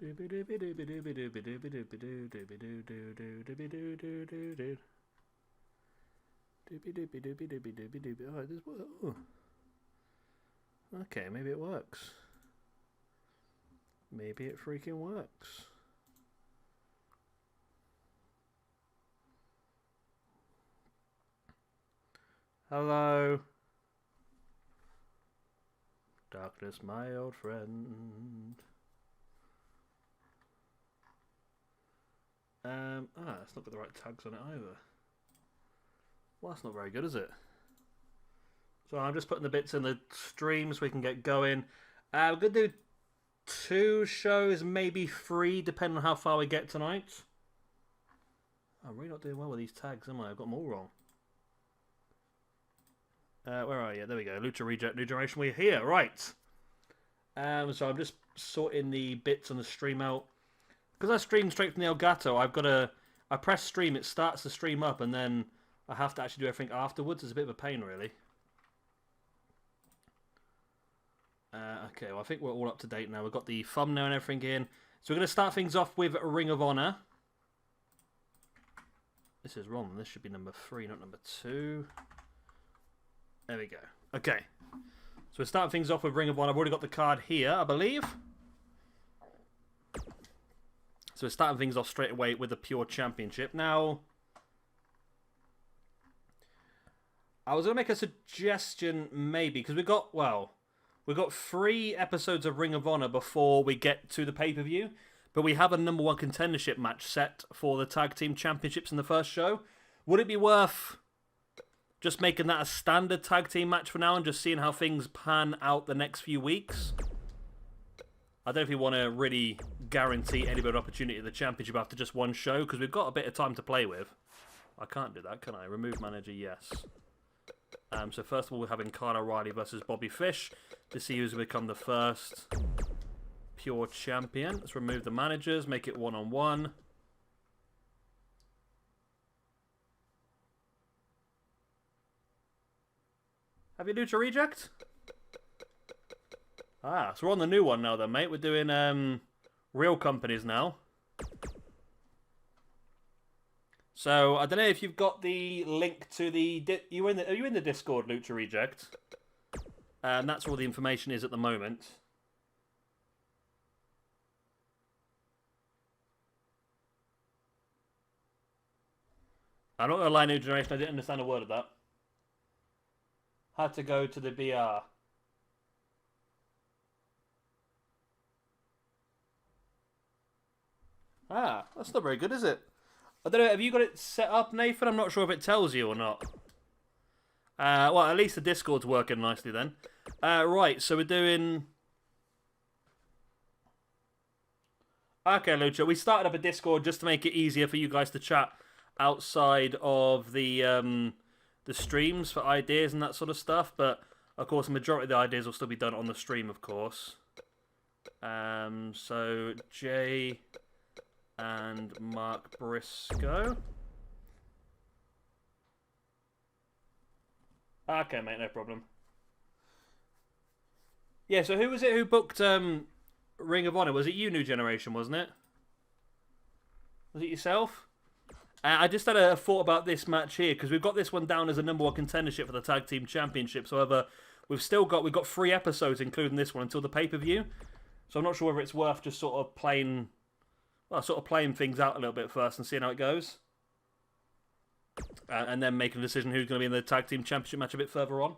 Okay, maybe it works. Maybe it freaking works. Hello. Darkness, my old friend. It's not got the right tags on it either. Well, that's not very good, is it? So I'm just putting the bits in the stream so we can get going. We're going to do 2 shows, maybe 3, depending on how far we get tonight. I'm really not doing well with these tags, am I? I've got them all wrong. Where are you? There we go. Lucha Reject, New Generation. We're here, right? So I'm just sorting the bits on the stream out. Because I stream straight from the Elgato, I press stream, it starts the stream up, and then I have to actually do everything afterwards. It's a bit of a pain, really. Okay, well, I think we're all up to date now. We've got the thumbnail and everything in. So we're going to start things off with Ring of Honor. This is wrong. This should be number 3, not number 2. There we go. Okay. So we're starting things off with Ring of Honor. I've already got the card here, I believe. So we're starting things off straight away with the Pure Championship. Now, I was going to make a suggestion, maybe, because we've got 3 episodes of Ring of Honor before we get to the pay-per-view, but we have a number 1 contendership match set for the Tag Team Championships in the first show. Would it be worth just making that a standard tag team match for now and just seeing how things pan out the next few weeks? I don't know if you want to really guarantee anybody an opportunity at the championship after just 1 show, because we've got a bit of time to play with. I can't do that, can I? Remove manager, yes. So first of all, we're having Kyle O'Reilly versus Bobby Fish to see who's going to become the first Pure Champion. Let's remove the managers, make it 1-on-1. Have you Lucha Reject? So we're on the new one now then, mate. We're doing real companies now. So I don't know if you've got the link to the... Are you in the Discord, Lucha Reject? And that's where all the information is at the moment. I'm not going to lie, New Generation, I didn't understand a word of that. Had to go to the BR. That's not very good, is it? I don't know, have you got it set up, Nathan? I'm not sure if it tells you or not. Well, at least the Discord's working nicely then. Right, so we're doing... Okay, Lucha, we started up a Discord just to make it easier for you guys to chat outside of the streams for ideas and that sort of stuff. But, of course, the majority of the ideas will still be done on the stream, of course. So, Jay and Mark Briscoe. Okay, mate, no problem. Yeah, so who was it who booked Ring of Honor? Was it you, New Generation, wasn't it? Was it yourself? I just had a thought about this match here, because we've got this one down as a number 1 contendership for the Tag Team Championships. However, we've got 3 episodes, including this one, until the pay-per-view. So I'm not sure whether it's worth just sort of playing things out a little bit first and seeing how it goes. And then making a decision who's going to be in the Tag Team Championship match a bit further on.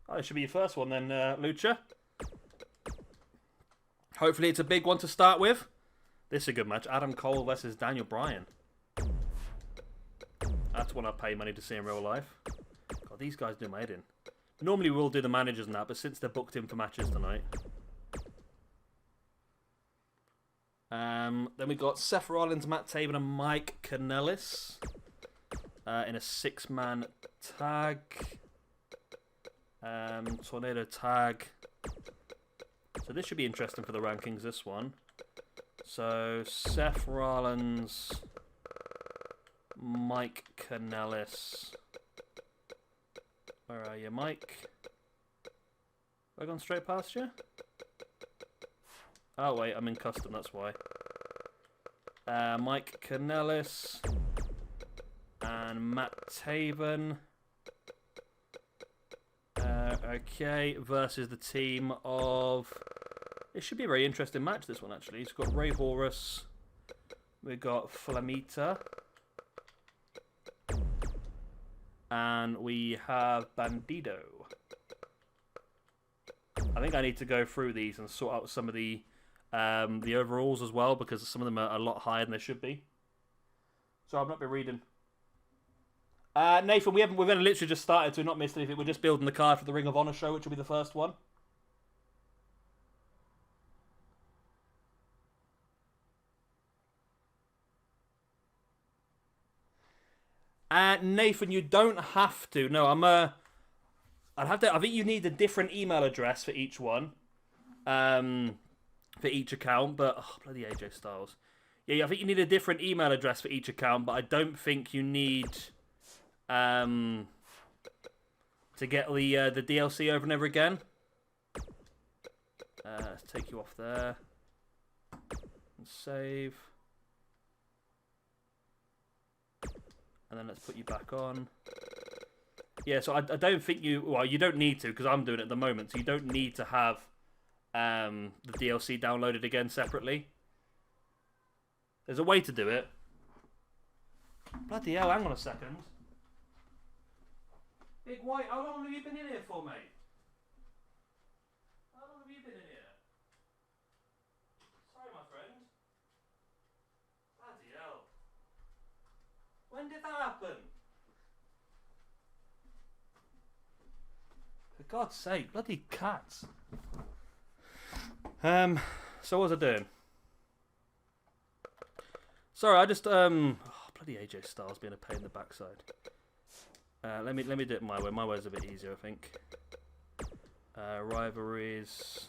Oh, it should be your first one then, Lucha. Hopefully it's a big one to start with. This is a good match. Adam Cole versus Daniel Bryan. That's one I pay money to see in real life. God, these guys do my head in. Normally we'll do the managers and that, but since they're booked in for matches tonight. Then we've got Seth Rollins, Matt Taven, and Mike Kanellis in a 6-man tag. Tornado tag. So this should be interesting for the rankings, this one. So Seth Rollins, Mike Kanellis. Where are you, Mike? Have I gone straight past you? Oh, wait, I'm in custom, that's why. Mike Kanellis and Matt Taven. Okay, versus the team of... It should be a very interesting match, this one, actually. It's got Ray Horus. We've got Flamita. And we have Bandido. I think I need to go through these and sort out some of the overalls as well, because some of them are a lot higher than they should be. So I've not been reading. Nathan, we've only literally just started, so we've not missed anything. We're just building the card for the Ring of Honor show, which will be the first one. Nathan, you don't have to. No, I'd have to. I think you need a different email address for each one, for each account. But bloody AJ Styles. Yeah, I think you need a different email address for each account. But I don't think you need to get the DLC over and over again. Let's take you off there and save. And then let's put you back on. Yeah, so I don't think you... Well, you don't need to, because I'm doing it at the moment. So you don't need to have the DLC downloaded again separately. There's a way to do it. Bloody hell, hang on a second. Big White, how long have you been in here for, mate? How long have you been in here? Sorry, my friend. Bloody hell. When did that happen? For God's sake, bloody cats. So what was I doing? Sorry, I just bloody AJ Styles being a pain in the backside. Let me do it my way. My way's a bit easier, I think. Rivalries.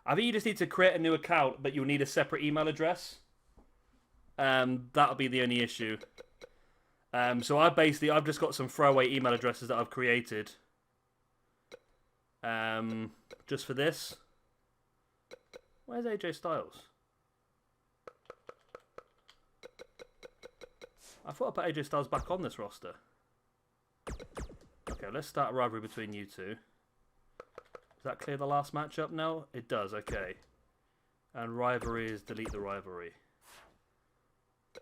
I think you just need to create a new account, but you'll need a separate email address. That'll be the only issue. So I've just got some throwaway email addresses that I've created. Just for this. Where's AJ Styles? I thought I put AJ Styles back on this roster. Okay, let's start a rivalry between you two. Does that clear the last matchup now? It does, okay. And rivalries, delete the rivalry.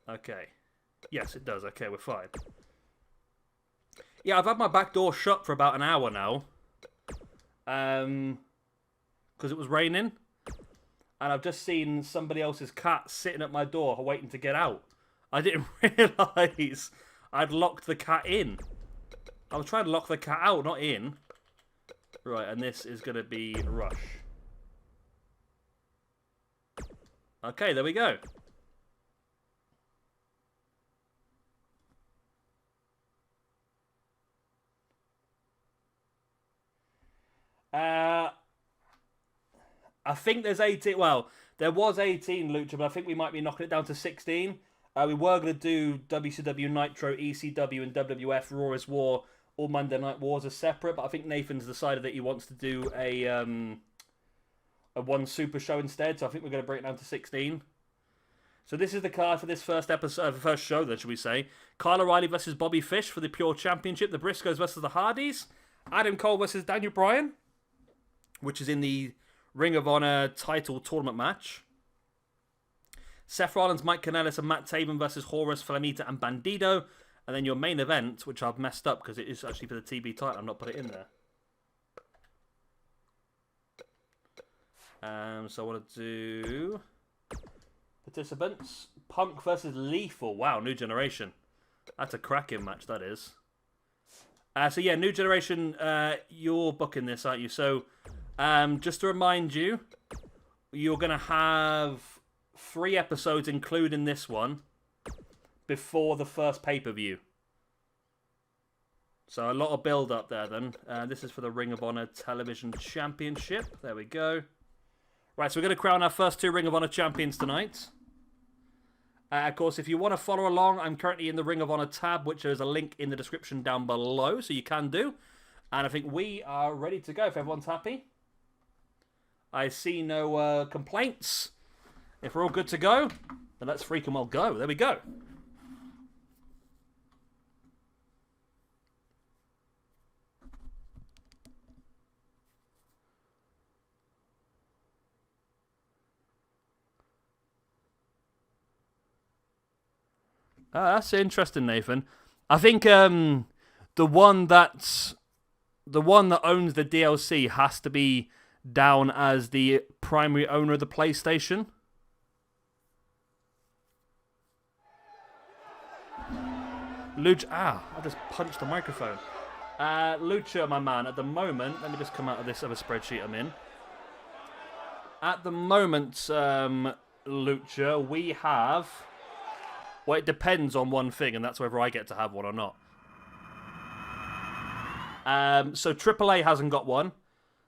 Okay. Yes, it does. Okay, we're fine. Yeah, I've had my back door shut for about an hour now. Because it was raining. And I've just seen somebody else's cat sitting at my door waiting to get out. I didn't realise I'd locked the cat in. I was trying to lock the cat out, not in. Right, and this is going to be Rush. Okay, there we go. I think there's 18. Well, there was 18, Lucha, but I think we might be knocking it down to 16. We were going to do WCW Nitro, ECW, and WWF Raw is War. All Monday Night Wars are separate, but I think Nathan's decided that he wants to do a one super show instead. So I think we're going to break it down to 16. So this is the card for this first episode, first show, then, should we say? Kyle O'Reilly versus Bobby Fish for the Pure Championship. The Briscoes versus the Hardys. Adam Cole versus Daniel Bryan, which is in the Ring of Honor title tournament match. Seth Rollins, Mike Kanellis, and Matt Taven versus Horus, Flamita, and Bandido. And then your main event, which I've messed up because it is actually for the TB title. I've not put it in there. So I want to do participants. Punk versus Lethal. Wow, New Generation. That's a cracking match, that is. So yeah, New Generation, you're booking this, aren't you? So just to remind you, you're going to have 3 episodes, including this one, before the first pay-per-view. So a lot of build-up there, then. This is for the Ring of Honor Television Championship. There we go. Right, so we're going to crown our first 2 Ring of Honor champions tonight. Of course, if you want to follow along, I'm currently in the Ring of Honor tab, which there's a link in the description down below, so you can do. And I think we are ready to go if everyone's happy. I see no complaints. If we're all good to go, then let's freaking well go. There we go. That's interesting, Nathan. I think the one that owns the DLC has to be down as the primary owner of the PlayStation. Lucha, I just punched the microphone. Lucha, my man, at the moment, let me just come out of this other spreadsheet I'm in. At the moment, Lucha, we have... Well, it depends on one thing, and that's whether I get to have one or not. So AAA hasn't got one.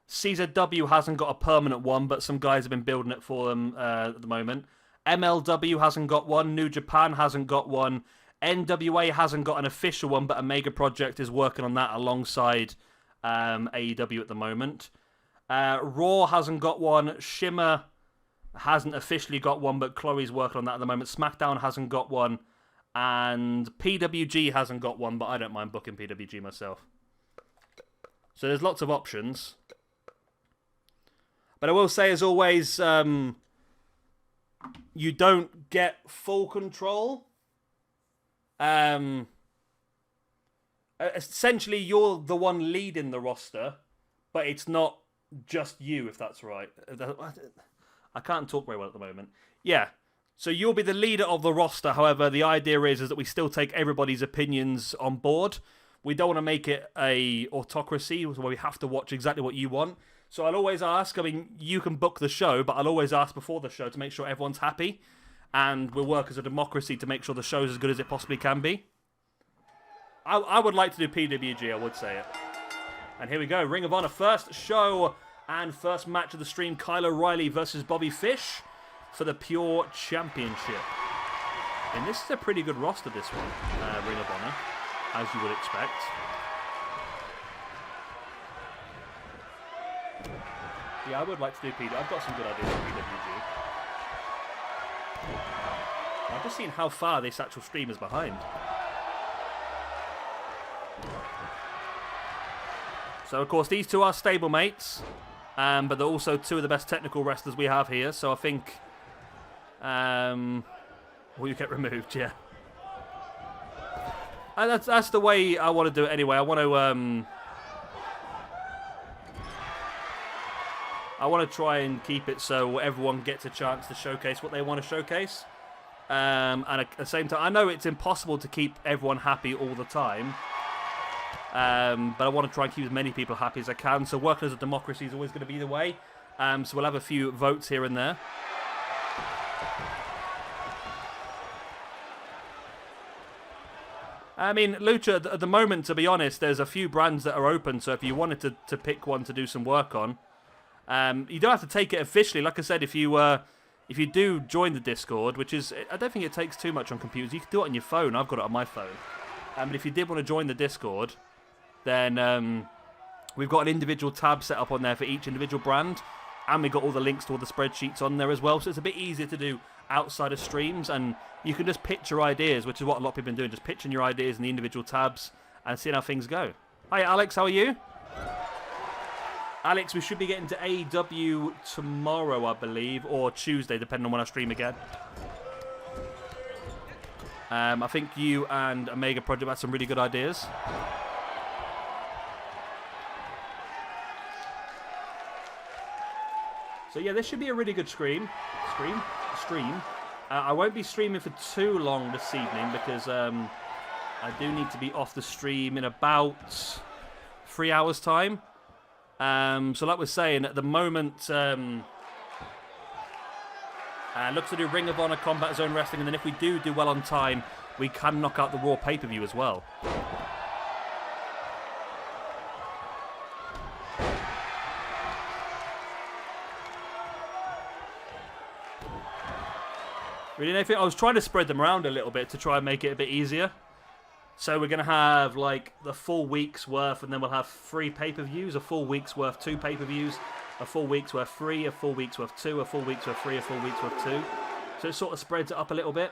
CZW hasn't got a permanent one, but some guys have been building it for them at the moment. MLW hasn't got one. New Japan hasn't got one. NWA hasn't got an official one, but Omega Project is working on that alongside AEW at the moment. Raw hasn't got one. Shimmer hasn't officially got one, but Chloe's working on that at the moment. Smackdown hasn't got one. And PWG hasn't got one, but I don't mind booking PWG myself. So there's lots of options. But I will say, as always, you don't get full control. Essentially, you're the one leading the roster, but it's not just you, if that's right. I can't talk very well at the moment. Yeah, so you'll be the leader of the roster. However, the idea is that we still take everybody's opinions on board. We don't want to make it a autocracy where we have to watch exactly what you want. So I'll always ask, I mean, you can book the show, but I'll always ask before the show to make sure everyone's happy. And we'll work as a democracy to make sure the show's as good as it possibly can be. I would like to do PWG, I would say it. And here we go, Ring of Honor, first show and first match of the stream, Kyle O'Reilly versus Bobby Fish for the Pure Championship. And this is a pretty good roster, this one, Ring of Honor, as you would expect. Yeah, I would like to do PWG. I've got some good ideas for PWG. I've just seen how far this actual stream is behind. So, of course, these two are stablemates, but they're also two of the best technical wrestlers we have here. So I think... will you get removed? Yeah. And that's the way I want to do it anyway. I want to try and keep it so everyone gets a chance to showcase what they want to showcase. And at the same time, I know it's impossible to keep everyone happy all the time. But I want to try and keep as many people happy as I can. So working as a democracy is always going to be the way. So we'll have a few votes here and there. I mean, Lucha, at the moment, to be honest, there's a few brands that are open. So if you wanted to pick one to do some work on, you don't have to take it officially. Like I said, if you do join the Discord, which is, I don't think it takes too much on computers. You can do it on your phone. I've got it on my phone. But if you did want to join the Discord, then we've got an individual tab set up on there for each individual brand. And we've got all the links to all the spreadsheets on there as well. So it's a bit easier to do outside of streams. And you can just pitch your ideas, which is what a lot of people have been doing. Just pitching your ideas in the individual tabs and seeing how things go. Hi, Alex. How are you? Alex, we should be getting to AEW tomorrow, I believe, or Tuesday, depending on when I stream again. I think you and Omega Project had some really good ideas. So yeah, this should be a really good stream. I won't be streaming for too long this evening because I do need to be off the stream in about 3 hours' time. So like we're saying, at the moment, looks to do Ring of Honor, Combat Zone Wrestling, and then if we do well on time, we can knock out the Raw pay-per-view as well. Really, Nathan? I was trying to spread them around a little bit to try and make it a bit easier. So we're going to have, like, the full week's worth, and then we'll have 3 pay-per-views, a full week's worth 2 pay-per-views, a full week's worth 3, a full week's worth 2, a full week's worth 3, a full week's worth 2. So it sort of spreads it up a little bit.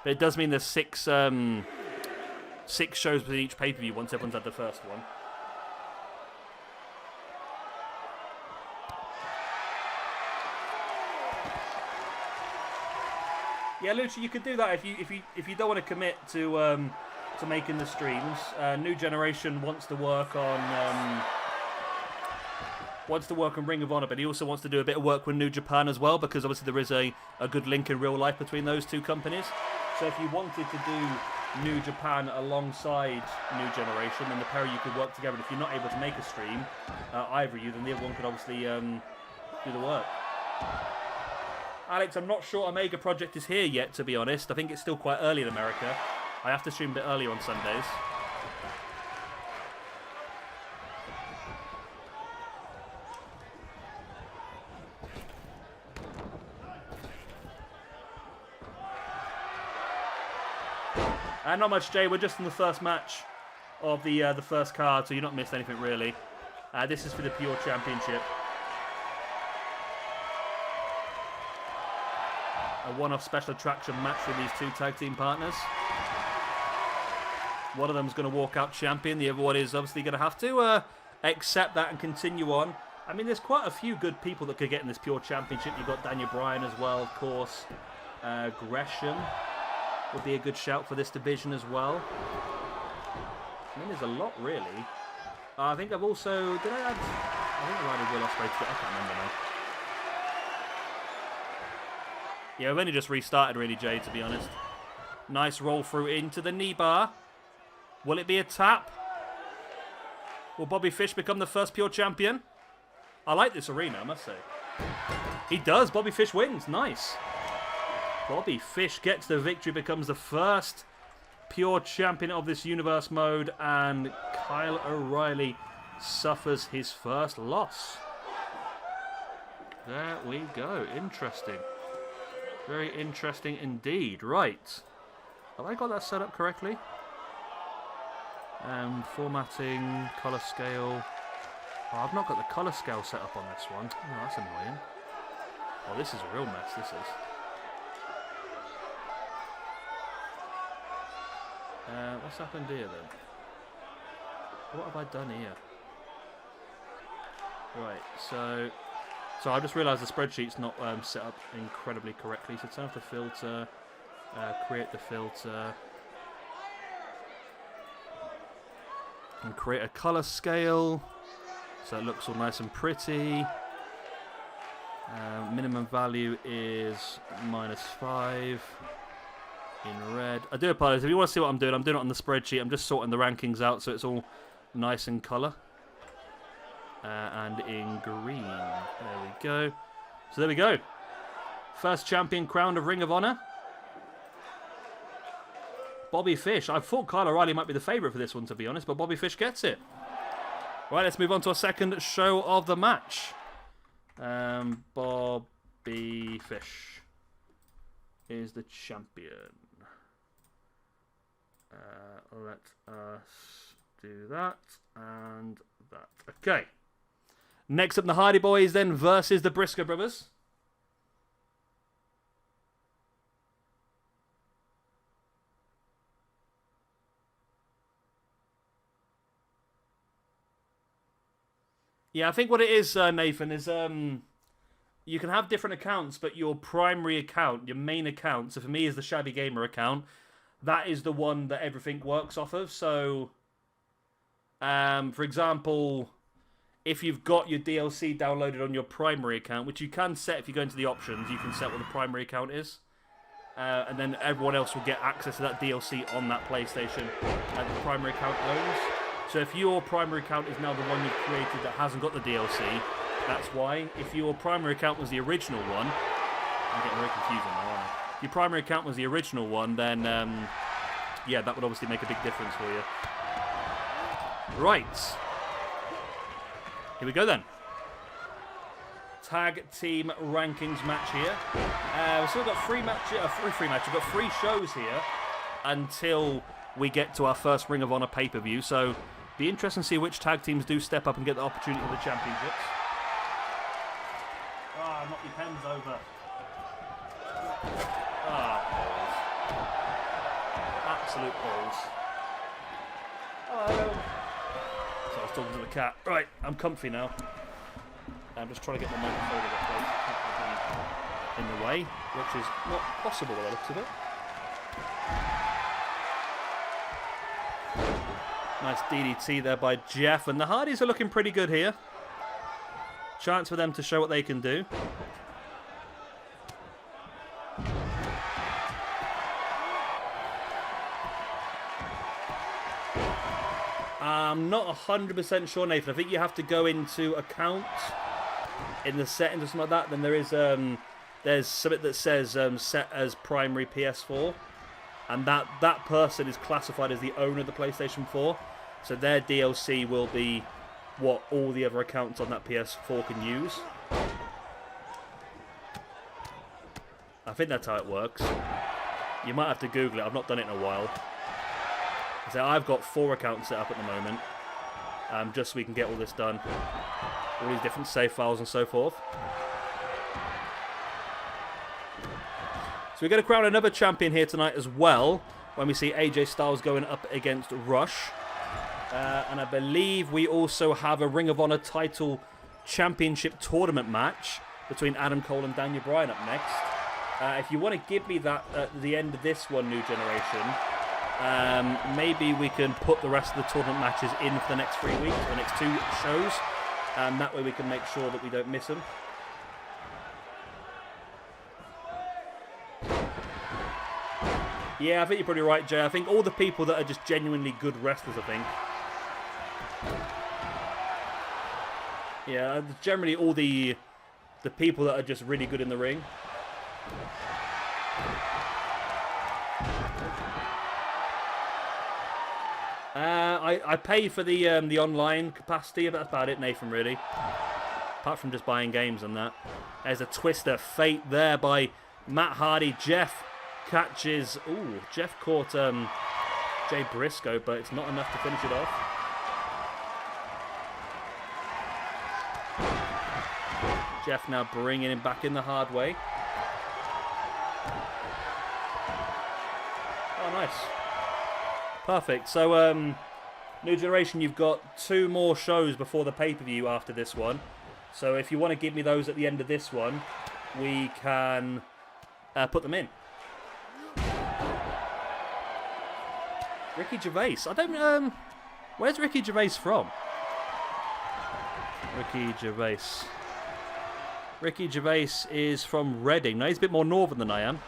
But it does mean there's 6 shows within each pay-per-view once everyone's had the first one. Yeah, literally, you could do that if you don't want to commit to making the streams. New Generation wants to work on Ring of Honor, but he also wants to do a bit of work with New Japan as well, because obviously there is a good link in real life between those 2 companies. So if you wanted to do New Japan alongside New Generation, then the pair of you could work together. And if you're not able to make a stream, either of you, then the other one could obviously do the work. Alex, I'm not sure Omega Project is here yet, to be honest. I think it's still quite early in America. I have to stream a bit earlier on Sundays. And not much, Jay. We're just in the first match of the first card, so you've not missed anything, really. This is for the Pure Championship. A one-off special attraction match with these 2 tag team partners. One of them's going to walk out champion. The other one is obviously going to have to accept that and continue on. I mean, there's quite a few good people that could get in this Pure Championship. You've got Daniel Bryan as well, of course. Gresham would be a good shout for this division as well. I mean, there's a lot, really. I think I've also... Did I add... I think I added Will Ospreay to it. I can't remember now. Yeah, we've only just restarted, really, Jay, to be honest. Nice roll through into the knee bar. Will it be a tap? Will Bobby Fish become the first Pure Champion? I like this arena, I must say. He does. Bobby Fish wins. Nice. Bobby Fish gets the victory, becomes the first Pure Champion of this Universe mode, and Kyle O'Reilly suffers his first loss. There we go. Interesting. Very interesting indeed. Right. Have I got that set up correctly? Formatting, colour scale. Oh, I've not got the colour scale set up on this one. Oh, that's annoying. Oh, this is a real mess, this is. What's happened here then? What have I done here? Right, so I just realised the spreadsheet's not set up incredibly correctly. So turn off the filter, create the filter, and create a colour scale so it looks all nice and pretty. Minimum value is -5 in red. I do apologise. If you want to see what I'm doing it on the spreadsheet. I'm just sorting the rankings out so it's all nice in colour. And in green. There we go. So there we go. First champion crowned of Ring of Honor. Bobby Fish. I thought Kyle O'Reilly might be the favourite for this one, to be honest, but Bobby Fish gets it. Right, let's move on to our second show of the match. Bobby Fish is the champion. Let us do that and that. Okay. Next up, the Hardy Boys then versus the Briscoe Brothers. Yeah, I think what it is, Nathan, is you can have different accounts, but your primary account, your main account, so for me is the Shabby Gamer account, that is the one that everything works off of. So, for example, if you've got your DLC downloaded on your primary account, which you can set if you go into the options, you can set what the primary account is. And then everyone else will get access to that DLC on that PlayStation that the primary account owns. So if your primary account is now the one you've created that hasn't got the DLC, that's why. If your primary account was the original one, I'm getting very confusing now, aren't I? If your primary account was the original one, then, yeah, that would obviously make a big difference for you. Right. Here we go then. tag team rankings match here. We've still got three matches. We've got 3 shows here until we get to our first Ring of Honor pay-per-view. So, be interesting to see which tag teams do step up and get the opportunity for the championships. Ah, knock your pens over. Ah, balls. Absolute balls. Hello. So I was talking to the cat. Right, I'm comfy now. I'm just trying to get my microphone in place. In the way, which is not possible by the looks of it. Nice DDT there by Jeff, and the Hardys are looking pretty good here. Chance for them to show what they can do. I'm not 100% sure, Nathan. I think you have to go into account in the settings or something like that. Then there is there's something that says set as primary PS4, and that person is classified as the owner of the PlayStation 4. So their DLC will be what all the other accounts on that PS4 can use. I think that's how it works. You might have to Google it. I've not done it in a while. So I've got 4 accounts set up at the moment, just so we can get all this done. All these different save files and so forth. So we're going to crown another champion here tonight as well, when we see AJ Styles going up against Rush. And I believe we also have a Ring of Honor title championship tournament match between Adam Cole and Daniel Bryan up next. If you want to give me that at the end of this one, New Generation, maybe we can put the rest of the tournament matches in for the next 3 weeks, the next 2 shows. That way we can make sure that we don't miss them. Yeah, I think you're probably right, Jay. I think all the people that are just genuinely good wrestlers, I think. Yeah, generally all the people that are just really good in the ring. I pay for the online capacity, but that's about it, Nathan, really. Apart from just buying games and that. There's a twist of fate there by Matt Hardy. Jeff catches... Ooh, Jeff caught Jay Briscoe, but it's not enough to finish it off. Jeff now bringing him back in the hard way. Oh, nice. Perfect. So, New Generation, you've got 2 more shows before the pay-per-view after this one. So if you want to give me those at the end of this one, we can put them in. Ricky Gervais. I don't... where's Ricky Gervais from? Ricky Gervais. Ricky Gervais is from Reading. Now, he's a bit more northern than I am.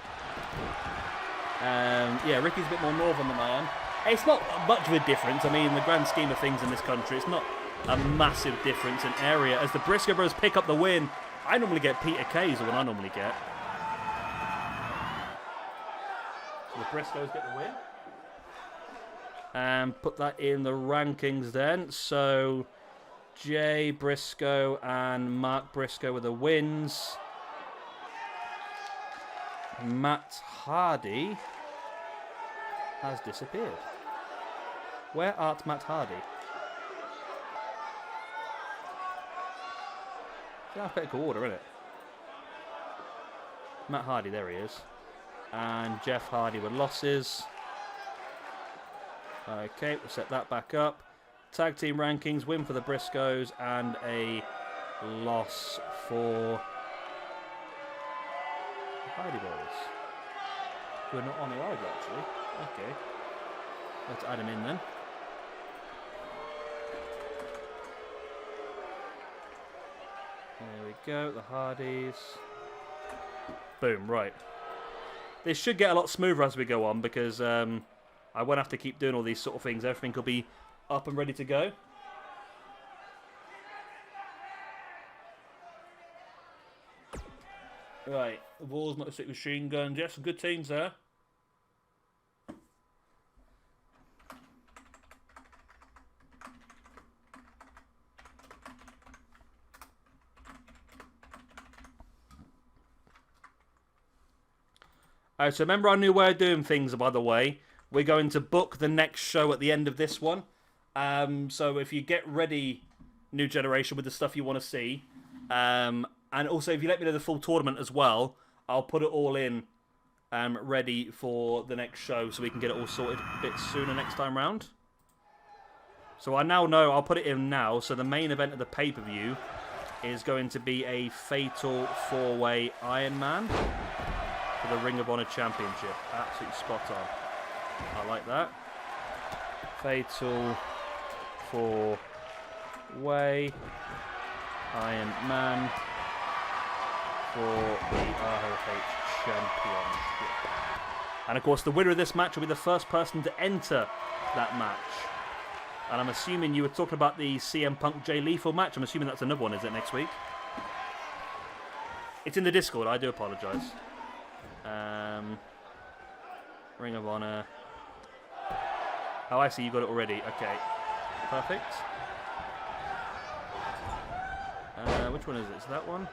Yeah, Ricky's a bit more northern than I am. It's not much of a difference. I mean, in the grand scheme of things in this country, it's not a massive difference in area. As the Briscoe brothers pick up the win, I normally get Peter K's, or what I normally get. So the Briscoes get the win. And put that in the rankings then. So, Jay Briscoe and Mark Briscoe were the wins. Matt Hardy has disappeared. Where art Matt Hardy? It's alphabetical order, isn't it? Matt Hardy, there he is. And Jeff Hardy with losses. Okay, we'll set that back up. Tag team rankings, win for the Briscoes and a loss for the Hardy Boys. We're not on the either, actually. Okay. Let's add him in then. There we go, the Hardys. Boom, right. This should get a lot smoother as we go on because I won't have to keep doing all these sort of things. Everything will be up and ready to go. Right, the Wolves, Motor City Machine Guns. Yeah, some good teams there. Alright, so remember our new way of doing things, by the way. We're going to book the next show at the end of this one. So if you get ready, New Generation, with the stuff you want to see. And also, if you let me know the full tournament as well, I'll put it all in ready for the next show so we can get it all sorted a bit sooner next time round. So I now know, I'll put it in now. So the main event of the pay-per-view is going to be a fatal 4-way Iron Man for the Ring of Honor Championship. Absolutely spot on. I like that. Fatal 4-way Iron Man for the ROH Championship. And of course, the winner of this match will be the first person to enter that match. And I'm assuming you were talking about the CM Punk Jay Lethal match. I'm assuming that's another one, is it, next week? It's in the Discord. I do apologise. Ring of Honor. Oh, I see. You got it already. Okay. Perfect. Which one is it? Is that one? Is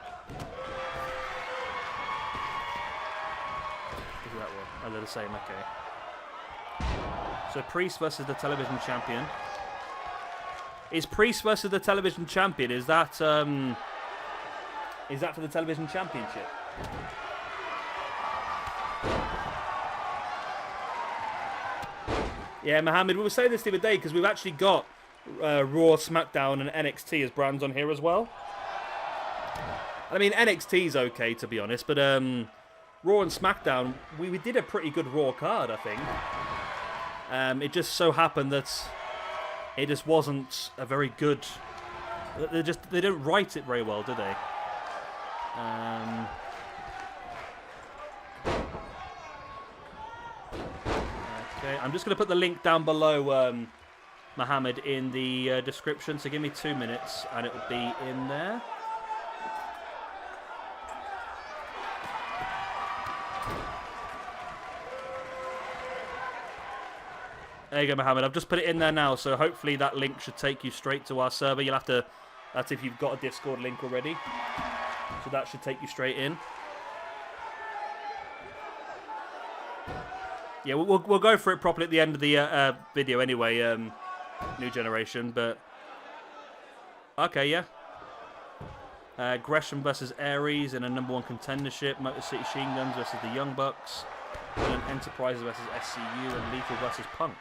that one? Oh, they're the same. Okay. So Priest versus the television champion. Is Priest versus the television champion? Is that for the television championship? Yeah, Mohammed, we were saying this the other day because we've actually got Raw, SmackDown, and NXT as brands on here as well. I mean, NXT's okay, to be honest, but Raw and SmackDown, we did a pretty good Raw card, I think. It just so happened that it just wasn't a very good... They don't write it very well, do they? Okay, I'm just going to put the link down below, Mohammed, in the description. So give me 2 minutes and it will be in there. There you go, Mohammed. I've just put it in there now, so hopefully that link should take you straight to our server. You'll have to... That's if you've got a Discord link already. So that should take you straight in. Yeah, we'll go for it properly at the end of the video anyway, New Generation, but... Okay, yeah. Gresham versus Aries in a #1 contendership. Motor City Machine Guns versus the Young Bucks. And Enterprise versus SCU and Lethal versus Punk.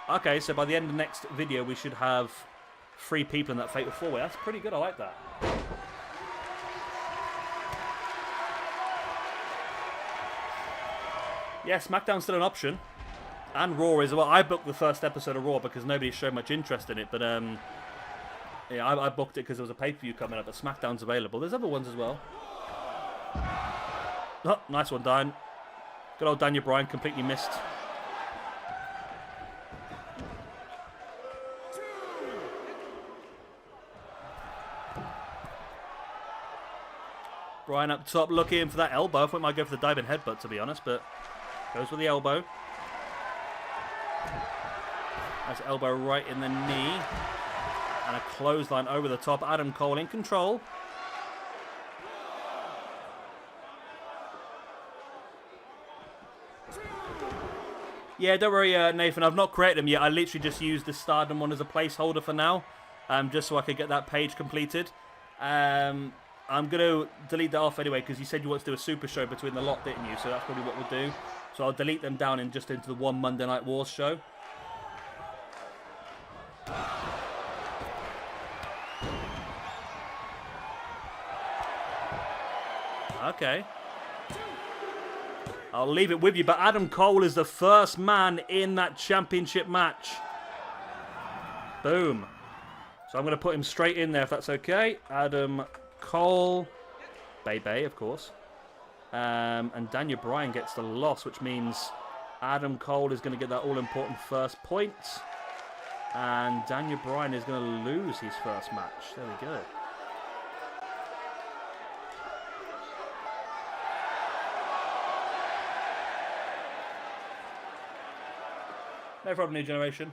Okay, so by the end of the next video, we should have 3 people in that Fatal 4-way. That's pretty good. I like that. Yeah, SmackDown's still an option. And Raw as well. I booked the first episode of Raw because nobody showed much interest in it. But, yeah, I booked it because there was a pay-per-view coming up. But SmackDown's available. There's other ones as well. Oh, nice one, Dan. Good old Daniel Bryan completely missed. Bryan up top looking for that elbow. I thought he might go for the diving headbutt, to be honest, but goes for the elbow. Nice elbow right in the knee. And a clothesline over the top. Adam Cole in control. Yeah, don't worry, Nathan. I've not created them yet. I literally just used the Stardom one as a placeholder for now, just so I could get that page completed. I'm going to delete that off anyway because you said you want to do a super show between the lot, didn't you? So that's probably what we'll do. So I'll delete them down and just into the one Monday Night Wars show. Okay. I'll leave it with you, but Adam Cole is the first man in that championship match. Boom. So I'm going to put him straight in there if that's okay. Adam Cole. Bay, of course. And Daniel Bryan gets the loss, which means Adam Cole is going to get that all-important first point. And Daniel Bryan is going to lose his first match. There we go. No problem, New Generation.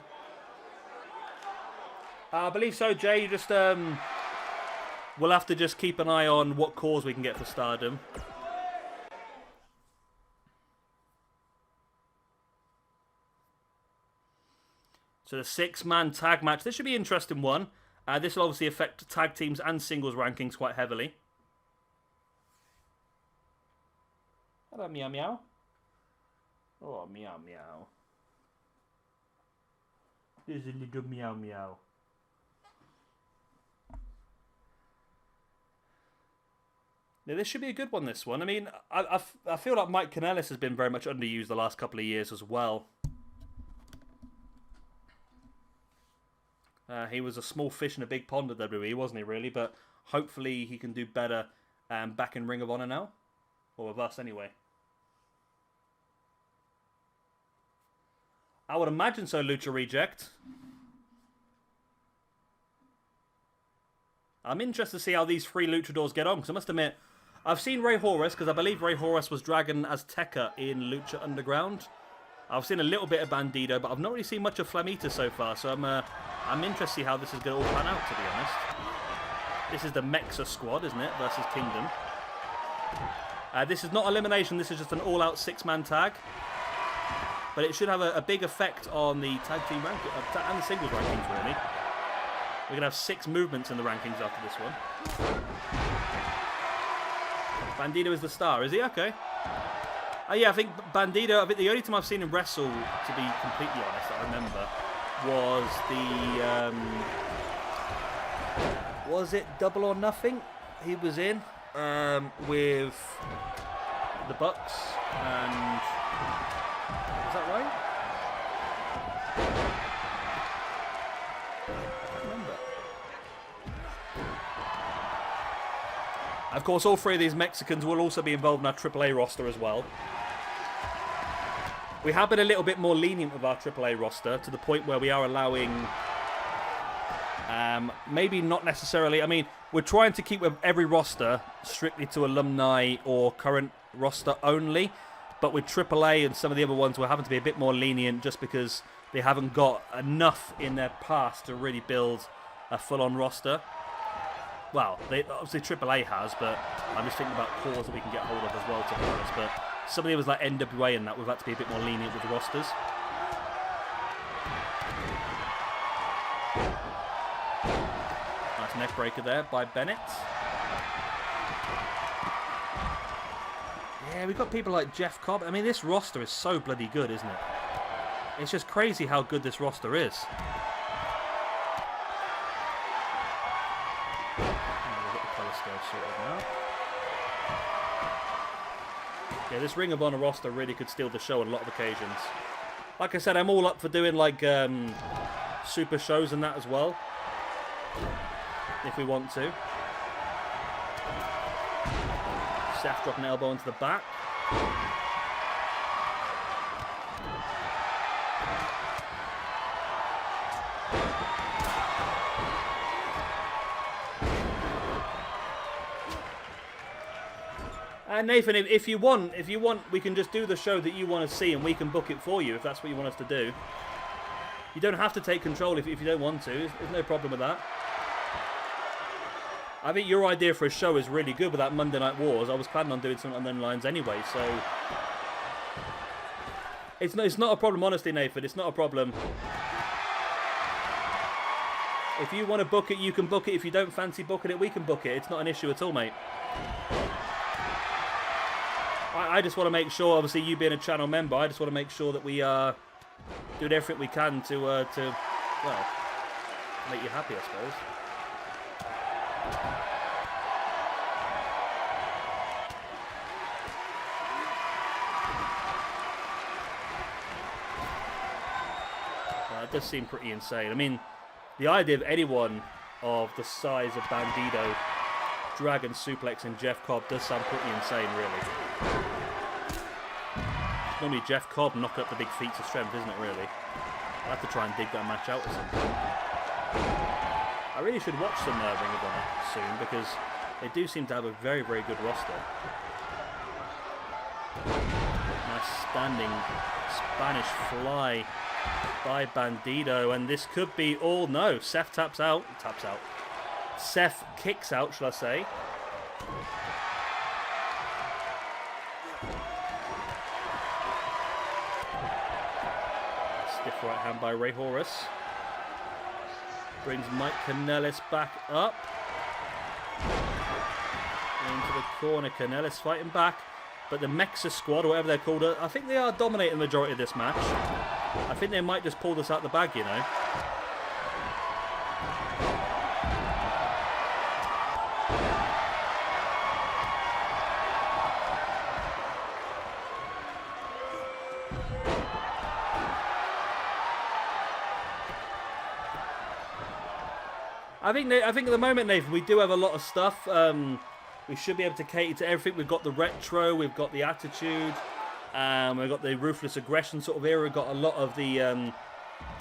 I believe so, Jay. You just we'll have to just keep an eye on what cause we can get for Stardom. So the 6-man tag match. This should be an interesting one. This will obviously affect tag teams and singles rankings quite heavily. Hello, meow meow. Oh, meow meow. There's a little meow meow. Now, this should be a good one, this one. I mean, I feel like Mike Kanellis has been very much underused the last couple of years as well. He was a small fish in a big pond at WWE, wasn't he, really? But hopefully he can do better back in Ring of Honor now. Or with us, anyway. I would imagine so, Lucha Reject. I'm interested to see how these 3 luchadors get on, because I must admit, I've seen Rey Horus, because I believe Rey Horus was Dragon Azteca in Lucha Underground. I've seen a little bit of Bandido, but I've not really seen much of Flamita so far, so I'm interested to see how this is going to all pan out, to be honest. This is the Mexa squad, isn't it, versus Kingdom. This is not elimination, this is just an all-out 6-man tag. But it should have a big effect on the tag team ranking and the singles rankings, really. We're going to have 6 movements in the rankings after this one. Bandido is the star, is he? Okay. Yeah, I think Bandido, the only time I've seen him wrestle, to be completely honest, I remember, was the... was it Double or Nothing? He was in with the Bucks and... Is that right? I can't remember. Of course, all 3 of these Mexicans will also be involved in our AAA roster as well. We have been a little bit more lenient with our AAA roster to the point where we are allowing... maybe not necessarily... I mean, we're trying to keep every roster strictly to alumni or current roster only. But with AAA and some of the other ones, we're having to be a bit more lenient just because they haven't got enough in their past to really build a full-on roster. Well, obviously AAA has, but I'm just thinking about cores that we can get hold of as well, to be honest. But some of the others like NWA and that, we've had to be a bit more lenient with the rosters. Nice neck breaker there by Bennett. Yeah, we've got people like Jeff Cobb. I mean, this roster is so bloody good, isn't it? It's just crazy how good this roster is. We'll get the colour scale sorted now. Yeah, this Ring of Honor roster really could steal the show on a lot of occasions. Like I said, I'm all up for doing like super shows and that as well, if we want to. Seth dropping an elbow into the back. And Nathan, if you want, we can just do the show that you want to see, and we can book it for you if that's what you want us to do. You don't have to take control if you don't want to. There's no problem with that. I think your idea for a show is really good with that Monday Night Wars. I was planning on doing something on those lines anyway, so... It's not a problem, honestly, Nathan. It's not a problem. If you want to book it, you can book it. If you don't fancy booking it, we can book it. It's not an issue at all, mate. I just want to make sure, obviously, you being a channel member, I just want to make sure that we are doing everything we can to well, make you happy, I suppose. It does seem pretty insane. I mean, the idea of anyone of the size of Bandido Dragon suplexing Jeff Cobb does sound pretty insane, really. Normally Jeff Cobb knocking up the big feats of strength, isn't it, really? I'll have to try and dig that match out or something. I really should watch some Ring of Honor soon, because they do seem to have a very, very good roster. Nice standing Spanish fly by Bandido, and this could be all... No, Seth taps out. Seth kicks out, shall I say. Stiff right hand by Rey Horus. Brings Mike Kanellis back up. Into the corner. Kanellis fighting back. But the Mexa squad, or whatever they're called, I think they are dominating the majority of this match. I think they might just pull this out the bag, you know. I think at the moment, Nathan, we do have a lot of stuff. We should be able to cater to everything. We've got the retro, we've got the attitude, we've got the ruthless aggression sort of era. We've got a lot of the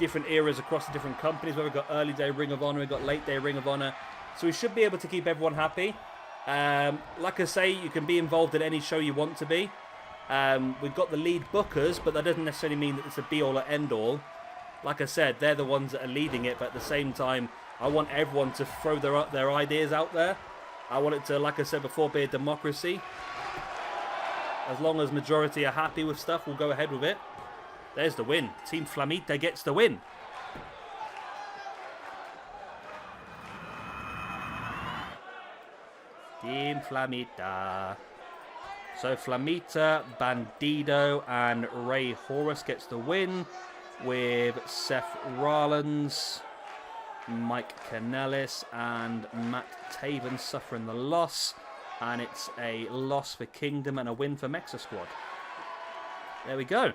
different eras across the different companies. Where we've got early day Ring of Honor, we've got late day Ring of Honor. So we should be able to keep everyone happy. Like I say, you can be involved in any show you want to be. We've got the lead bookers, but that doesn't necessarily mean that it's a be-all or end-all. Like I said, they're the ones that are leading it, but at the same time, I want everyone to throw their ideas out there. I want it to, like I said before, be a democracy. As long as majority are happy with stuff, we'll go ahead with it. There's the win. Team Flamita gets the win. Team Flamita. So Flamita, Bandido, and Rey Horus gets the win with Seth Rollins, Mike Kanellis, and Matt Taven suffering the loss. And it's a loss for Kingdom and a win for Mexa Squad. There we go.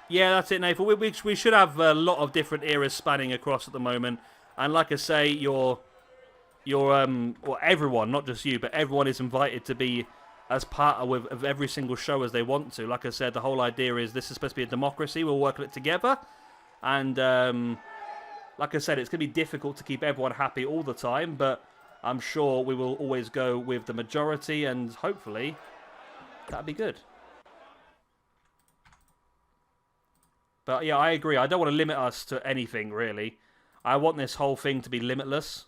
Yeah, that's it, Nathan. We should have a lot of different eras spanning across at the moment. And like I say, or everyone, not just you, but everyone is invited to be as part of every single show as they want to. Like I said, the whole idea is this is supposed to be a democracy. We'll work on it together. And like I said, it's going to be difficult to keep everyone happy all the time, but I'm sure we will always go with the majority, and hopefully that'll be good. But yeah, I agree. I don't want to limit us to anything, really. I want this whole thing to be limitless.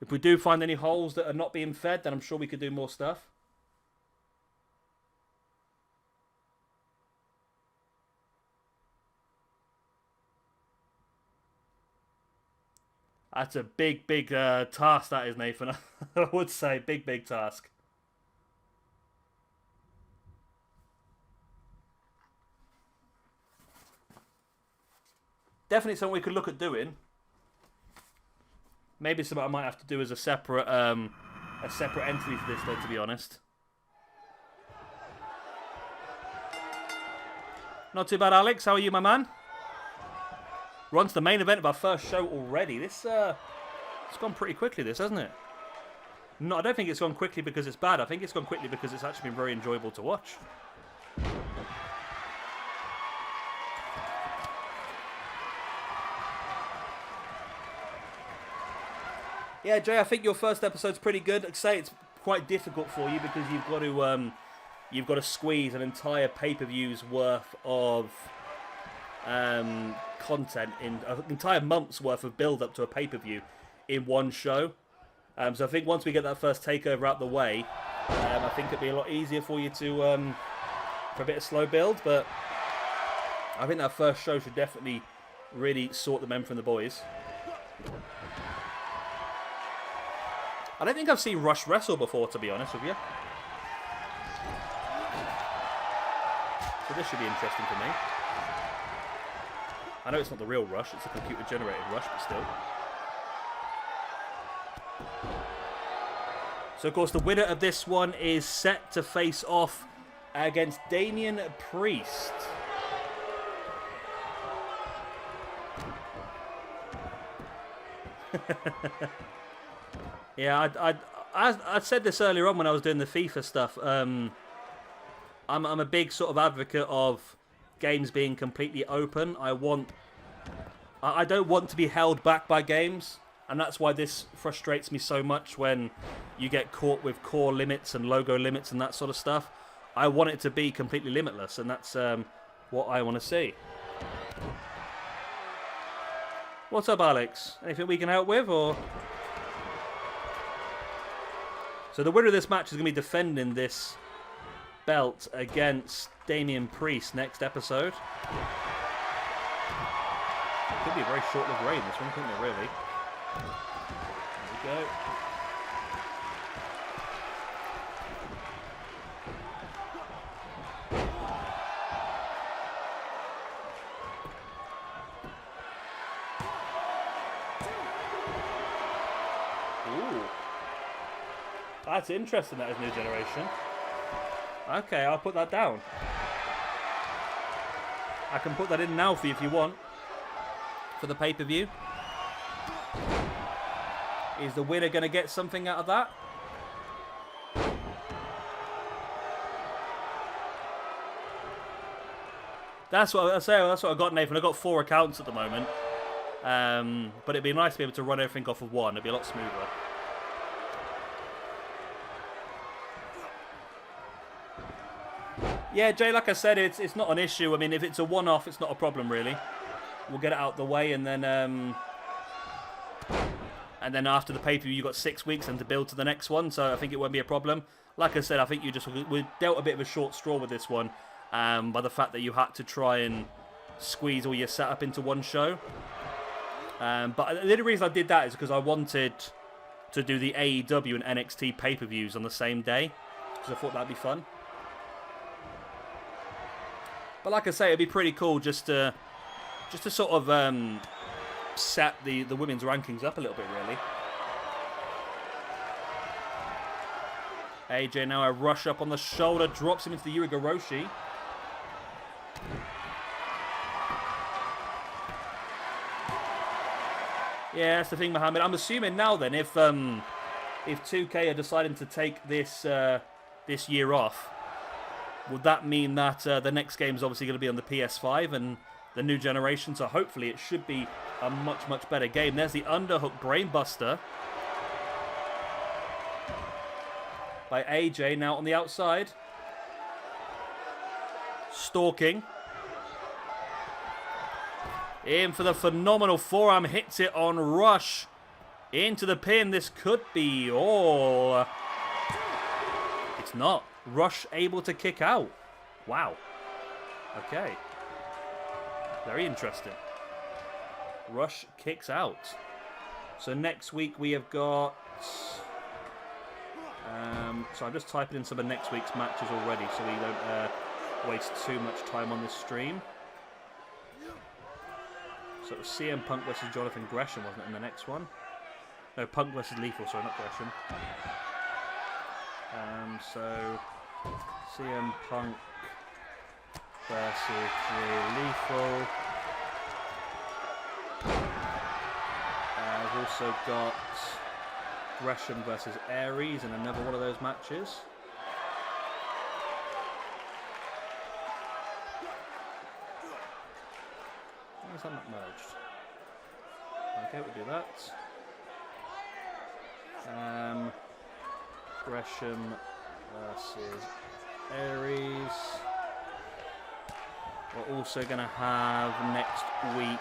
If we do find any holes that are not being fed, then I'm sure we could do more stuff. That's a big task, that is, Nathan. I would say big task. Definitely something we could look at doing. Maybe something I might have to do as a separate entity for this, though, to be honest. Not too bad, Alex. How are you, my man? We're on to the main event of our first show already. It's gone pretty quickly, this, hasn't it? No, I don't think it's gone quickly because it's bad. I think it's gone quickly because it's actually been very enjoyable to watch. Yeah, Jay, I think your first episode's pretty good. I'd say it's quite difficult for you because you've got to squeeze an entire pay-per-view's worth of content in an entire month's worth of build-up to a pay-per-view in one show. So I think once we get that first takeover out the way, I think it'd be a lot easier for you to for a bit of slow build. But I think that first show should definitely really sort the men from the boys. I don't think I've seen Rush wrestle before, to be honest with you. So this should be interesting for me. I know it's not the real Rush, it's a computer-generated Rush, but still. So, of course, the winner of this one is set to face off against Damian Priest. Yeah, I said this earlier on when I was doing the FIFA stuff. I'm a big sort of advocate of games being completely open. I don't want to be held back by games, and that's why this frustrates me so much when you get caught with core limits and logo limits and that sort of stuff. I want it to be completely limitless, and that's what I want to see. What's up, Alex? Anything we can help with, or? So the winner of this match is going to be defending this belt against Damian Priest next episode. It could be a very short-lived reign, this one, couldn't it, really? There we go. Ooh. That's interesting, that is New Generation. Okay, I'll put that down. I can put that in now for you if you want. For the pay-per-view. Is the winner going to get something out of that? That's what I say. That's what I got, Nathan. I got 4 accounts at the moment. But it'd be nice to be able to run everything off of one. It'd be a lot smoother. Yeah, Jay, like I said, it's not an issue. I mean, if it's a one-off, it's not a problem, really. We'll get it out the way, and then after the pay-per-view, you've got 6 weeks and to build to the next one, so I think it won't be a problem. Like I said, I think we dealt a bit of a short straw with this one by the fact that you had to try and squeeze all your setup into one show. But the only reason I did that is because I wanted to do the AEW and NXT pay-per-views on the same day, because I thought that'd be fun. But like I say, it'd be pretty cool just to sort of set the women's rankings up a little bit, really. AJ now a rush up on the shoulder, drops him into the Urigoroshi. Yeah, that's the thing, Mohammed. I'm assuming now then, if 2K are deciding to take this this year off, would that mean that the next game is obviously going to be on the PS5 and the New Generation? So hopefully it should be a much, much better game. There's the underhook brainbuster by AJ now on the outside. Stalking. In for the phenomenal forearm. Hits it on Rush. Into the pin. This could be all. It's not. Rush able to kick out. Wow. Okay. Very interesting. Rush kicks out. So next week we have got... so I'm just typing in some of next week's matches already so we don't waste too much time on this stream. So it was CM Punk versus Jonathan Gresham, wasn't it, in the next one? No, Punk versus Lethal, sorry, not Gresham. So CM Punk versus Lethal. I've also got Gresham versus Aries in another one of those matches. Why is that not merged? Okay, we'll do that. Gresham versus Aries. We're also going to have next week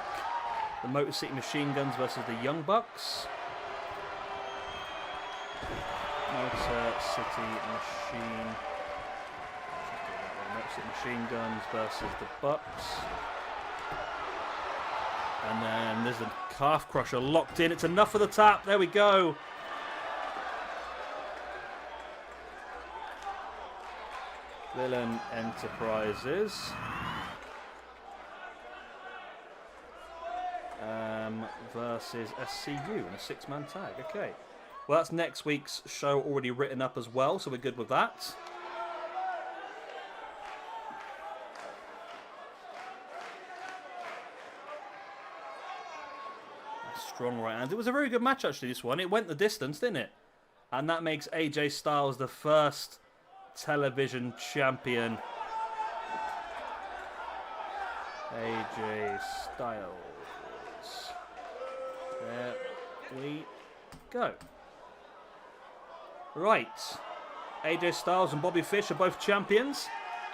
the Motor City Machine Guns versus the Young Bucks. Motor City Machine Guns versus the Bucks. And then there's the Calf Crusher locked in. It's enough for the tap. There we go. Villain Enterprises. Versus SCU in a 6-man tag. Okay. Well, that's next week's show already written up as well, so we're good with that. Strong right hand. It was a very good match, actually, this one. It went the distance, didn't it? And that makes AJ Styles the first television champion. AJ Styles. There we go. Right. AJ Styles and Bobby Fish are both champions.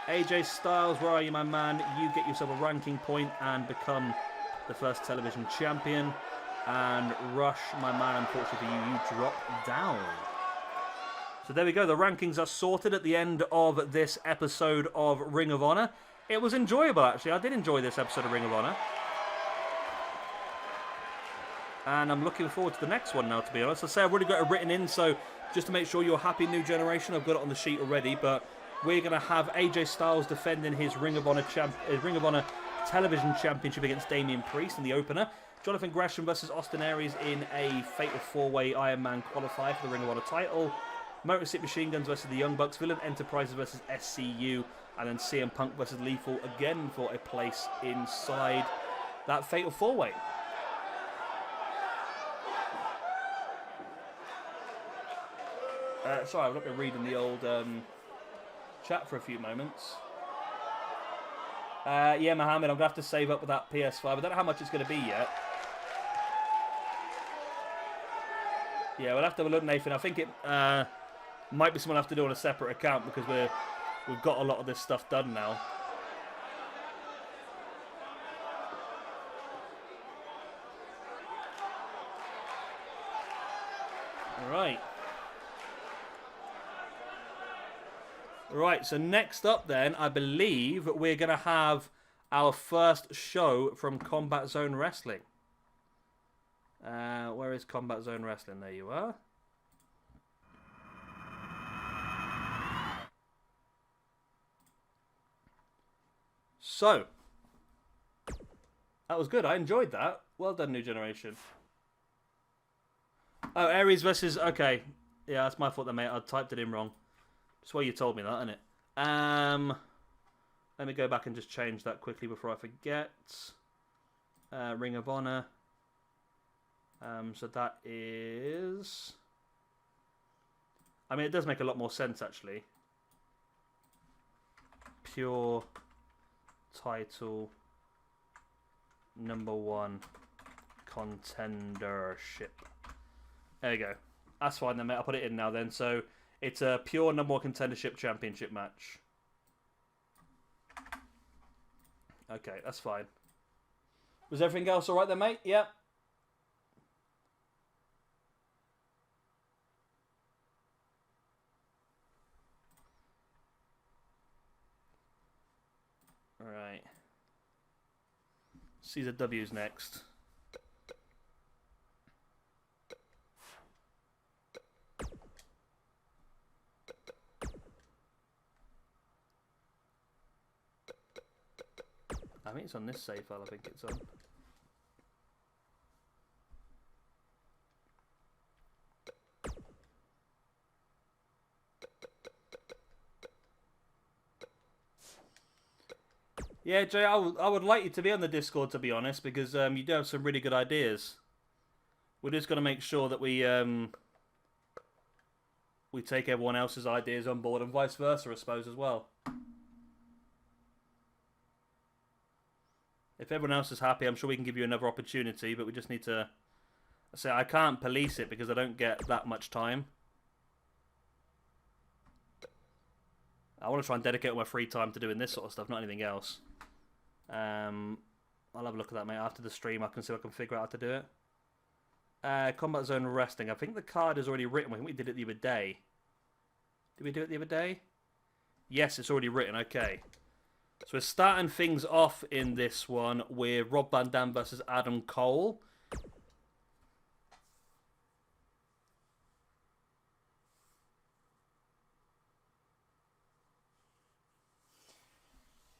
AJ Styles, where are you, my man? You get yourself a ranking point and become the first television champion. And Rush, my man, unfortunately for you, you drop down. So there we go. The rankings are sorted at the end of this episode of Ring of Honor. It was enjoyable, actually. I did enjoy this episode of Ring of Honor. And I'm looking forward to the next one now, to be honest. I say I've already got it written in, so just to make sure you're happy, New Generation, I've got it on the sheet already. But we're going to have AJ Styles defending his Ring of Honor Television Championship against Damian Priest in the opener. Jonathan Gresham versus Austin Aries in a Fatal 4-Way Iron Man qualifier for the Ring of Honor title. Motor City Machine Guns versus the Young Bucks. Villain Enterprises versus SCU. And then CM Punk versus Lethal again for a place inside that Fatal 4-Way. Sorry, I've not been reading the old chat for a few moments. Yeah, Mohammed, I'm going to have to save up with that PS5. I don't know how much it's going to be yet. Yeah, we'll have to have a look, Nathan. I think it might be something I have to do on a separate account because we've got a lot of this stuff done now. All right. Right, so next up then, I believe we're going to have our first show from Combat Zone Wrestling. Where is Combat Zone Wrestling? There you are. So, that was good. I enjoyed that. Well done, New Generation. Oh, Aries versus... Okay. Yeah, that's my fault then, mate. I typed it in wrong. That's why you told me that, isn't it? Let me go back and just change that quickly before I forget. Ring of Honor. So that is... I mean, it does make a lot more sense, actually. Pure title #1 contendership. There you go. That's fine then, mate. I'll put it in now then. So... It's a pure #1 contendership championship match. Okay, that's fine. Was everything else alright then, mate? Yep. Alright. Caesar W's next. I think it's on this save file, I think it's on. Yeah, Jay, I would like you to be on the Discord, to be honest, because you do have some really good ideas. We're just going to make sure that we take everyone else's ideas on board and vice versa, I suppose, as well. If everyone else is happy, I'm sure we can give you another opportunity, but we just need to... say I can't police it because I don't get that much time. I want to try and dedicate all my free time to doing this sort of stuff, not anything else. I'll have a look at that, mate. After the stream, I can see if I can figure out how to do it. Combat Zone Wrestling. I think the card is already written. I think we did it the other day. Did we do it the other day? Yes, it's already written. Okay. So we're starting things off in this one with Rob Van Dam versus Adam Cole.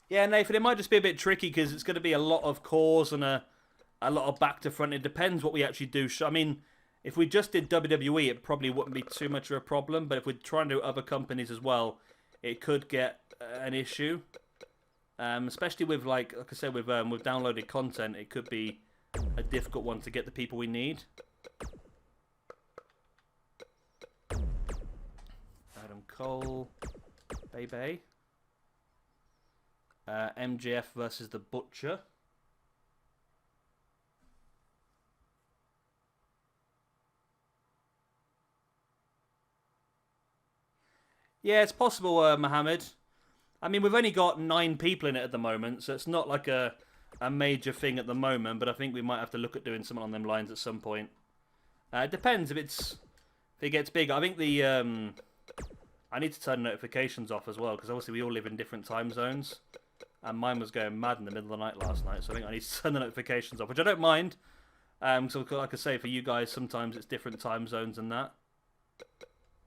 Yeah, Nathan, it might just be a bit tricky because it's going to be a lot of cause and a lot of back to front. It depends what we actually do. I mean, if we just did WWE, it probably wouldn't be too much of a problem. But if we're trying to do other companies as well, it could get an issue. Especially with, like I said, with downloaded content, it could be a difficult one to get the people we need. Adam Cole, baby. MJF versus the Butcher. Yeah, it's possible, Mohammed. I mean, we've only got 9 people in it at the moment, so it's not like a major thing at the moment, but I think we might have to look at doing something on them lines at some point. It depends if it gets big. I think the I need to turn notifications off as well, because obviously we all live in different time zones. And mine was going mad in the middle of the night last night, so I think I need to turn the notifications off, which I don't mind. So like I say, for you guys, sometimes it's different time zones and that.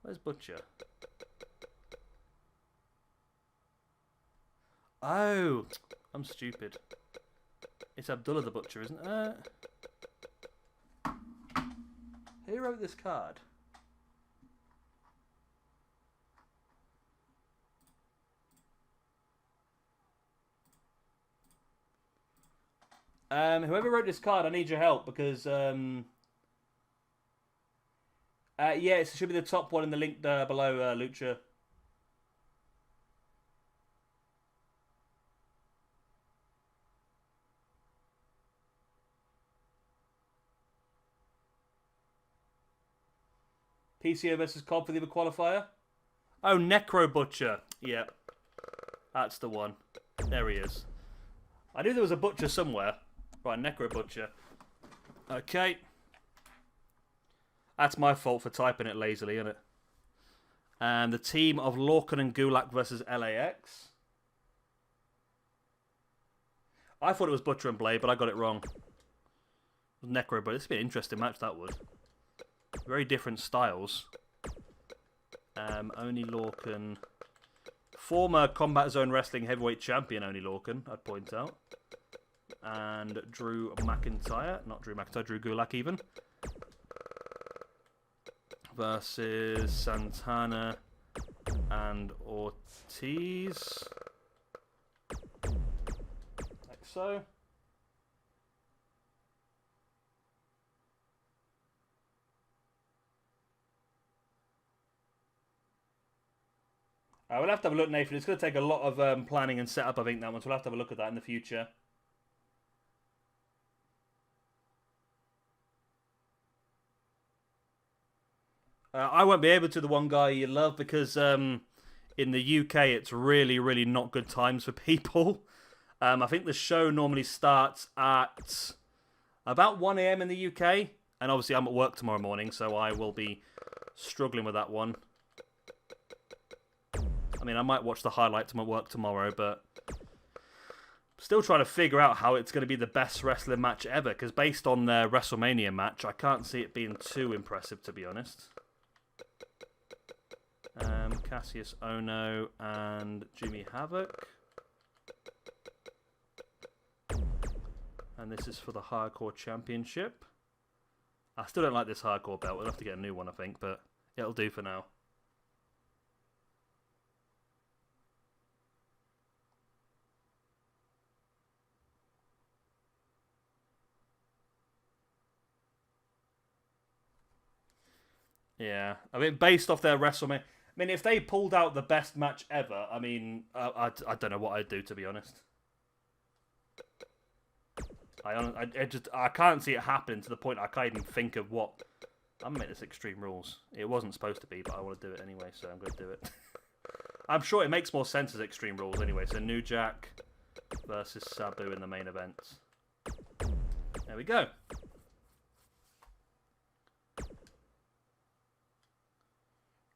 Where's Butcher? Oh, I'm stupid. It's Abdullah the Butcher, isn't it? Who wrote this card? Whoever wrote this card, I need your help because yeah, it should be the top one in the link below, Lucha. PCO versus Cobb for the other qualifier. Oh, Necro Butcher. Yeah, that's the one. There he is. I knew there was a Butcher somewhere. Right, Necro Butcher. Okay. That's my fault for typing it lazily, isn't it? And the team of Lorcan and Gulak versus LAX. I thought it was Butcher and Blade, but I got it wrong. It was Necro, but it's been an interesting match, that would. Very different styles. Only Lorcan. Former Combat Zone Wrestling Heavyweight Champion, Only Lorcan, I'd point out. And Drew McIntyre. Not Drew McIntyre, Drew Gulak even. Versus Santana and Ortiz. Like so. We'll have to have a look, Nathan. It's going to take a lot of planning and setup, I think, that one. So we'll have to have a look at that in the future. I won't be able to, the one guy you love, because in the UK it's really, really not good times for people. I think the show normally starts at about 1 AM in the UK. And obviously I'm at work tomorrow morning, so I will be struggling with that one. I mean, I might watch the highlights at work tomorrow, but still trying to figure out how it's going to be the best wrestling match ever, because based on their WrestleMania match, I can't see it being too impressive, to be honest. Cassius Ohno and Jimmy Havoc. And this is for the Hardcore Championship. I still don't like this Hardcore belt. We'll have to get a new one, I think, but it'll do for now. Yeah, I mean, based off their WrestleMania, I mean, if they pulled out the best match ever, I mean, I don't know what I'd do, to be honest. I can't see it happening to the point I can't even think of what. I'm gonna make this Extreme Rules. It wasn't supposed to be, but I want to do it anyway, so I'm going to do it. I'm sure it makes more sense as Extreme Rules anyway. So New Jack versus Sabu in the main event. There we go.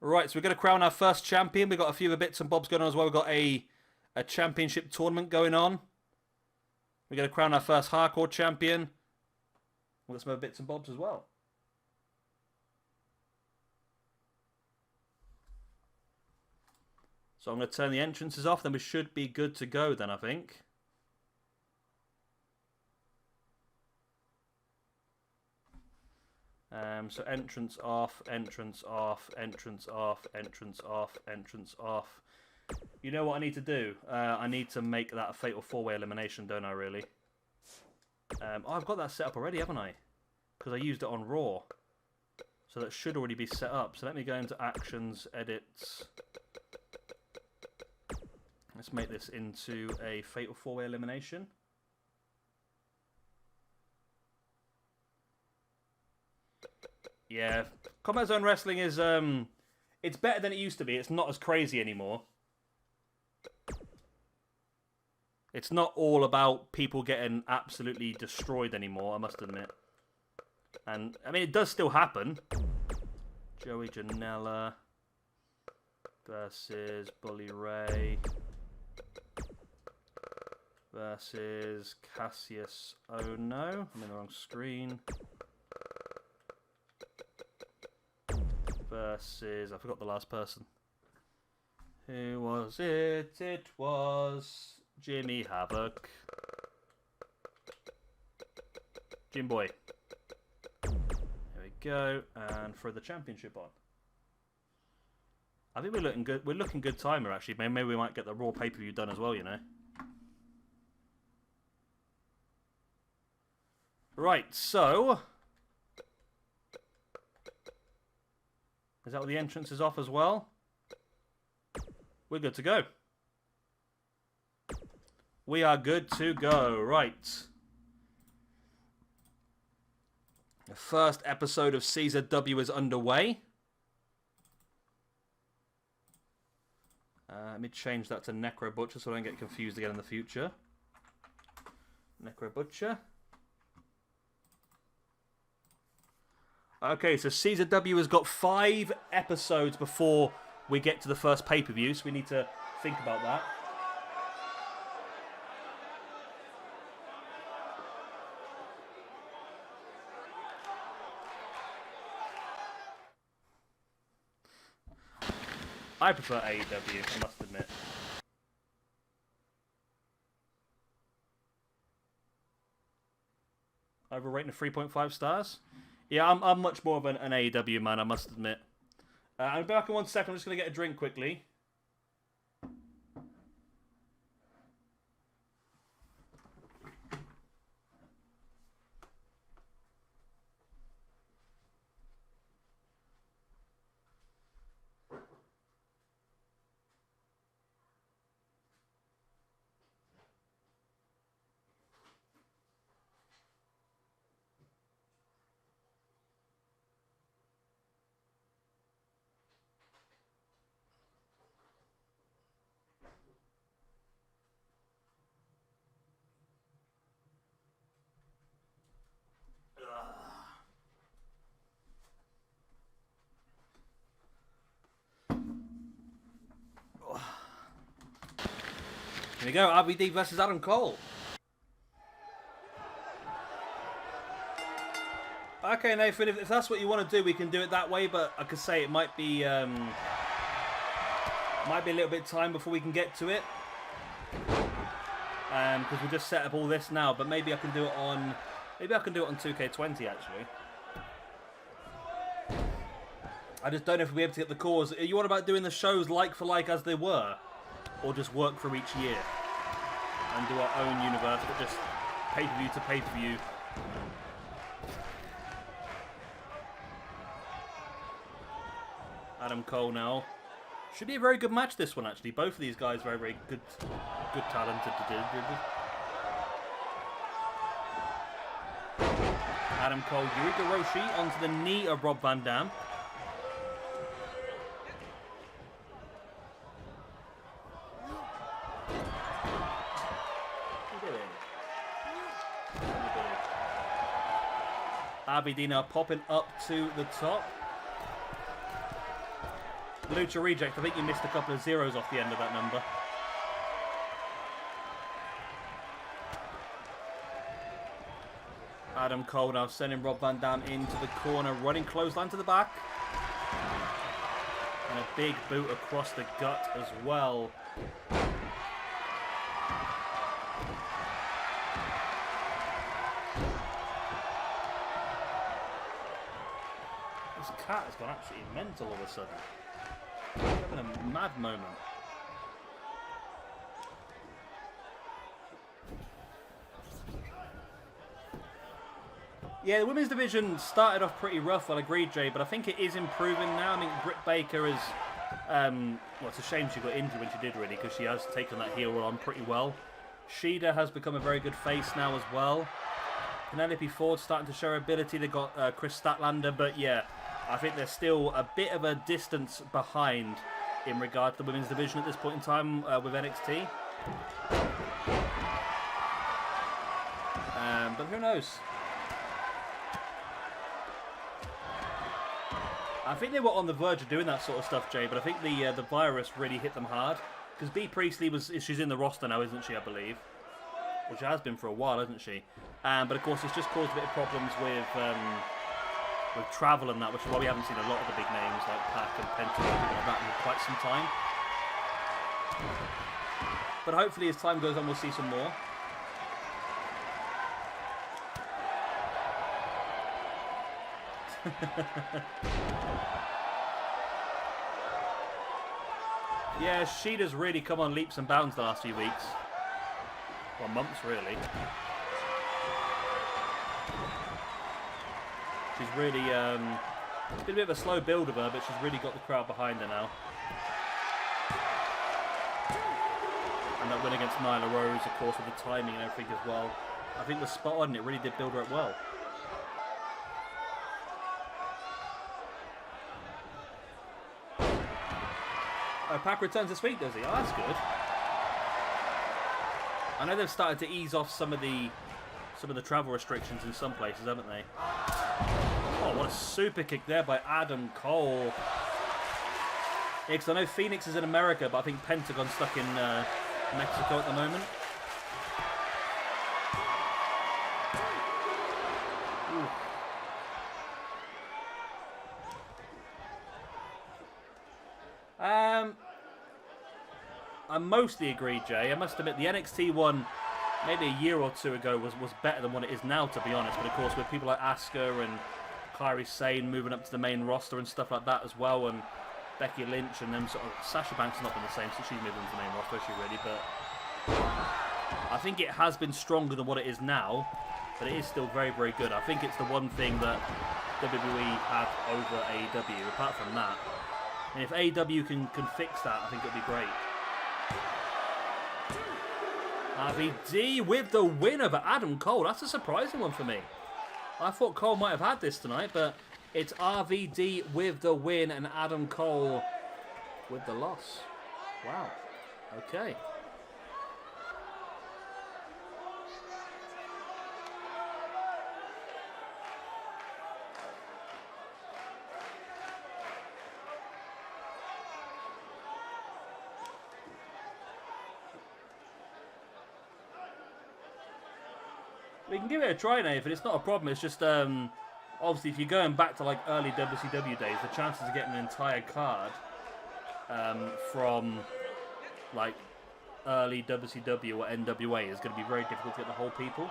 Right, so we're going to crown our first champion. We've got a few other bits and bobs going on as well. We've got a championship tournament going on. We're going to crown our first hardcore champion. We've got some other bits and bobs as well. So I'm going to turn the entrances off. Then we should be good to go then, I think. So entrance off, entrance off, entrance off, entrance off, entrance off. You know what I need to do? I need to make that a fatal four-way elimination, don't I, really? Oh, I've got that set up already, haven't I? Because I used it on Raw. So that should already be set up. So let me go into Actions, Edits. Let's make this into a fatal four-way elimination. Yeah, Combat Zone Wrestling is, it's better than it used to be. It's not as crazy anymore. It's not all about people getting absolutely destroyed anymore, I must admit. And, I mean, it does still happen. Joey Janela. versus Bully Ray versus Cassius Ono. I'm in the wrong screen. Versus, I forgot the last person. Who was it? It was Jimmy Havoc. Jim Boy. Here we go, and throw the championship on. I think we're looking good. We're looking good timer actually. Maybe we might get the Raw pay-per-view done as well. You know. Right. So, is that what the entrance is off as well? We're good to go. We are good to go. Right. The first episode of SWE is underway. Let me change that to Necro Butcher so I don't get confused again in the future. Necro Butcher. Okay, so SWE has got 5 episodes before we get to the first pay-per-view, so we need to think about that. I prefer AEW, I must admit. Overrating of 3.5 stars? Yeah, I'm much more of an AEW man, I must admit. I'll be back in 1 second, I'm just going to get a drink quickly. Here we go, RVD versus Adam Cole. Okay, Nathan, if that's what you want to do, we can do it that way, but I could say it might be a little bit of time before we can get to it. Because we'll just set up all this now, but maybe I can do it on 2K20 actually. I just don't know if we'll be able to get the cause. Are you on about doing the shows like for like as they were? Or just work through each year and do our own universe, but just pay-per-view to pay-per-view. Adam Cole now. Should be a very good match, this one, actually. Both of these guys very, very good talented to do. Adam Cole, Yurika Roshi onto the knee of Rob Van Dam. RVD now popping up to the top. Lucha Reject, I think you missed a couple of zeros off the end of that number. Adam Cole now sending Rob Van Dam into the corner, running clothesline to the back. And a big boot across the gut as well. Cat has gone absolutely mental all of a sudden. He's having a mad moment. Yeah, the women's division started off pretty rough, I'll agree, Jay, but I think it is improving now. I mean, Britt Baker is... well, it's a shame she got injured when she did, really, because she has taken that heel on pretty well. Shida has become a very good face now as well. Penelope Ford starting to show her ability. They got Chris Statlander, but yeah... I think they're still a bit of a distance behind in regard to the women's division at this point in time with NXT. But who knows? I think they were on the verge of doing that sort of stuff, Jay, but I think the virus really hit them hard. Because Bea Priestley she's in the roster now, isn't she, I believe? Well, she has been for a while, hasn't she? But of course, it's just caused a bit of problems with travel and that, which is why we haven't seen a lot of the big names like Pac and Pentagon and like that in quite some time. But hopefully, as time goes on, we'll see some more. Yeah, Sheeta's really come on leaps and bounds the last few weeks. Well, months, really. She's really, it's been a bit of a slow build of her, but she's really got the crowd behind her now. And that win against Nyla Rose, of course, with the timing and everything as well. I think was spot on. It really did build her up well. Oh, Pac returns this week, does he? Oh, that's good. I know they've started to ease off some of the travel restrictions in some places, haven't they? Oh, what a super kick there by Adam Cole. Yeah, because I know Phoenix is in America, but I think Pentagon's stuck in Mexico at the moment. I mostly agree, Jay. I must admit, the NXT one maybe a year or two ago was better than what it is now, to be honest. But of course, with people like Asuka and Kairi Sane moving up to the main roster and stuff like that as well, and Becky Lynch and them sort of... Sasha Banks has not been the same since she's moved into the main roster, she really, but I think it has been stronger than what it is now, but it is still very, very good. I think it's the one thing that WWE have over AEW. Apart from that, and if AEW can fix that, I think it'll be great. RVD with the win over Adam Cole. That's a surprising one for me. I thought Cole might have had this tonight, but it's RVD with the win and Adam Cole with the loss. Wow. Okay. We can give it a try, Nathan. It's not a problem. It's just, obviously, if you're going back to like early WCW days, the chances of getting an entire card from like early WCW or NWA is going to be very difficult to get the whole people.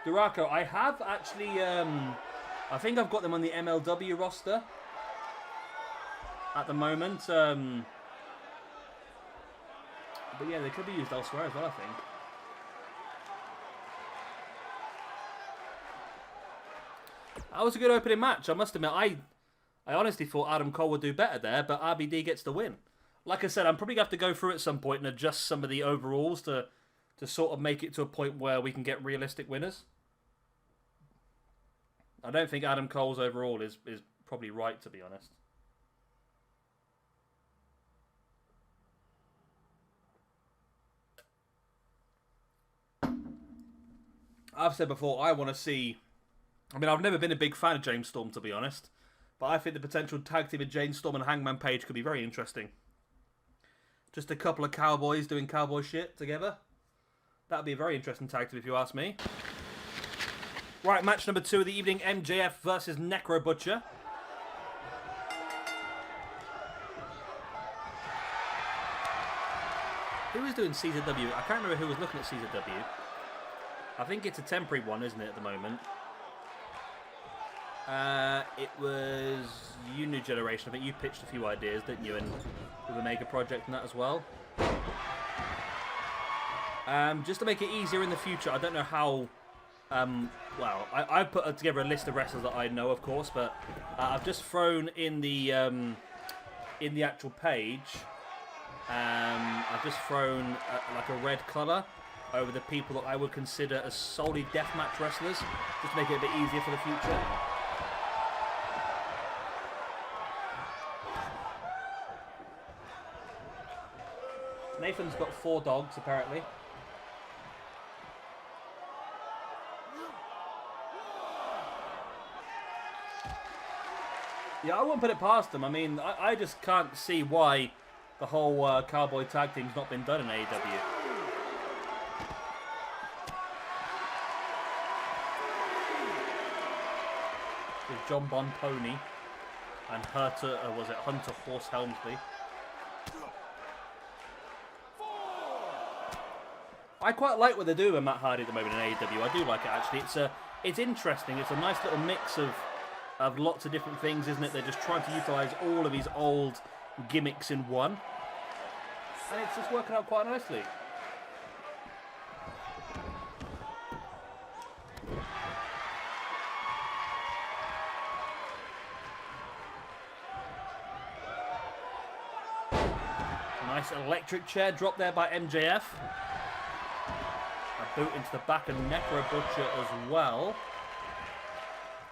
Duraco, I have actually, I think I've got them on the MLW roster at the moment. But yeah, they could be used elsewhere as well, I think. That was a good opening match, I must admit. I honestly thought Adam Cole would do better there, but RBD gets the win. Like I said, I'm probably going to have to go through at some point and adjust some of the overalls to sort of make it to a point where we can get realistic winners. I don't think Adam Cole's overall is probably right, to be honest. I've said before, I want to see... I mean, I've never been a big fan of James Storm, to be honest. But I think the potential tag team of James Storm and Hangman Page could be very interesting. Just a couple of cowboys doing cowboy shit together. That would be a very interesting tag team, if you ask me. Right, match number 2 of the evening. MJF versus Necro Butcher. Who was doing CZW? I can't remember who was looking at CZW. I think it's a temporary one, isn't it, at the moment? It was you, New Generation. I think you pitched a few ideas, didn't you? And with the Mega Project and that as well. Just to make it easier in the future, I don't know how... well, I put together a list of wrestlers that I know, of course, but I've just thrown in the actual page. I've just thrown like a red colour over the people that I would consider as solely deathmatch wrestlers, just to make it a bit easier for the future. Nathan's got 4 dogs, apparently. Yeah, I wouldn't put it past them. I mean, I just can't see why the whole Cowboy Tag Team's not been done in AEW. With John Bon Pony and Hunter Horse Helmsley. I quite like what they're doing with Matt Hardy at the moment in AEW. I do like it, actually. It's interesting. It's a nice little mix of lots of different things, isn't it? They're just trying to utilise all of these old gimmicks in one. And it's just working out quite nicely. Nice electric chair drop there by MJF. A boot into the back of Necro Butcher as well.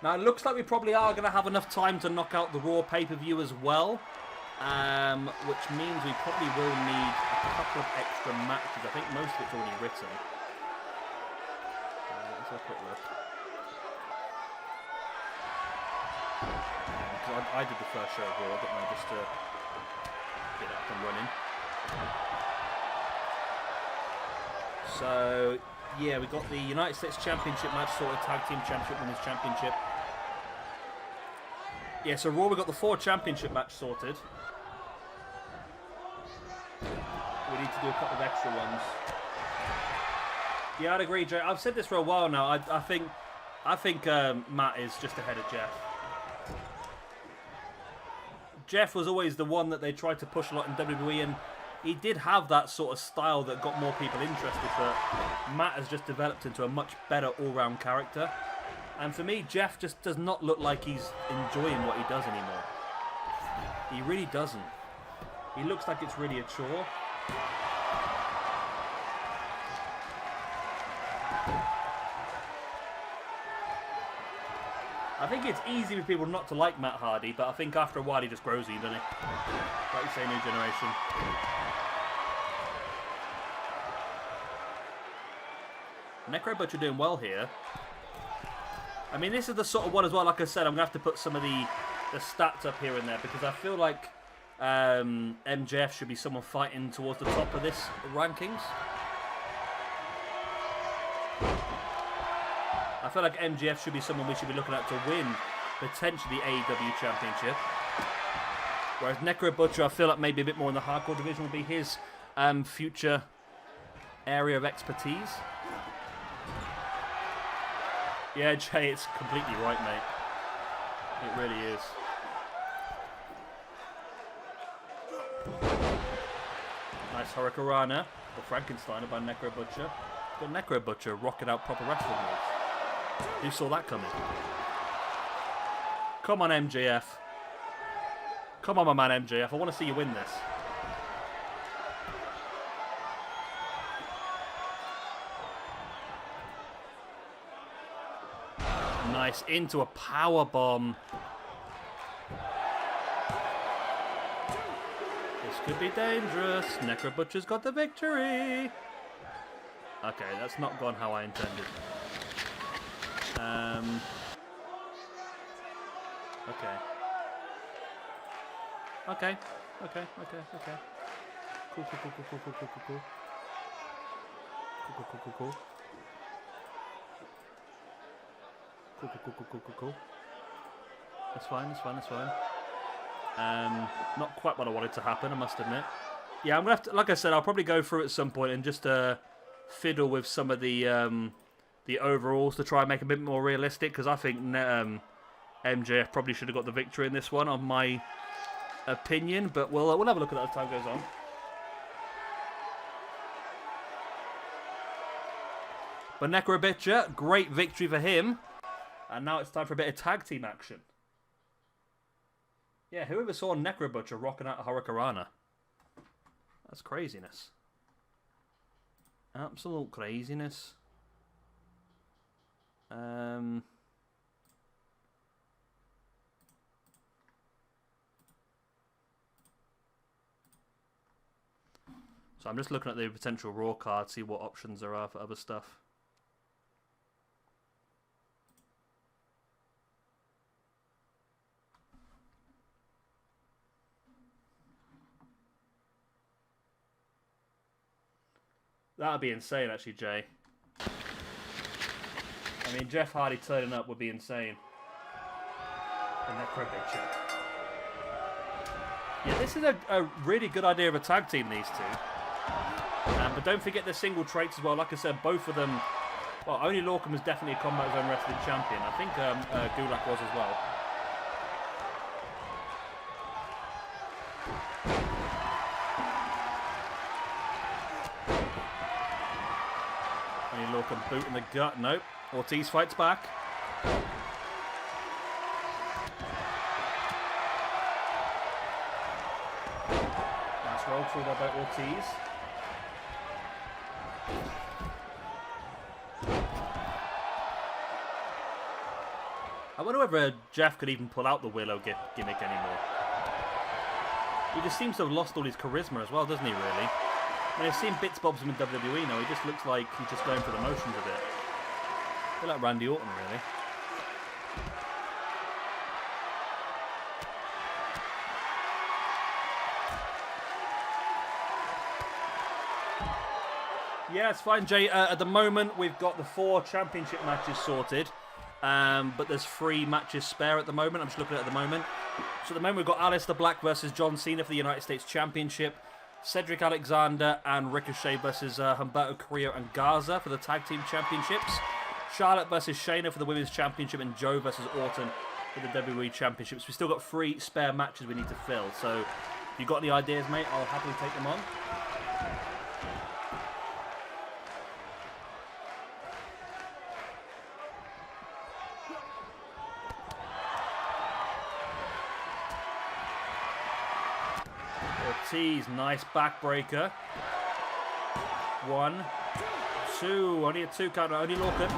Now, it looks like we probably are going to have enough time to knock out the Raw pay-per-view as well. Which means we probably will need a couple of extra matches. I think most of it's already written. Let's have a quick look. I did the first show of Raw, didn't I? Just to get it up and running. So, yeah, we got the United States Championship match sorted, Tag Team Championship, Women's Championship. Yeah, so Raw, we got the 4 championship match sorted. We need to do a couple of extra ones. Yeah, I'd agree, Jay. I've said this for a while now. I think Matt is just ahead of Jeff. Jeff was always the one that they tried to push a lot in WWE, and he did have that sort of style that got more people interested, but Matt has just developed into a much better all-round character. And for me, Jeff just does not look like he's enjoying what he does anymore. He really doesn't. He looks like it's really a chore. I think it's easy for people not to like Matt Hardy, but I think after a while he just grows on you, doesn't he? Like you say, new generation. Necro Butcher doing well here. I mean, this is the sort of one as well, like I said, I'm going to have to put some of the stats up here and there, because I feel like MJF should be someone fighting towards the top of this rankings. I feel like MJF should be someone we should be looking at to win, potentially, the AEW Championship. Whereas Necro Butcher, I feel like maybe a bit more in the hardcore division will be his future area of expertise. Yeah, Jay, it's completely right, mate. It really is. Nice Hurricanrana, or Frankensteiner by Necro Butcher. Got Necro Butcher rocking out proper wrestling moves. Who saw that coming? Come on, MJF. Come on, my man, MJF. I want to see you win this. Nice, into a power bomb. This could be dangerous. Necro Butcher's got the victory. Okay, that's not gone how I intended. Okay. Okay. Cool. Cool. That's fine. Not quite what I wanted to happen, I must admit. Yeah, I'm gonna have to, like I said, I'll probably go through at some point and just fiddle with some of the overalls to try and make it a bit more realistic, because I think MJF probably should have got the victory in this one, on my opinion. But we'll have a look at that as time goes on. But Necro Butcher, great victory for him. And now it's time for a bit of tag team action. Yeah, whoever saw Necro Butcher rocking out a Hurricanrana? That's craziness. Absolute craziness. So I'm just looking at the potential Raw card, see what options there are for other stuff. That would be insane, actually, Jay. I mean, Jeff Hardy turning up would be insane. The Necro Butcher. Yeah, this is a really good idea of a tag team, these two. But don't forget their single traits as well. Like I said, both of them... Well, only Lorcan was definitely a Combat Zone Wrestling champion. I think Gulak was as well. Only Lorcan boot in the gut. Nope. Ortiz fights back. Nice roll through there by Ortiz. I wonder whether Jeff could even pull out the Willow gimmick anymore. He just seems to have lost all his charisma as well, doesn't he, really? I mean, I've seen bits bobs him in WWE now. He just looks like he's just going through the motions a bit. I feel like Randy Orton, really. Yeah, it's fine, Jay. At the moment, we've got the 4 championship matches sorted. But there's 3 matches spare at the moment. I'm just looking at the moment. So at the moment, we've got Alistair Black versus John Cena for the United States Championship. Cedric Alexander and Ricochet versus Humberto Carrillo and Garza for the Tag Team Championships. Charlotte versus Shayna for the Women's Championship. And Joe versus Orton for the WWE Championships. We've still got 3 spare matches we need to fill. So if you've got any ideas, mate, I'll happily take them on. Ortiz, nice backbreaker. 1, 2, only a 2 count, only Lorcan.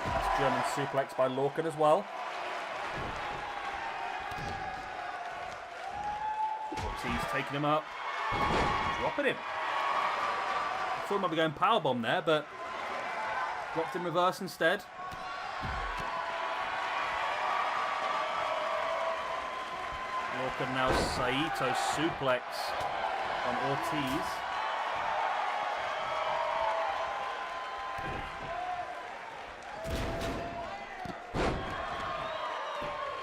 That's German suplex by Lorcan as well. Ortiz taking him up, dropping him. I thought he might be going powerbomb there, but dropped in reverse instead. Lorcan now Saito suplex on Ortiz.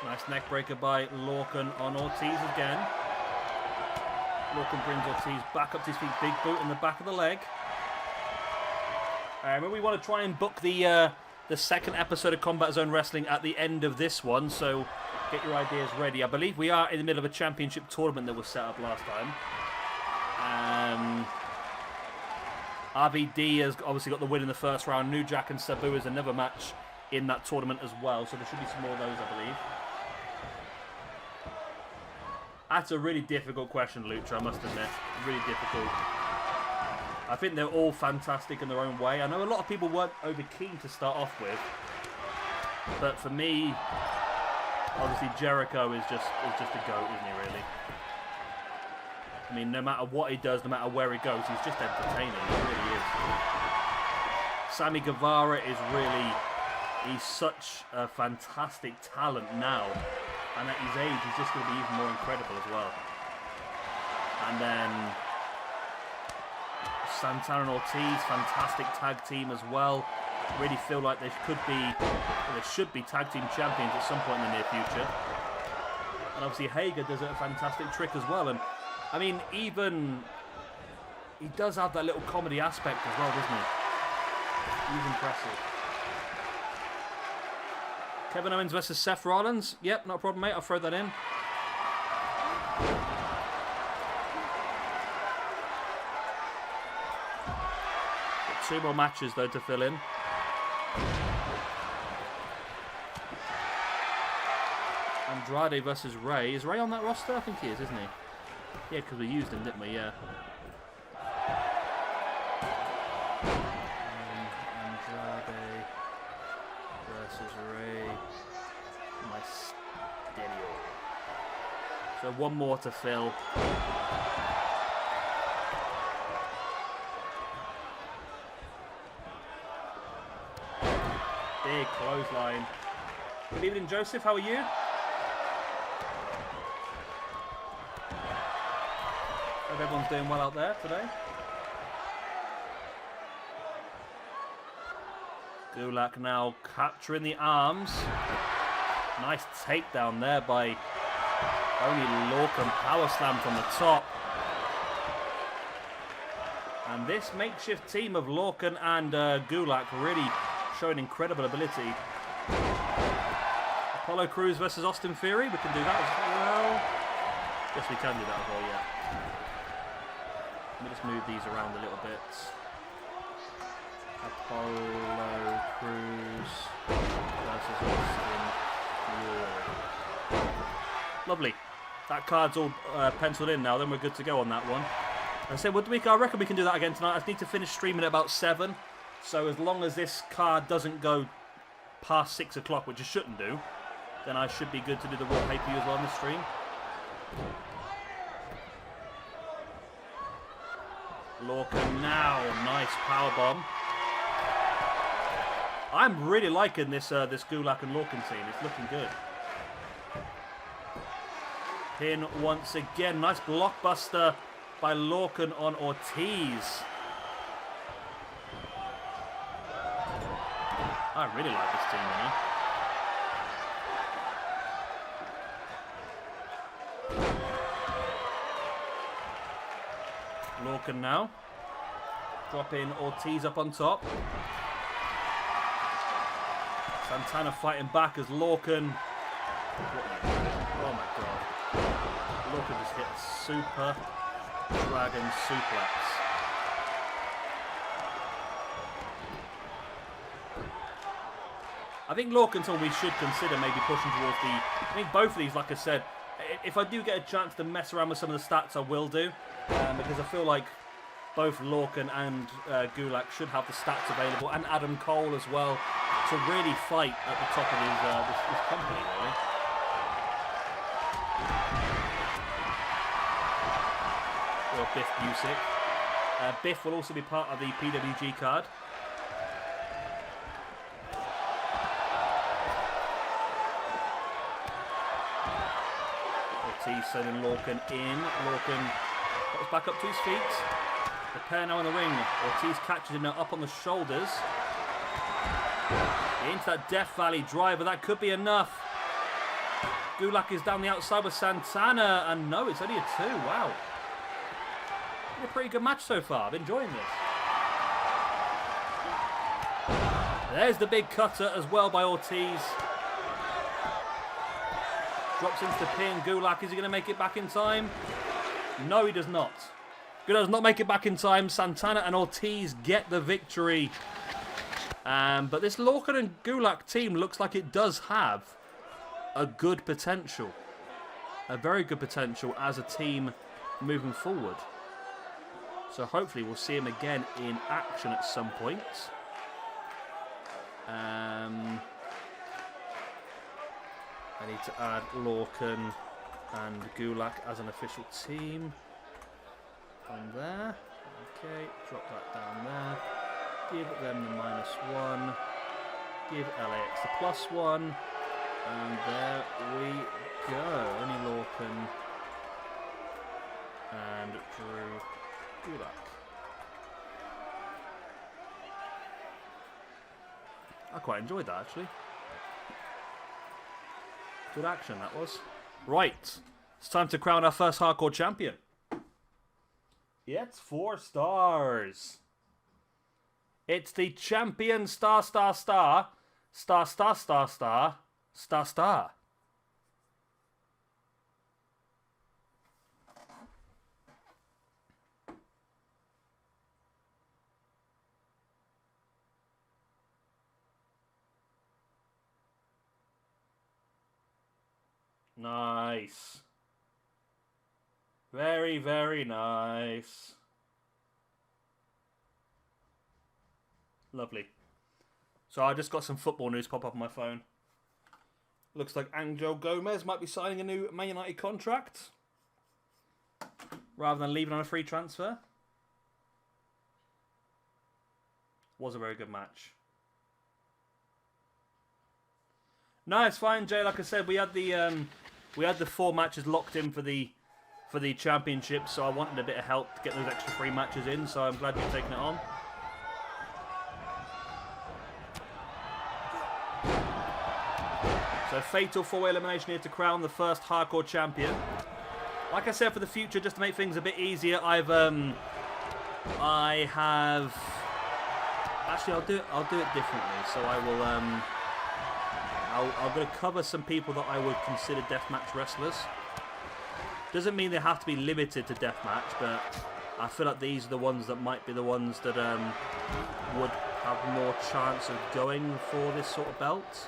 Nice neck breaker by Lorcan on Ortiz again. Lorcan brings Ortiz back up to his feet. Big boot in the back of the leg. We want to try and book the second episode of Combat Zone Wrestling at the end of this one, so get your ideas ready. I believe we are in the middle of a championship tournament that was set up last time. RVD has obviously got the win in the first round. New Jack and Sabu is another match in that tournament as well, so there should be some more of those, I believe. That's a really difficult question, Lucha, I must admit. Really difficult. I think they're all fantastic in their own way. I know a lot of people weren't over keen to start off with, but for me, obviously Jericho is just a goat, isn't he, really? I mean, no matter what he does, no matter where he goes, he's just entertaining. He really is. Sammy Guevara is really... He's such a fantastic talent now. And at his age, he's just going to be even more incredible as well. And then... Santana and Ortiz, fantastic tag team as well. Really feel like they should be tag team champions at some point in the near future. And obviously Hager does a fantastic trick as well. And I mean, even he does have that little comedy aspect as well, doesn't he? He's impressive. Kevin Owens versus Seth Rollins. Yep, not a problem, mate. I'll throw that in. Got 2 more matches though to fill in. Andrade versus Rey. Is Rey on that roster? I think he is, isn't he? Yeah, because we used him, didn't we? Yeah. Andrade versus Rey Mysterio. So 1 more to fill. Big clothesline. Good evening, Joseph. How are you? Hope everyone's doing well out there today. Gulak now capturing the arms. Nice takedown there by only Lorcan. Power slam from the top. And this makeshift team of Lorcan and Gulak really showing incredible ability. Apollo Crews versus Austin Theory. We can do that as well. Yes, we can do that as well, yeah. Let me just move these around a little bit. Apollo Crews versus Austin Theory. Lovely. That card's all penciled in now. Then we're good to go on that one. I said, I reckon we can do that again tonight. I just need to finish streaming at about 7. So as long as this card doesn't go past 6 o'clock, which it shouldn't do, then I should be good to do the Raw pay-per-view as well on the stream. Lorcan now, nice powerbomb. I'm really liking this this Gulak and Lorcan team. It's looking good. Pin once again, nice blockbuster by Lorcan on Ortiz. I really like this team, you know. Lorcan now. Dropping Ortiz up on top. Santana fighting back as Lorcan. Oh my god. Lorcan just hit a super dragon suplex. I think Lorcan's one we should consider maybe pushing towards the... I think both of these, like I said, if I do get a chance to mess around with some of the stats, I will do. Because I feel like both Lorcan and Gulak should have the stats available, and Adam Cole as well, to really fight at the top of this company, really. Or Biff Busick. Biff will also be part of the PWG card. Ortiz sending Lorcan in. Lorcan got back up to his feet. The pair now in the ring. Ortiz catches him now up on the shoulders. Into that Death Valley driver. That could be enough. Gulak is down the outside with Santana. And no, it's only a 2. Wow. A pretty good match so far. I'm enjoying this. There's the big cutter as well by Ortiz. Drops into the pin. Gulak, is he going to make it back in time? No, he does not. Gulak does not make it back in time. Santana and Ortiz get the victory. But this Lorcan and Gulak team looks like it does have a good potential. A very good potential as a team moving forward. So hopefully we'll see him again in action at some point. I need to add Lorcan and Gulak as an official team. On there. Okay, drop that down there. Give them the -1. Give LAX the +1. And there we go. Only Lorcan and Drew Gulak. I quite enjoyed that, actually. Good action, that was. Right. It's time to crown our first hardcore champion. It's 4 stars. It's the champion star. Nice. Very, very nice. Lovely. So I just got some football news pop up on my phone. Looks like Angel Gomez might be signing a new Man United contract rather than leaving on a free transfer. Was a very good match. No, it's fine, Jay. Like I said, we had the 4 matches locked in for the for the championship, so I wanted a bit of help to get those extra 3 matches in, so I'm glad you've taken it on. So fatal 4-way elimination here to crown the first hardcore champion. Like I said, for the future, just to make things a bit easier, I have actually I'll do it differently. So I will I'm going to cover some people that I would consider deathmatch wrestlers. Doesn't mean they have to be limited to deathmatch, but I feel like these are the ones that might be the ones that would have more chance of going for this sort of belt.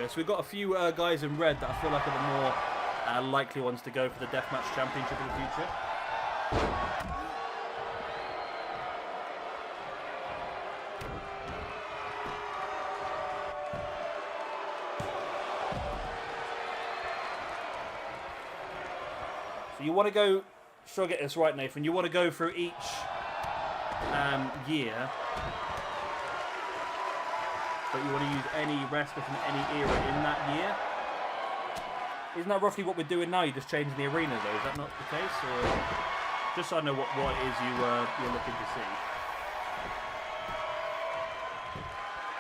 So we've got a few guys in red that I feel like are the more likely ones to go for the Deathmatch Championship in the future. So you want to go, sure get this right, Nathan, you want to go through each year. But you want to use any wrestler from any era in that year. Isn't that roughly what we're doing now? You're just changing the arena, though. Is that not the case? Or just so I know what it is you're looking to see.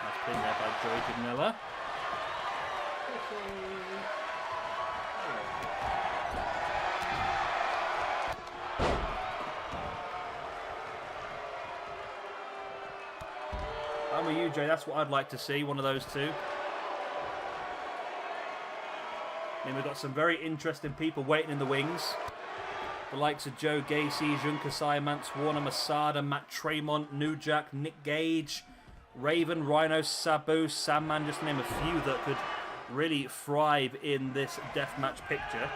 Nice pin there by Joey Janela. I'm with you, Jay. That's what I'd like to see, one of those two. Then we've got some very interesting people waiting in the wings. The likes of Joe Gacy, Jun Kasai, Mance Warner, Masada, Matt Tremont, New Jack, Nick Gage, Raven, Rhino, Sabu, Sandman, just to name a few that could really thrive in this deathmatch picture.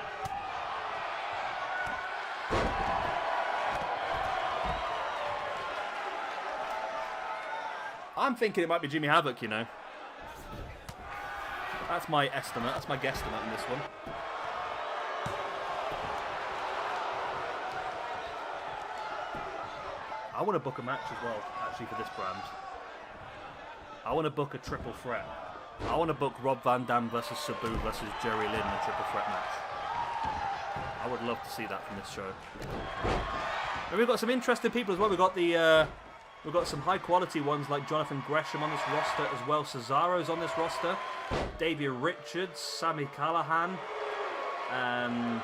I'm thinking it might be Jimmy Havoc, you know. That's my estimate. That's my guesstimate in this one. I want to book a match as well, actually, for this brand. I want to book a triple threat. I want to book Rob Van Dam versus Sabu versus Jerry Lynn in a triple threat match. I would love to see that from this show. And we've got some interesting people as well. We've got the... We've got some high-quality ones like Jonathan Gresham on this roster as well. Cesaro's on this roster. Davey Richards, Sami Callihan. I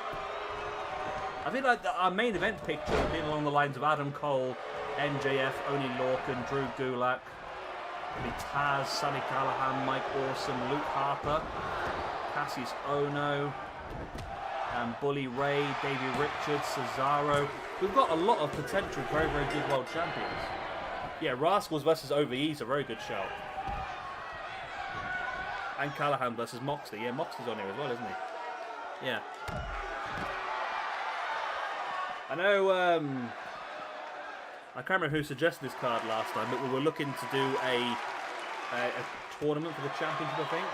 think like our main event picture has been along the lines of Adam Cole, MJF, Oni Lorcan, Drew Gulak, maybe Taz, Sami Callihan, Mike Awesome, Luke Harper, Cassius Ohno, Bully Ray, Davey Richards, Cesaro. We've got a lot of potential very, very good world champions. Yeah, Rascals versus OVE is a very good shout. And Callahan versus Moxley. Yeah, Moxley's on here as well, isn't he? Yeah. I know, I can't remember who suggested this card last time, but we were looking to do a tournament for the championship, I think.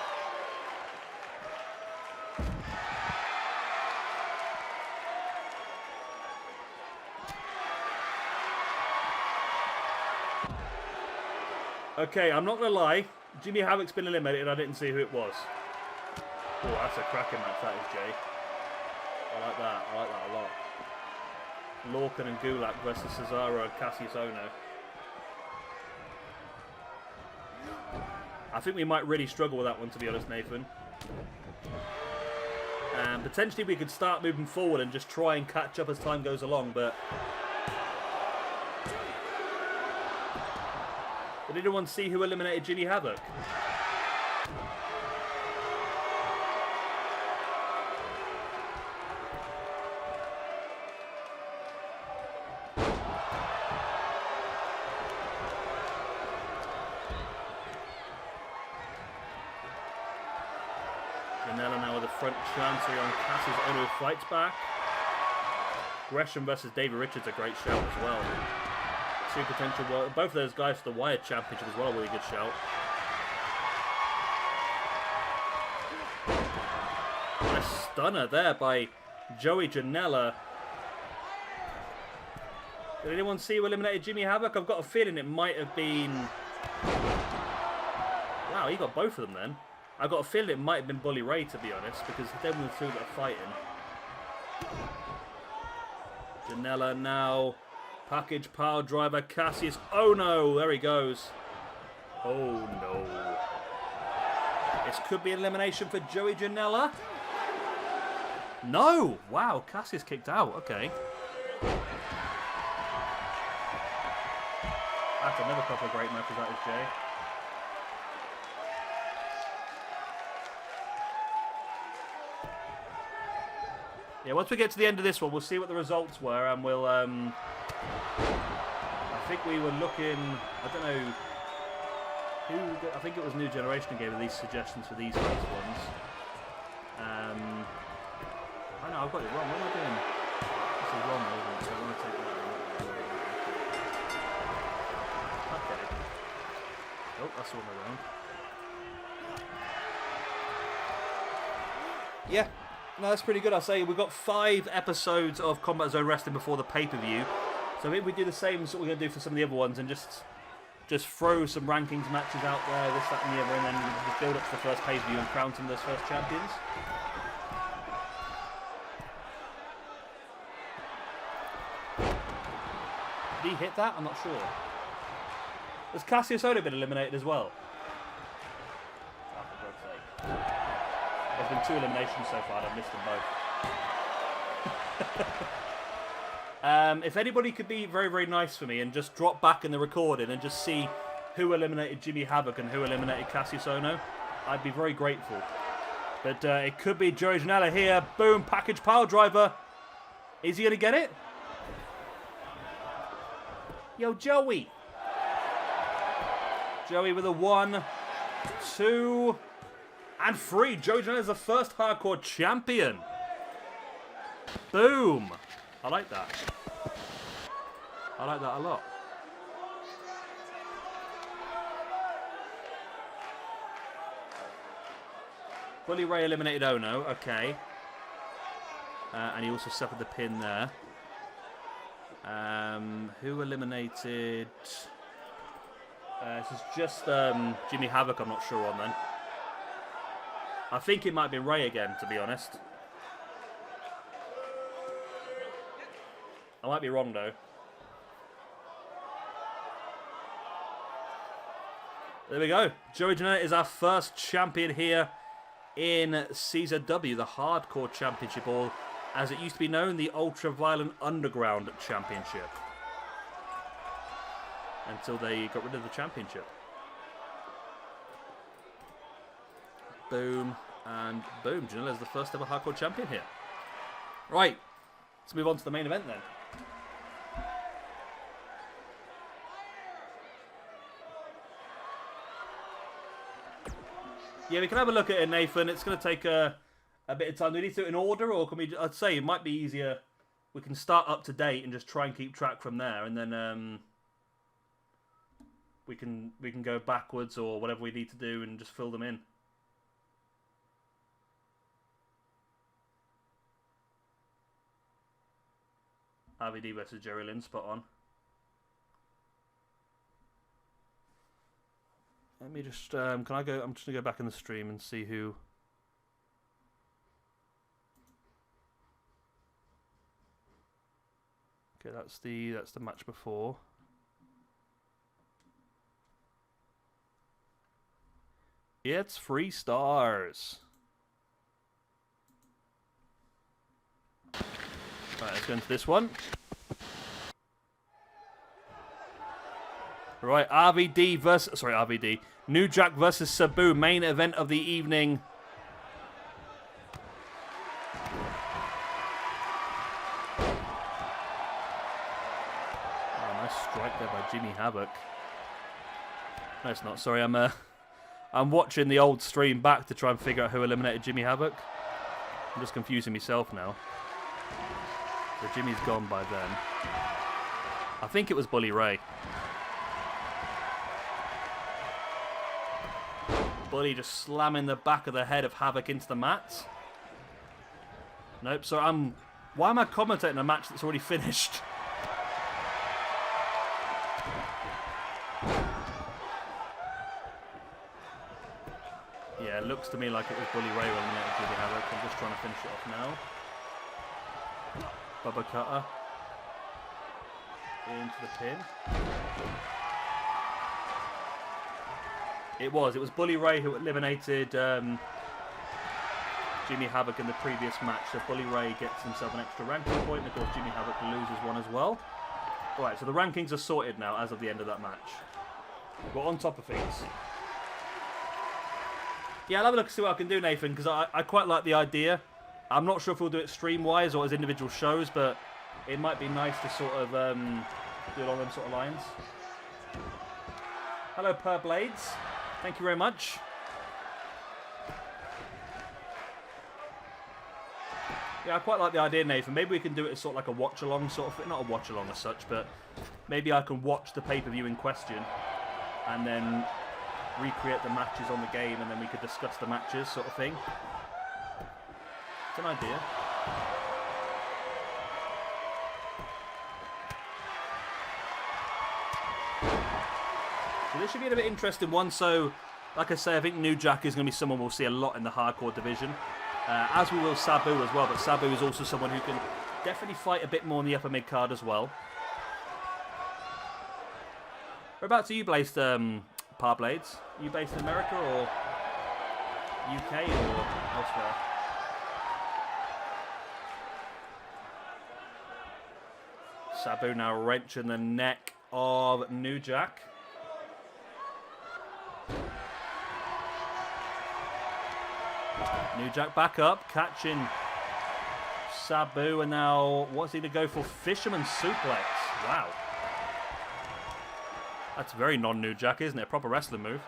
Okay, I'm not going to lie. Jimmy Havoc's been eliminated and I didn't see who it was. Oh, that's a cracking match, that is, Jay. I like that. I like that a lot. Lorcan and Gulak versus Cesaro and Cassius Ohno. I think we might really struggle with that one, to be honest, Nathan. Potentially we could start moving forward and just try and catch up as time goes along, but... Did anyone see who eliminated Jimmy Havoc? Janela now with a front chancery on Cassius Ohno fights back. Gresham versus David Richards, a great shout as well. Two potential, both of those guys for the Wired Championship as well, a really good shout. A stunner there by Joey Janela. Did anyone see who eliminated Jimmy Havoc? I've got a feeling it might have been Wow, he got both of them then. I got a feeling it might have been Bully Ray, to be honest, because them were the two that are fighting. Janela now. Package power driver, Cassius. Oh no, there he goes. Oh no. This could be an elimination for Joey Janela. No! Wow, Cassius kicked out. Okay. That's another couple of great matches, that is, Jay. Yeah, once we get to the end of this one, we'll see what the results were, and we'll, I think we were looking, I don't know, I think it was New Generation who gave these suggestions for these first ones. I know, I've got it wrong. What am I doing? This is wrong, isn't it? So I want to take that out. Okay. Oh, that's the one around. Yeah. No, that's pretty good. I'll say we've got 5 episodes of Combat Zone Wrestling before the pay-per-view. So maybe we do the same as what we're going to do for some of the other ones and just throw some rankings matches out there, this, that, and the other, and then just build up to the first pay-per-view and crown some of those first champions. Did he hit that? I'm not sure. Has Cassius Ohno been eliminated as well? Oh, for God's sake. There's been 2 eliminations so far, and I've missed them both. If anybody could be very, very nice for me and just drop back in the recording and just see who eliminated Jimmy Havoc and who eliminated Cassius Ohno, I'd be very grateful. But it could be Joey Janela here. Boom, package pile driver. Is he going to get it? Yo, Joey. Joey with a 1, 2, and 3. Joey Janela is the first hardcore champion. Boom. I like that. I like that a lot. Bully Ray eliminated Ohno. Okay. And he also suffered the pin there. Who eliminated... this is just Jimmy Havoc, I'm not sure on then. I think it might be Ray again, to be honest. I might be wrong, though. There we go. Joey Janela is our first champion here in CZW, the Hardcore Championship, or as it used to be known, the Ultra Violent Underground Championship. Until they got rid of the championship. Boom, and boom. Janela is the first ever Hardcore Champion here. Right, let's move on to the main event then. Yeah, we can have a look at it, Nathan. It's going to take a bit of time. Do we need to do it in order, or can we... I'd say it might be easier. We can start up to date and just try and keep track from there, and then we can go backwards or whatever we need to do and just fill them in. RVD versus Jerry Lynn, spot on. Let me just, can I go, I'm just going to go back in the stream and see who... Okay, that's the match before. It's 3 stars. Alright, let's go into this one. Right, RVD versus... Sorry, RVD. New Jack versus Sabu. Main event of the evening. Oh, nice strike there by Jimmy Havoc. No, it's not. Sorry, I'm watching the old stream back to try and figure out who eliminated Jimmy Havoc. I'm just confusing myself now. So Jimmy's gone by then. I think it was Bully Ray. Bully just slamming the back of the head of Havoc into the mat. Nope, so why am I commentating a match that's already finished? Yeah, it looks to me like it was Bully Ray eliminated Jimmy Havoc. I'm just trying to finish it off now. Bubba Cutter. Into the pin. It was Bully Ray who eliminated Jimmy Havoc in the previous match. So Bully Ray gets himself an extra ranking point, and of course Jimmy Havoc loses one as well. Alright, so the rankings are sorted now as of the end of that match. We're on top of things. Yeah, I'll have a look and see what I can do, Nathan, because I quite like the idea. I'm not sure if we'll do it stream-wise or as individual shows, but it might be nice to sort of do it on them sort of lines. Hello, Per Blades. Thank you very much. Yeah, I quite like the idea, Nathan. Maybe we can do it as sort of like a watch-along sort of thing. Not a watch-along as such, but maybe I can watch the pay-per-view in question and then recreate the matches on the game, and then we could discuss the matches sort of thing. It's an idea. So this should be a bit interesting one. So, like I say, I think New Jack is going to be someone we'll see a lot in the hardcore division. As we will Sabu as well, but Sabu is also someone who can definitely fight a bit more in the upper mid card as well. Whereabouts are you based, Par Blades? Are you based in America or UK or elsewhere? Sabu now wrenching the neck of New Jack. New Jack back up, catching Sabu, and now what's he to go for? Fisherman suplex. Wow. That's very non-New Jack, isn't it? A proper wrestling move.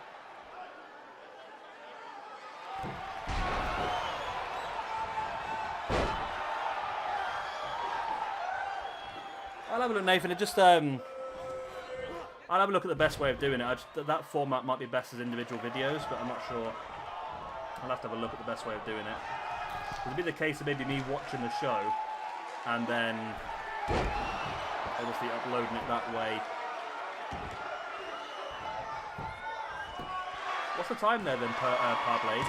I'll have a look, Nathan. It just I'll have a look at the best way of doing it. That format might be best as individual videos, but I'm not sure. I'll have to have a look at the best way of doing it. It'll be the case of maybe me watching the show and then obviously uploading it that way. What's the time there then, Par Blades?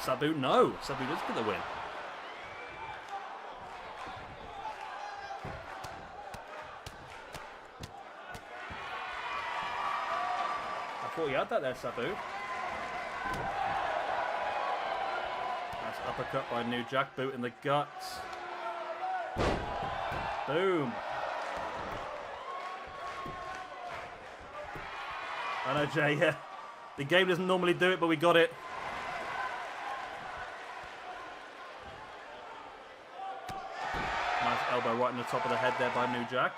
Sabu, no. Sabu does get the win. I thought you had that there, Sabu. Nice uppercut by New Jack, boot in the guts. Boom. I know, Jay, yeah. The game doesn't normally do it, but we got it. Nice elbow right in the top of the head there by New Jack.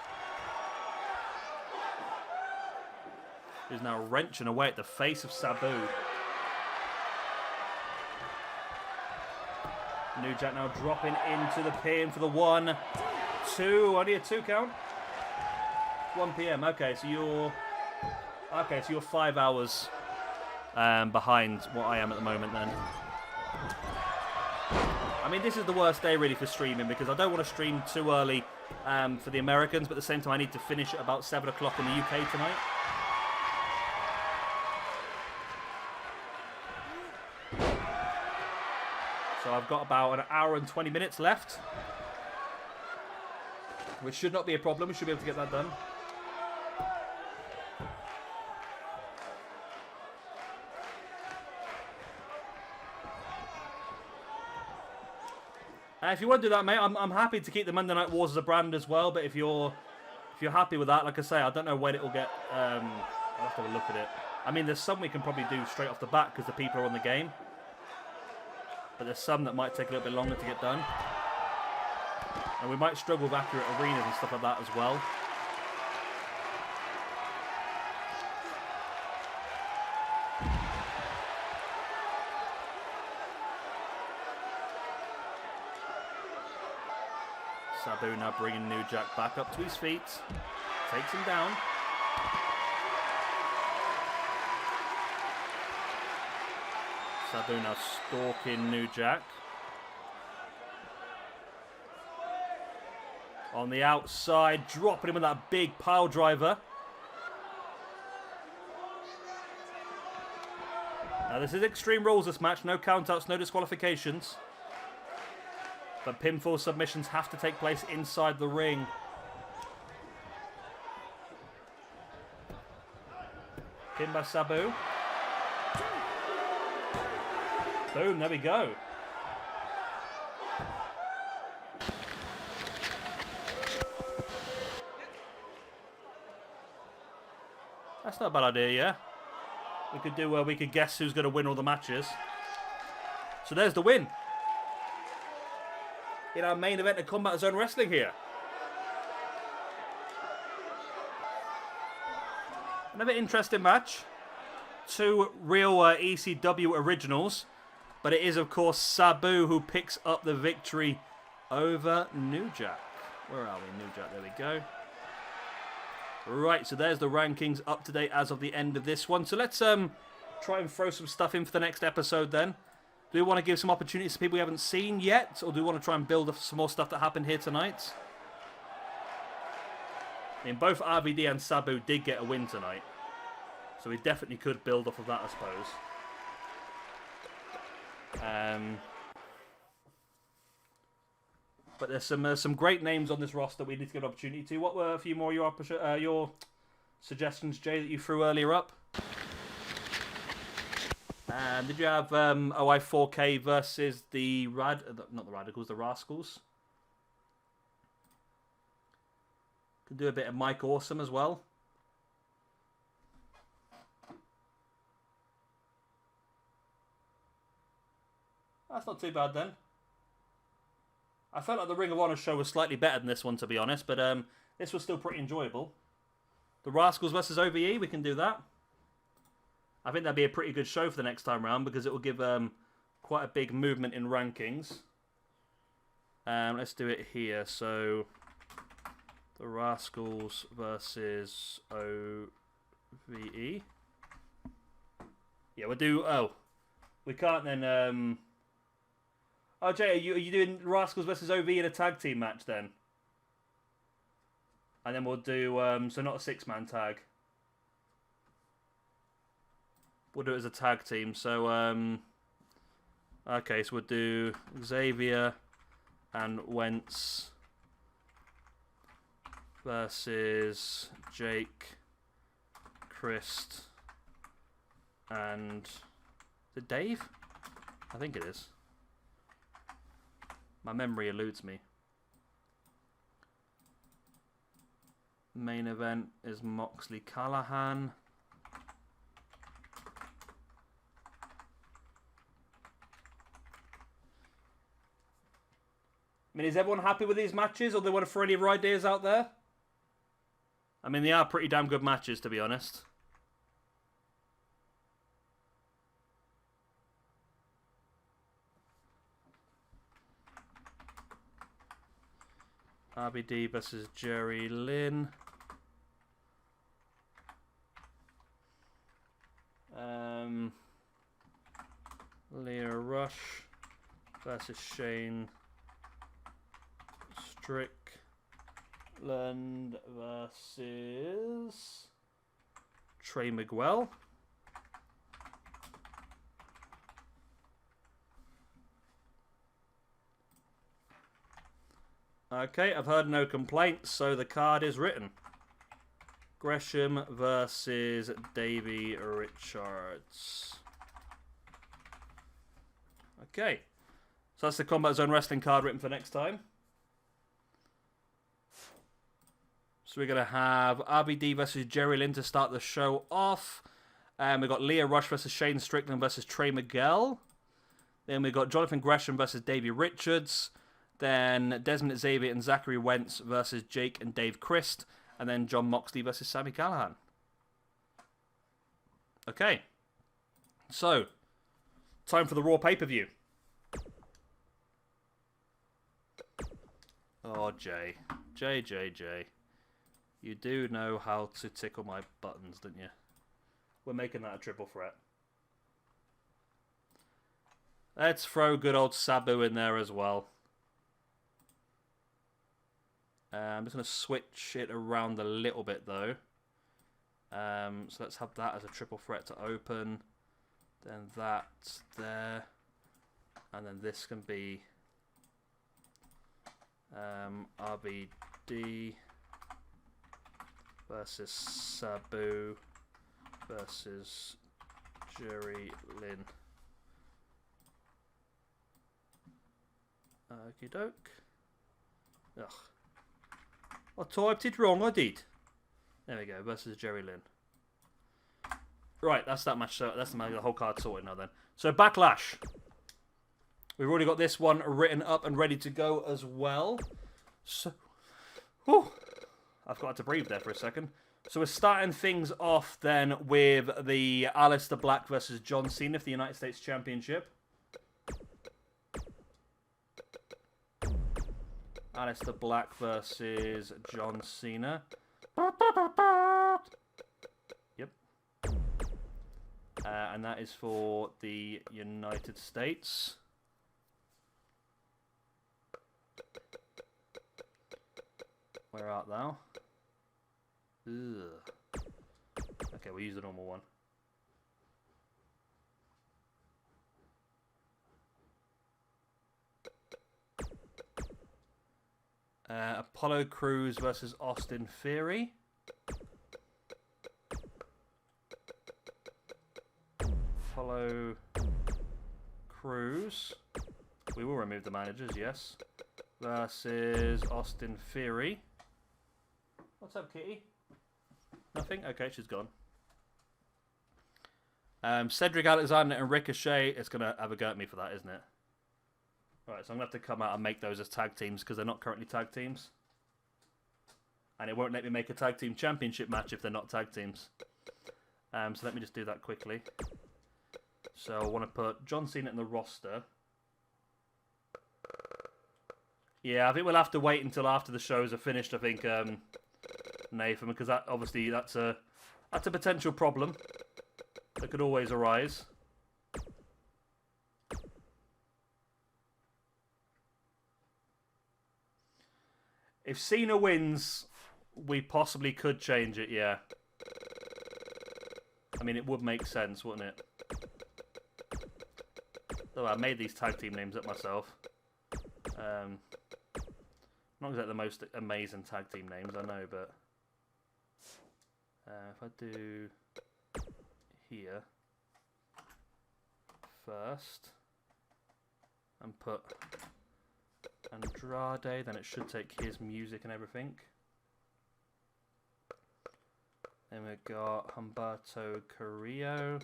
Who's now wrenching away at the face of Sabu. New Jack now dropping into the pin for the 1, 2. Only a 2 count. 1 PM. Okay, so you're 5 hours behind what I am at the moment then. I mean, this is the worst day really for streaming because I don't want to stream too early for the Americans, but at the same time I need to finish at about 7 o'clock in the UK tonight. So I've got about an hour and 20 minutes left, which should not be a problem. We should be able to get that done. If you want to do that, mate, I'm happy to keep the Monday Night Wars as a brand as well. But if you're happy with that, like I say, I don't know when it will get. I'll have to have a look at it. I mean, there's some we can probably do straight off the bat because the people are on the game. But there's some that might take a little bit longer to get done. And we might struggle with accurate arenas and stuff like that as well. Sabu now bringing New Jack back up to his feet. Takes him down. Sabu now stalking New Jack. On the outside, dropping him with that big pile driver. This is Extreme Rules, this match. No countouts, no disqualifications. But pinfall submissions have to take place inside the ring. Pin by Sabu. Boom, there we go. That's not a bad idea, yeah? We could guess who's going to win all the matches. So there's the win. In our main event of Combat Zone Wrestling here. Another interesting match. Two real ECW originals. But it is, of course, Sabu who picks up the victory over New Jack. Where are we? New Jack, there we go. Right, so there's the rankings up to date as of the end of this one. So let's try and throw some stuff in for the next episode then. Do we want to give some opportunities to people we haven't seen yet? Or do we want to try and build up some more stuff that happened here tonight? I mean, both RVD and Sabu did get a win tonight. So we definitely could build off of that, I suppose. But there's some great names on this roster we need to give an opportunity to. What were a few more of your suggestions, Jay, that you threw earlier up? Did you have OI4K versus the not the Radicals, the Rascals? Could do a bit of Mike Awesome as well. That's not too bad then. I felt like the Ring of Honor show was slightly better than this one, to be honest, but this was still pretty enjoyable. The Rascals versus OVE, we can do that. I think that'd be a pretty good show for the next time round because it will give quite a big movement in rankings. Let's do it here. So, the Rascals versus OVE. Yeah, we'll do... Oh, we can't then... Oh, Jay, are you doing Rascals versus OV in a tag team match then? And then we'll do, so not a 6-man tag. We'll do it as a tag team. So, okay, so we'll do Xavier and Wentz versus Jake, Christ, and... Is it Dave? I think it is. My memory eludes me. Main event is Moxley Callahan. I mean, is everyone happy with these matches, or do they want to throw any ideas out there? I mean, they are pretty damn good matches, to be honest. RBD versus Jerry Lynn. Leah Rush versus Shane Strickland versus Trey Miguel. Okay, I've heard no complaints, so the card is written. Gresham versus Davey Richards. Okay, so that's the Combat Zone Wrestling card written for next time. So we're going to have RBD versus Jerry Lynn to start the show off. We've got Leah Rush versus Shane Strickland versus Trey Miguel. Then we've got Jonathan Gresham versus Davey Richards. Then Desmond Xavier and Zachary Wentz versus Jake and Dave Christ. And then John Moxley versus Sami Callihan. Okay. So, time for the Raw pay-per-view. Oh, Jay. Jay. You do know how to tickle my buttons, don't you? We're making that a triple threat. Let's throw good old Sabu in there as well. I'm just going to switch it around a little bit, though. So let's have that as a triple threat to open. Then that there. And then this can be RVD versus Sabu versus Jerry Lynn. Okie doke. Ugh. I typed it wrong, I did. There we go, versus Jerry Lynn. Right, that's that match. So that's the whole card sorted now then. So Backlash. We've already got this one written up and ready to go as well. So, whew, I've got to breathe there for a second. So we're starting things off then with the Alistair Black versus John Cena for the United States Championship. Alistair Black versus John Cena. Yep. And that is for the United States. Where art thou? Ugh. Okay, we'll use the normal one. Apollo Crews versus Austin Theory. Apollo Crews. We will remove the managers, yes. Versus Austin Theory. What's up, Kitty? Nothing? Okay, she's gone. Cedric Alexander and Ricochet. It's going to have a go at me for that, isn't it? Right, so I'm going to have to come out and make those as tag teams because they're not currently tag teams. And it won't let me make a tag team championship match if they're not tag teams. So let me just do that quickly. So I want to put John Cena in the roster. Yeah, I think we'll have to wait until after the shows are finished, I think, Nathan, because that obviously that's a potential problem that could always arise. If Cena wins, we possibly could change it, yeah. I mean, it would make sense, wouldn't it? Though I made these tag team names up myself. Not exactly the most amazing tag team names, I know, but... if I do... here... first... and put... Andrade, then it should take his music and everything. Then we've got Humberto Carrillo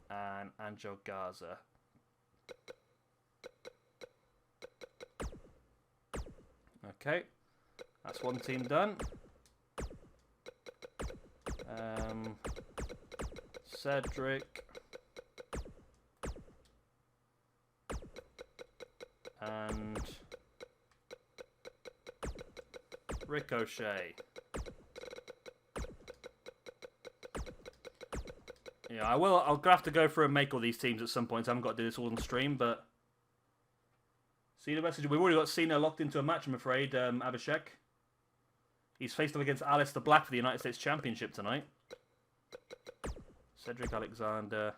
and Angel Garza. Okay, that's one team done. Cedric. And Ricochet. Yeah, I'll have to go through and make all these teams at some point. I haven't got to do this all on stream, but Cena message. We've already got Cena locked into a match, I'm afraid. Abhishek. He's faced up against Alistair Black for the United States Championship tonight. Cedric Alexander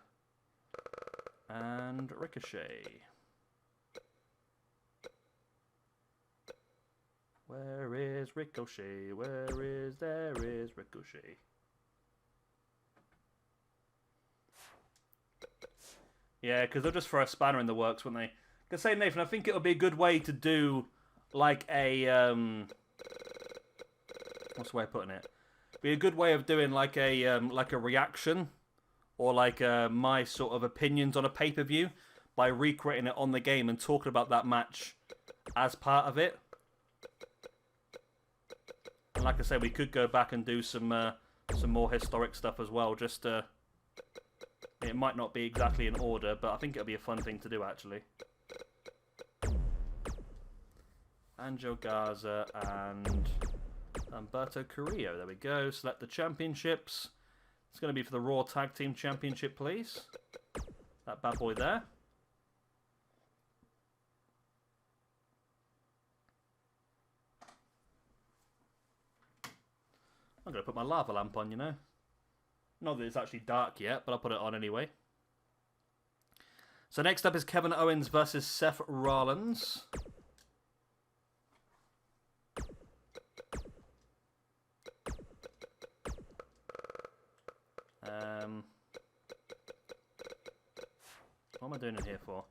and Ricochet. Where is Ricochet? There is Ricochet. Yeah, because they'll just throw a spanner in the works, won't they? Because say, Nathan, I think it'll be a good way to do, like, a, what's the way of putting it? Be a good way of doing, like a reaction, or like, my sort of opinions on a pay-per-view, by recreating it on the game and talking about that match as part of it. And like I said, we could go back and do some more historic stuff as well. Just it might not be exactly in order, but I think it'll be a fun thing to do actually. Angel Garza and Humberto Carrillo. There we go. Select the championships. It's going to be for the Raw Tag Team Championship, please. That bad boy there. I'm going to put my lava lamp on, you know. Not that it's actually dark yet, but I'll put it on anyway. So next up is Kevin Owens versus Seth Rollins. What am I doing in here for?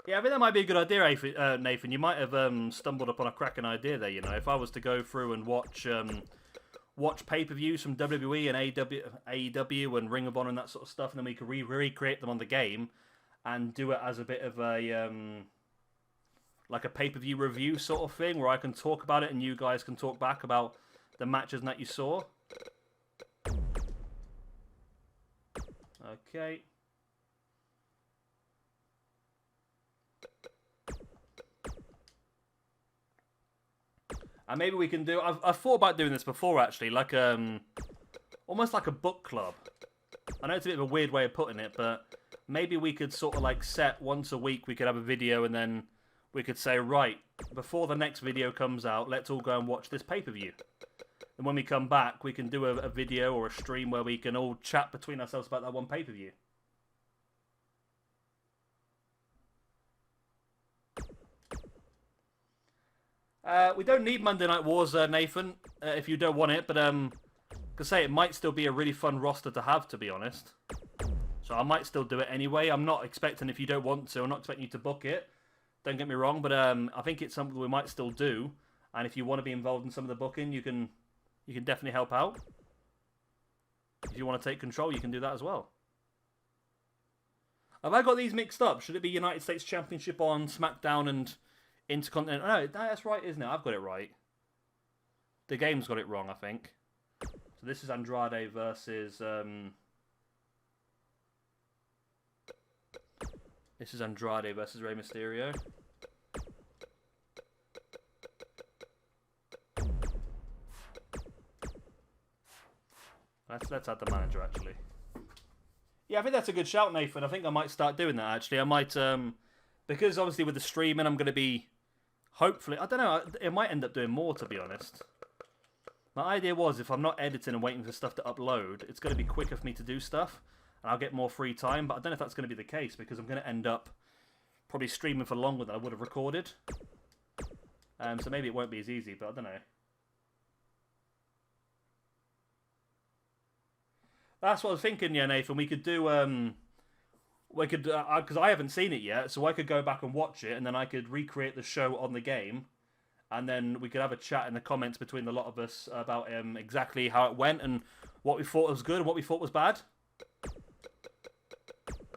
Yeah, I think that might be a good idea, Nathan. You might have stumbled upon a cracking idea there, you know. If I was to go through and watch pay-per-views from WWE and AEW and Ring of Honor and that sort of stuff, and then we could recreate them on the game and do it as a bit of a like a pay-per-view review sort of thing, where I can talk about it and you guys can talk back about the matches that you saw. Okay. And maybe we can do... I've thought about doing this before, actually. Like, almost like a book club. I know it's a bit of a weird way of putting it, but maybe we could sort of like set once a week, we could have a video, and then we could say, right, before the next video comes out, let's all go and watch this pay-per-view. And when we come back, we can do a video or a stream where we can all chat between ourselves about that one pay-per-view. We don't need Monday Night Wars, Nathan, if you don't want it, but I could say it might still be a really fun roster to have, to be honest. So I might still do it anyway. I'm not expecting, if you don't want to, I'm not expecting you to book it. Don't get me wrong, but I think it's something we might still do. And if you want to be involved in some of the booking, you can definitely help out. If you want to take control, you can do that as well. Have I got these mixed up? Should it be United States Championship on Smackdown and Intercontinental? No, that's right, isn't it? I've got it right. The game's got it wrong, I think. So this is Andrade versus... This is Andrade versus Rey Mysterio. Let's add the manager, actually. Yeah, I think that's a good shout, Nathan. I think I might start doing that, actually. I might, because obviously with the streaming, I'm going to be, hopefully, I don't know, it might end up doing more, to be honest. My idea was, if I'm not editing and waiting for stuff to upload, it's going to be quicker for me to do stuff, and I'll get more free time, but I don't know if that's going to be the case, because I'm going to end up probably streaming for longer than I would have recorded. So maybe it won't be as easy, but I don't know. That's what I was thinking, yeah, Nathan. We could do, because I haven't seen it yet, so I could go back and watch it, and then I could recreate the show on the game, and then we could have a chat in the comments between the lot of us about exactly how it went, and what we thought was good and what we thought was bad.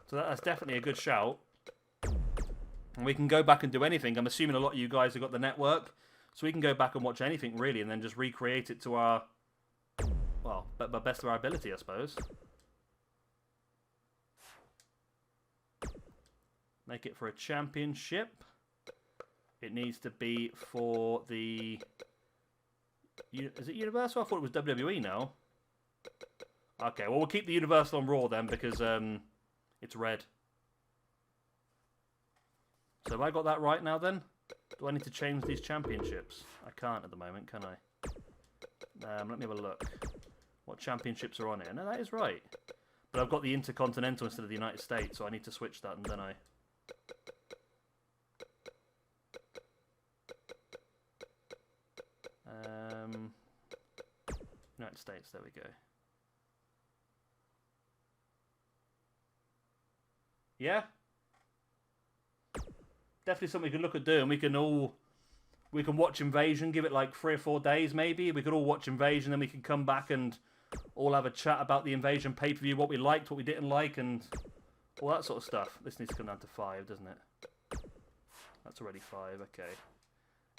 So that's definitely a good shout. And we can go back and do anything. I'm assuming a lot of you guys have got the network, so we can go back and watch anything, really, and then just recreate it to our... well, but best of our ability, I suppose. Make it for a championship. It needs to be for the... Is it Universal? I thought it was WWE now. Okay, well, we'll keep the Universal on Raw then, because it's red. So have I got that right now then? Do I need to change these championships? I can't at the moment, can I? Let me have a look. What championships are on here? No, that is right. But I've got the Intercontinental instead of the United States, so I need to switch that, and then I... United States, there we go. Yeah? Definitely something we can look at doing. We can watch Invasion, give it like 3 or 4 days maybe. We could all watch Invasion, then we can come back and all have a chat about the Invasion pay-per-view, what we liked, what we didn't like, and all that sort of stuff. This needs to come down to 5, doesn't it? That's already 5, okay.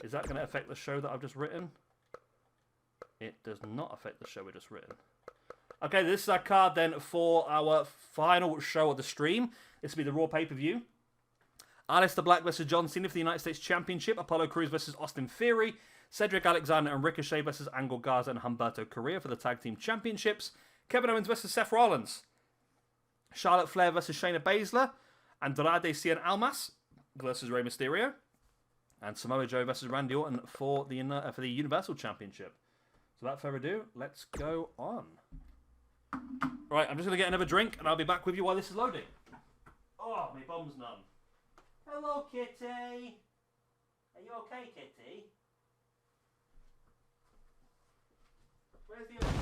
Is that going to affect the show that I've just written? It does not affect the show we've just written. Okay, this is our card then for our final show of the stream. This will be the Raw pay-per-view. Alistair Black versus John Cena for the United States Championship. Apollo Crews versus Austin Theory. Cedric Alexander and Ricochet versus Angel Garza and Humberto Carrillo for the Tag Team Championships. Kevin Owens versus Seth Rollins. Charlotte Flair versus Shayna Baszler. Andrade Cien Almas versus Rey Mysterio. And Samoa Joe versus Randy Orton for the Universal Championship. So without further ado, let's go on. Right, I'm just going to get another drink, and I'll be back with you while this is loading. Oh, my bum's numb. Hello, kitty. Are you okay, kitty? Where's the other...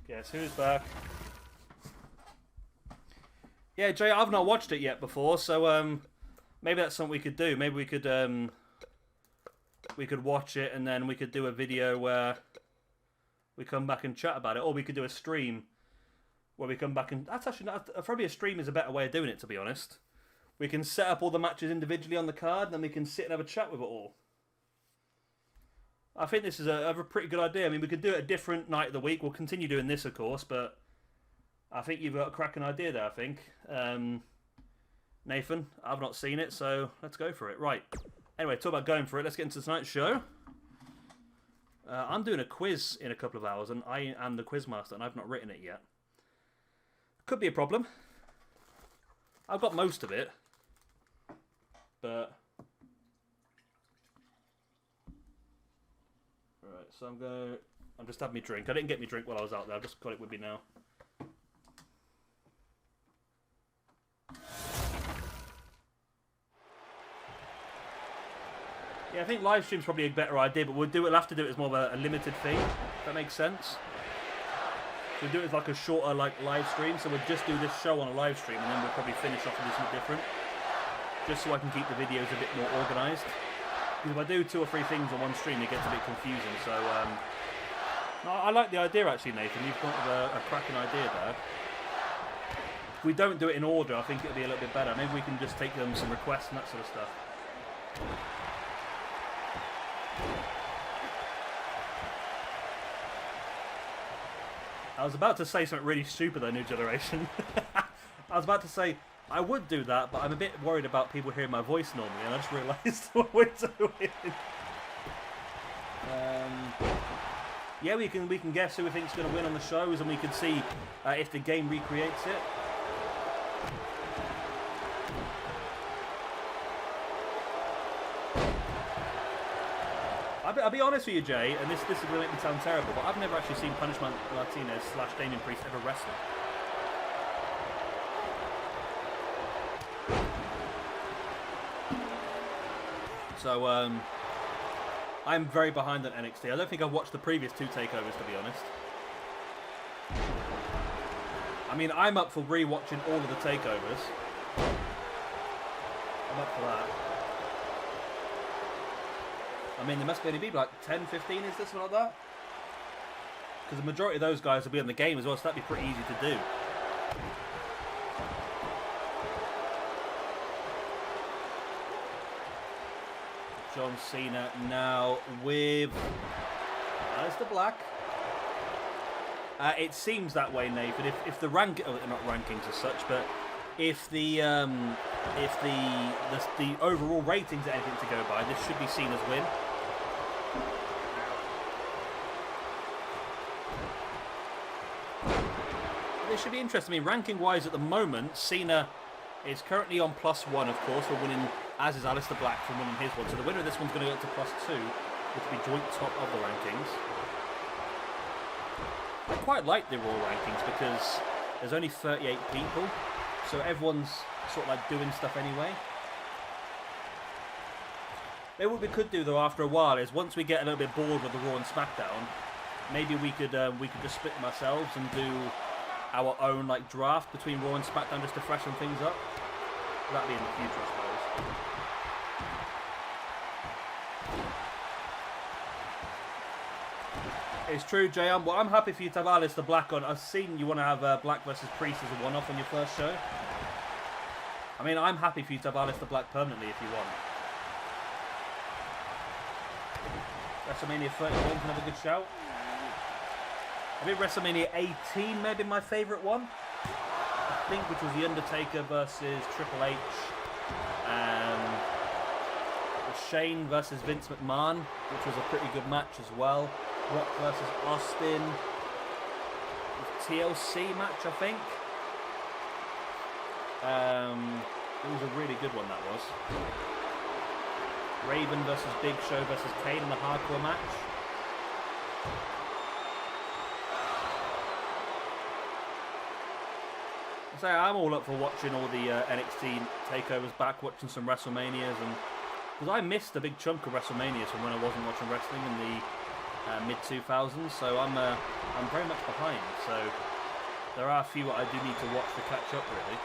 Guess who's back? Yeah, Jay, I've not watched it yet before, so maybe that's something we could do. Maybe we could watch it and then we could do a video where we come back and chat about it, or we could do a stream where we come back and that's actually not, probably a stream is a better way of doing it, to be honest. We can set up all the matches individually on the card, and then we can sit and have a chat with it all. I think this is a pretty good idea. I mean, we could do it a different night of the week. We'll continue doing this, of course, but I think you've got a cracking idea there, I think. Nathan, I've not seen it, so let's go for it. Right. Anyway, talk about going for it. Let's get into tonight's show. I'm doing a quiz in a couple of hours, and I am the quiz master, and I've not written it yet. Could be a problem. I've got most of it, but... Right, so I'm just having my drink. I didn't get my drink while I was out there. I've just got it with me now. Yeah, I think live stream's probably a better idea, but we'll have to do it as more of a limited thing. If that makes sense. We'll do it as like a shorter live stream. So we'll just do this show on a live stream, and then we'll probably finish off and do something different, just so I can keep the videos a bit more organised. Because if I do 2 or 3 things on one stream, it gets a bit confusing. So, no, I like the idea actually, Nathan. You've got a cracking idea there. If we don't do it in order, I think it'll be a little bit better. Maybe we can just take them some requests and that sort of stuff. I was about to say something really stupid though, New Generation. I was about to say, I would do that, but I'm a bit worried about people hearing my voice normally, and I just realised what we're doing. Yeah, we can guess who we think's going to win on the shows, and we can see if the game recreates it. I'll be honest with you, Jay, and this is going to make me sound terrible, but I've never actually seen Punishment Martinez / Damien Priest ever wrestle. So, I'm very behind on NXT. I don't think I've watched the previous 2 takeovers, to be honest. I mean, I'm up for re-watching all of the takeovers. I'm up for that. I mean, there must be only like 10, 15, is this, something like that? Because the majority of those guys will be on the game as well, so that'd be pretty easy to do. John Cena now with Alistair Black. It seems that way, Nathan. If the not rankings as such, but if the overall ratings are anything to go by, this should be Cena's win. This should be interesting. I mean, ranking-wise at the moment, Cena is currently on +1, of course, for winning, as is Alistair Black from winning his one. So the winner of this one's going to go to +2, which will be joint top of the rankings. I quite like the Raw rankings because there's only 38 people, so everyone's sort of like doing stuff anyway. Maybe what we could do though after a while is once we get a little bit bored with the Raw and SmackDown, maybe we could just split them ourselves and do our own like draft between Raw and SmackDown just to freshen things up. That'd be in the future, I suppose. It's true, Jay. I'm happy for you to have Alistair Black on. I've seen you want to have Black versus Priest as a one-off on your first show. I mean, I'm happy for you to have Alistair Black permanently if you want. WrestleMania 31 can have a good shout. I think WrestleMania 18 maybe my favourite one. think, which was The Undertaker versus Triple H. Shane versus Vince McMahon, which was a pretty good match as well. Rock versus Austin. TLC match, I think. It was a really good one, that was. Raven versus Big Show versus Kane in the hardcore match. So I'm all up for watching all the NXT takeovers back, watching some WrestleManias, and because I missed a big chunk of WrestleManias from when I wasn't watching wrestling in the mid 2000s, so I'm very much behind. So there are a few I do need to watch to catch up, really.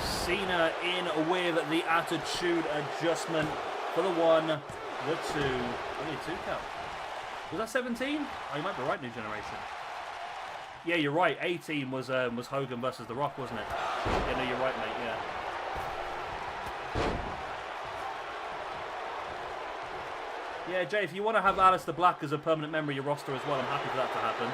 Cena in with the attitude adjustment for the 1, the 2, only a 2 count. Was that 17? Oh, you might be right, New Generation. Yeah, you're right. 18 was Hogan versus The Rock, wasn't it? Yeah, no, you're right, mate. Yeah. Yeah, Jay, if you want to have Alistair Black as a permanent member of your roster as well, I'm happy for that to happen.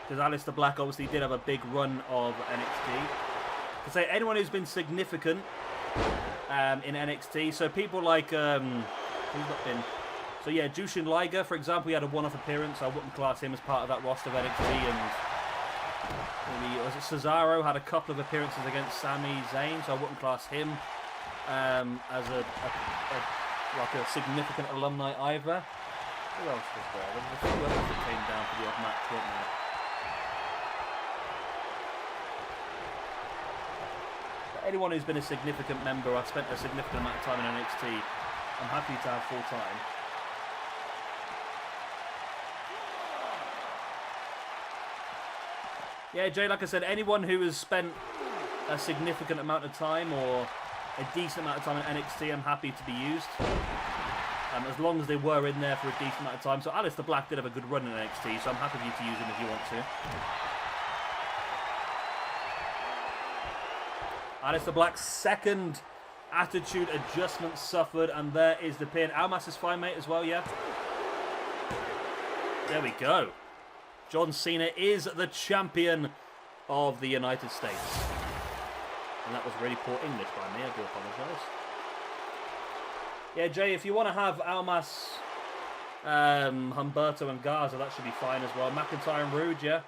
Because Alistair Black obviously did have a big run of NXT. To say anyone who's been significant in NXT, so people like who's not been. So yeah, Jushin Liger, for example, he had a one-off appearance. I wouldn't class him as part of that roster of NXT. And was it Cesaro had a couple of appearances against Sami Zayn, so I wouldn't class him as a significant alumni either. Who else was there? There was a few others that came down for the odd match, weren't there? But anyone who's been a significant member, I've spent a significant amount of time in NXT, I'm happy to have full time. Yeah, Jay, like I said, anyone who has spent a significant amount of time or a decent amount of time in NXT, I'm happy to be used. As long as they were in there for a decent amount of time. So Alistair Black did have a good run in NXT, so I'm happy for you to use him if you want to. Alistair Black's second attitude adjustment suffered, and there is the pin. Almas is fine, mate, as well, yeah? There we go. John Cena is the champion of the United States. And that was really poor English by me, I do apologise. Yeah, Jay, if you want to have Almas, Humberto and Garza, that should be fine as well. McIntyre and Rude, yeah?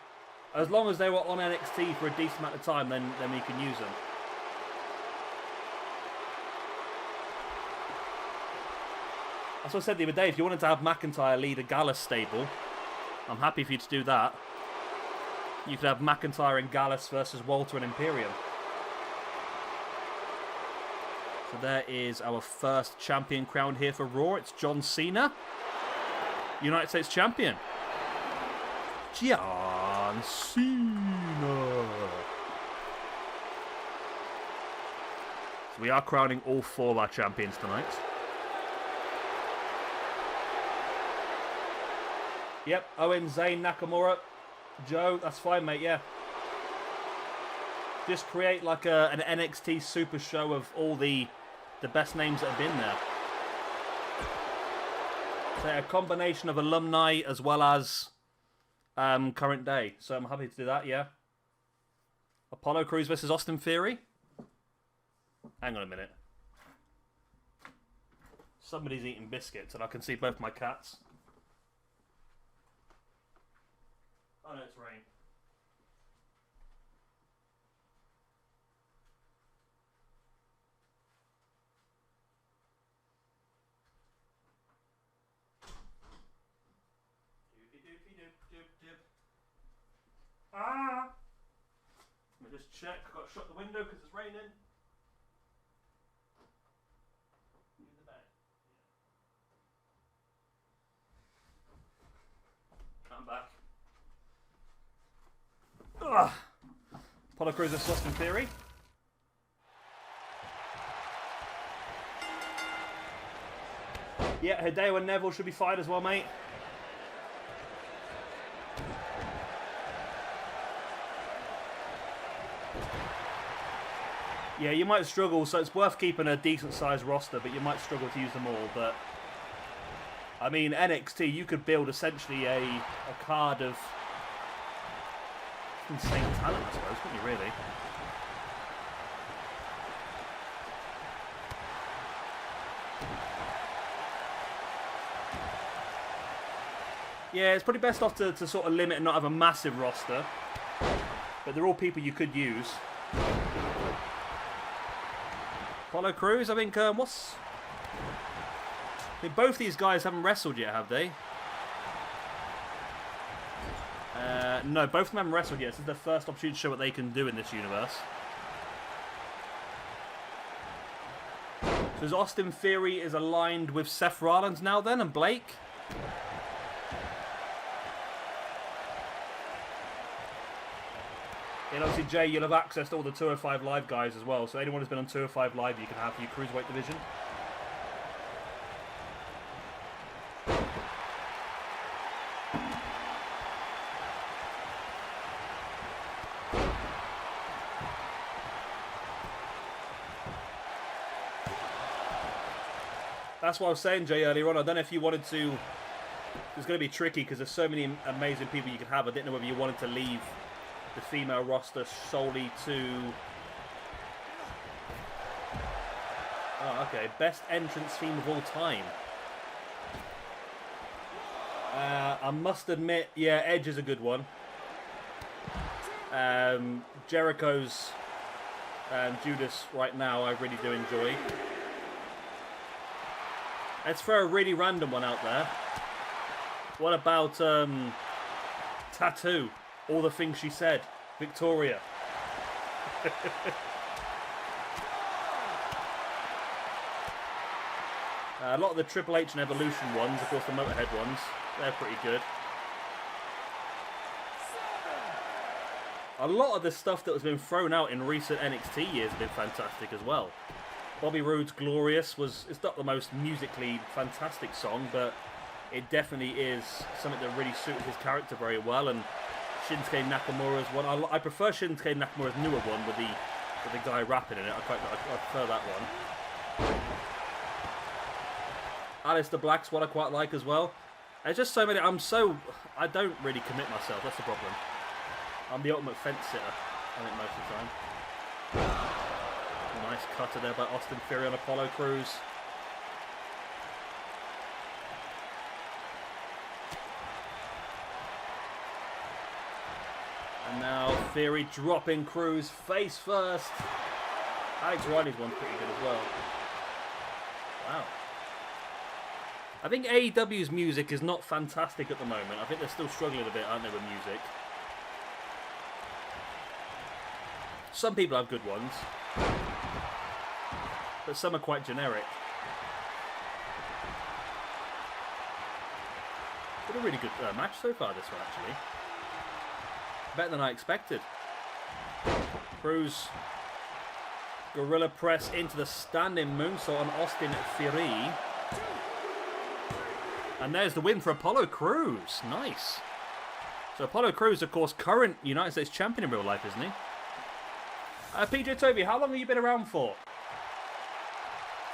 As long as they were on NXT for a decent amount of time, then we can use them. That's what I said the other day, if you wanted to have McIntyre lead a Gallus stable, I'm happy for you to do that. You could have McIntyre and Gallus versus Walter and Imperium. So there is our first champion crowned here for Raw. It's John Cena, United States champion. John Cena. So we are crowning all 4 of our champions tonight. Yep, Owens, Zayn, Nakamura, Joe, that's fine, mate, yeah. Just create like an NXT super show of all the best names that have been there. So a combination of alumni as well as current day. So I'm happy to do that, yeah. Apollo Crews versus Austin Theory. Hang on a minute. Somebody's eating biscuits and I can see both my cats. Oh no, it's rain. Ah! Let me just check. I've got to shut the window because it's raining. In the bed. Yeah. I'm back. Ugh. Apollo Crews versus Austin Theory. Yeah, Hideo and Neville should be fine as well, mate. Yeah, you might struggle, so it's worth keeping a decent sized roster, but you might struggle to use them all. But I mean, NXT, you could build essentially a card of insane talent, I suppose, couldn't you, really? Yeah, it's probably best off to sort of limit and not have a massive roster. But they're all people you could use. Apollo Crews, I think, I think both these guys haven't wrestled yet, have they? No, both of them haven't wrestled yet. This is their first opportunity to show what they can do in this universe. So Austin Theory is aligned with Seth Rollins now then, and Blake? And obviously, Jay, you'll have access to all the 205 Live guys as well. So anyone who's been on 205 Live, you can have for your Cruiserweight division. That's what I was saying, Jay, earlier on. I don't know if you wanted to... It's going to be tricky because there's so many amazing people you could have. I didn't know whether you wanted to leave the female roster solely to... Oh, okay. Best entrance theme of all time. I must admit, yeah, Edge is a good one. Jericho's Judas right now, I really do enjoy. Let's throw a really random one out there. What about Tattoo? All the things she said. Victoria. A lot of the Triple H and Evolution ones, of course the Motorhead ones, they're pretty good. A lot of the stuff that has been thrown out in recent NXT years has been fantastic as well. Bobby Roode's Glorious it's not the most musically fantastic song, but it definitely is something that really suited his character very well. And Shinsuke Nakamura's one, I prefer Shinsuke Nakamura's newer one with the guy rapping in it. I prefer that one. Alistair Black's one I quite like as well. There's just so many. I don't really commit myself. That's the problem. I'm the ultimate fence sitter, I think, most of the time. Nice cutter there by Austin Theory on Apollo Crews. And now Theory dropping Crews face first. Alex Riley's one's pretty good as well. Wow. I think AEW's music is not fantastic at the moment. I think they're still struggling a bit, aren't they, with music? Some people have good ones, but some are quite generic. Been a really good match so far, this one, actually. Better than I expected. Crews gorilla press into the standing moonsault on Austin Theory. And there's the win for Apollo Crews. Nice. So Apollo Crews, of course, current United States champion in real life, isn't he? PJ Toby, how long have you been around for?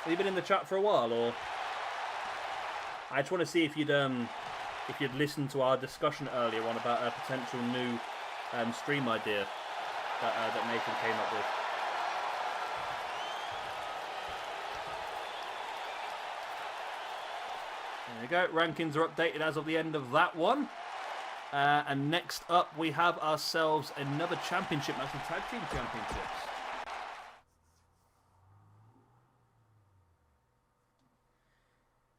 Have you been in the chat for a while, or? I just want to see if you'd listened to our discussion earlier on about a potential new stream idea that Nathan came up with. There we go. Rankings are updated as of the end of that one. And next up, we have ourselves another championship match, the Tag Team Championships.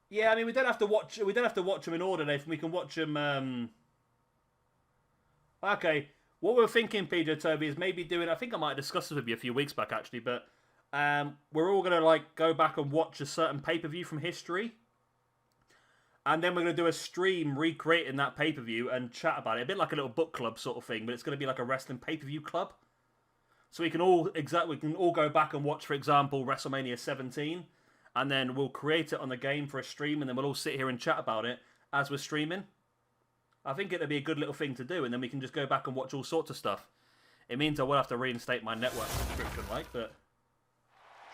Yeah, I mean, we don't have to watch them in order, Nathan. We can watch them. Okay, what we're thinking, PJ Toby, is maybe doing. I think I might have discussed this with you a few weeks back, actually, but we're all gonna go back and watch a certain pay-per-view from history. And then we're going to do a stream recreating that pay-per-view and chat about it. A bit like a little book club sort of thing, but it's going to be like a wrestling pay-per-view club. So we can all go back and watch, for example, WrestleMania 17. And then we'll create it on the game for a stream. And then we'll all sit here and chat about it as we're streaming. I think it'll be a good little thing to do. And then we can just go back and watch all sorts of stuff. It means I will have to reinstate my network subscription, but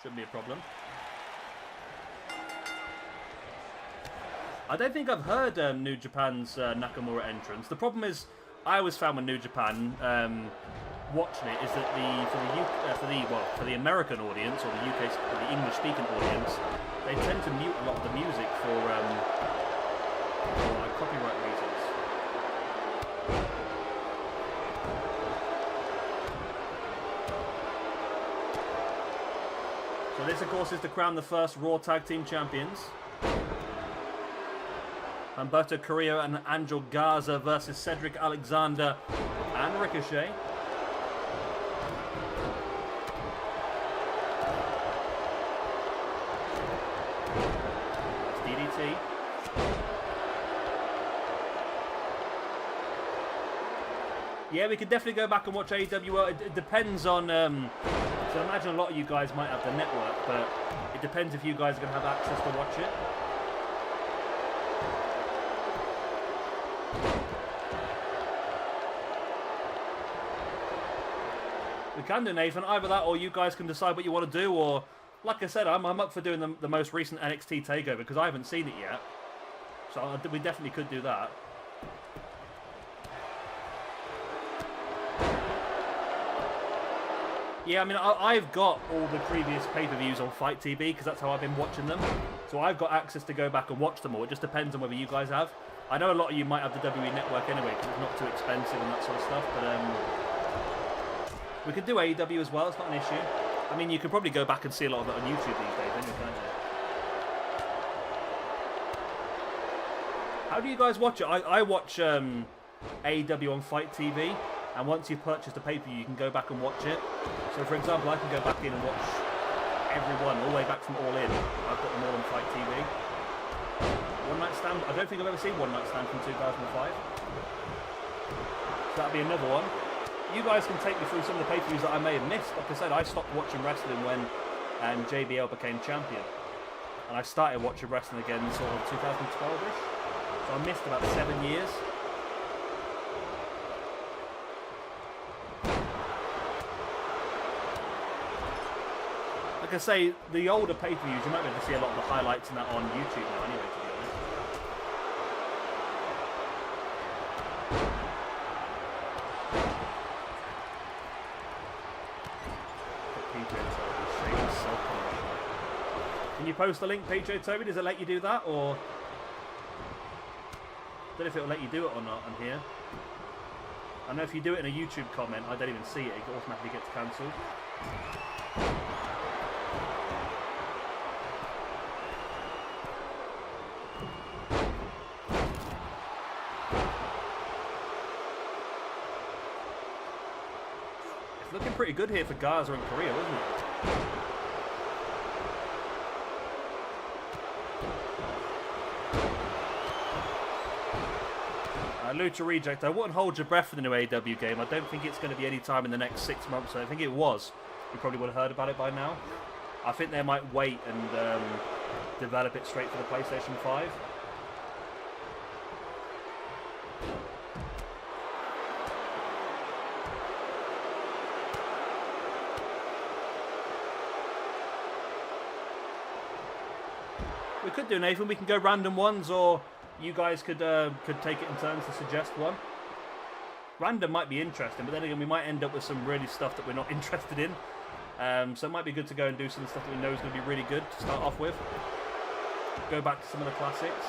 shouldn't be a problem. I don't think I've heard New Japan's Nakamura entrance. The problem is, I always found with New Japan, watching it, is that for the American audience or the UK, or the English-speaking audience, they tend to mute a lot of the music for like copyright reasons. So this, of course, is to crown the first Raw Tag Team Champions. Humberto Carrillo and Angel Garza versus Cedric Alexander and Ricochet. That's DDT. Yeah, we could definitely go back and watch AEW. It depends on... so I imagine a lot of you guys might have the network, but it depends if you guys are going to have access to watch it. We can do, Nathan. Either that or you guys can decide what you want to do, or, like I said, I'm up for doing the most recent NXT TakeOver because I haven't seen it yet. So we definitely could do that. Yeah, I mean, I've got all the previous pay-per-views on Fight TV because that's how I've been watching them. So I've got access to go back and watch them all. It just depends on whether you guys have. I know a lot of you might have the WWE Network anyway because it's not too expensive and that sort of stuff, but we could do AEW as well. It's not an issue. I mean, you could probably go back and see a lot of it on YouTube these days, can't you? How do you guys watch it? I watch AEW on Fight TV. And once you've purchased a pay-per-view, you can go back and watch it. So, for example, I can go back in and watch every one, all the way back from All In. I've got them all on Fight TV. One Night Stand, I don't think I've ever seen One Night Stand from 2005. So that'll be another one. You guys can take me through some of the pay-per-views that I may have missed. Like I said, I stopped watching wrestling when JBL became champion. And I started watching wrestling again sort of 2012-ish. So I missed about 7 years. Like I say, the older pay-per-views, you might be able to see a lot of the highlights and that on YouTube now anyway, to be honest. PJ Toby, can you post the link, PJ Toby? Does it let you do that, or... I don't know if it'll let you do it or not on here. I know if you do it in a YouTube comment, I don't even see it, it automatically gets cancelled. Looking pretty good here for Garza and Korea, isn't it? Lucha Reject, I wouldn't hold your breath for the new AEW game. I don't think it's going to be any time in the next 6 months. I think it was. You probably would have heard about it by now. I think they might wait and develop it straight for the PlayStation 5. We could do, Nathan. We can go random ones, or you guys could take it in turns to suggest one. Random might be interesting, but then again, we might end up with some really stuff that we're not interested in. So it might be good to go and do some stuff that we know is going to be really good to start off with. Go back to some of the classics.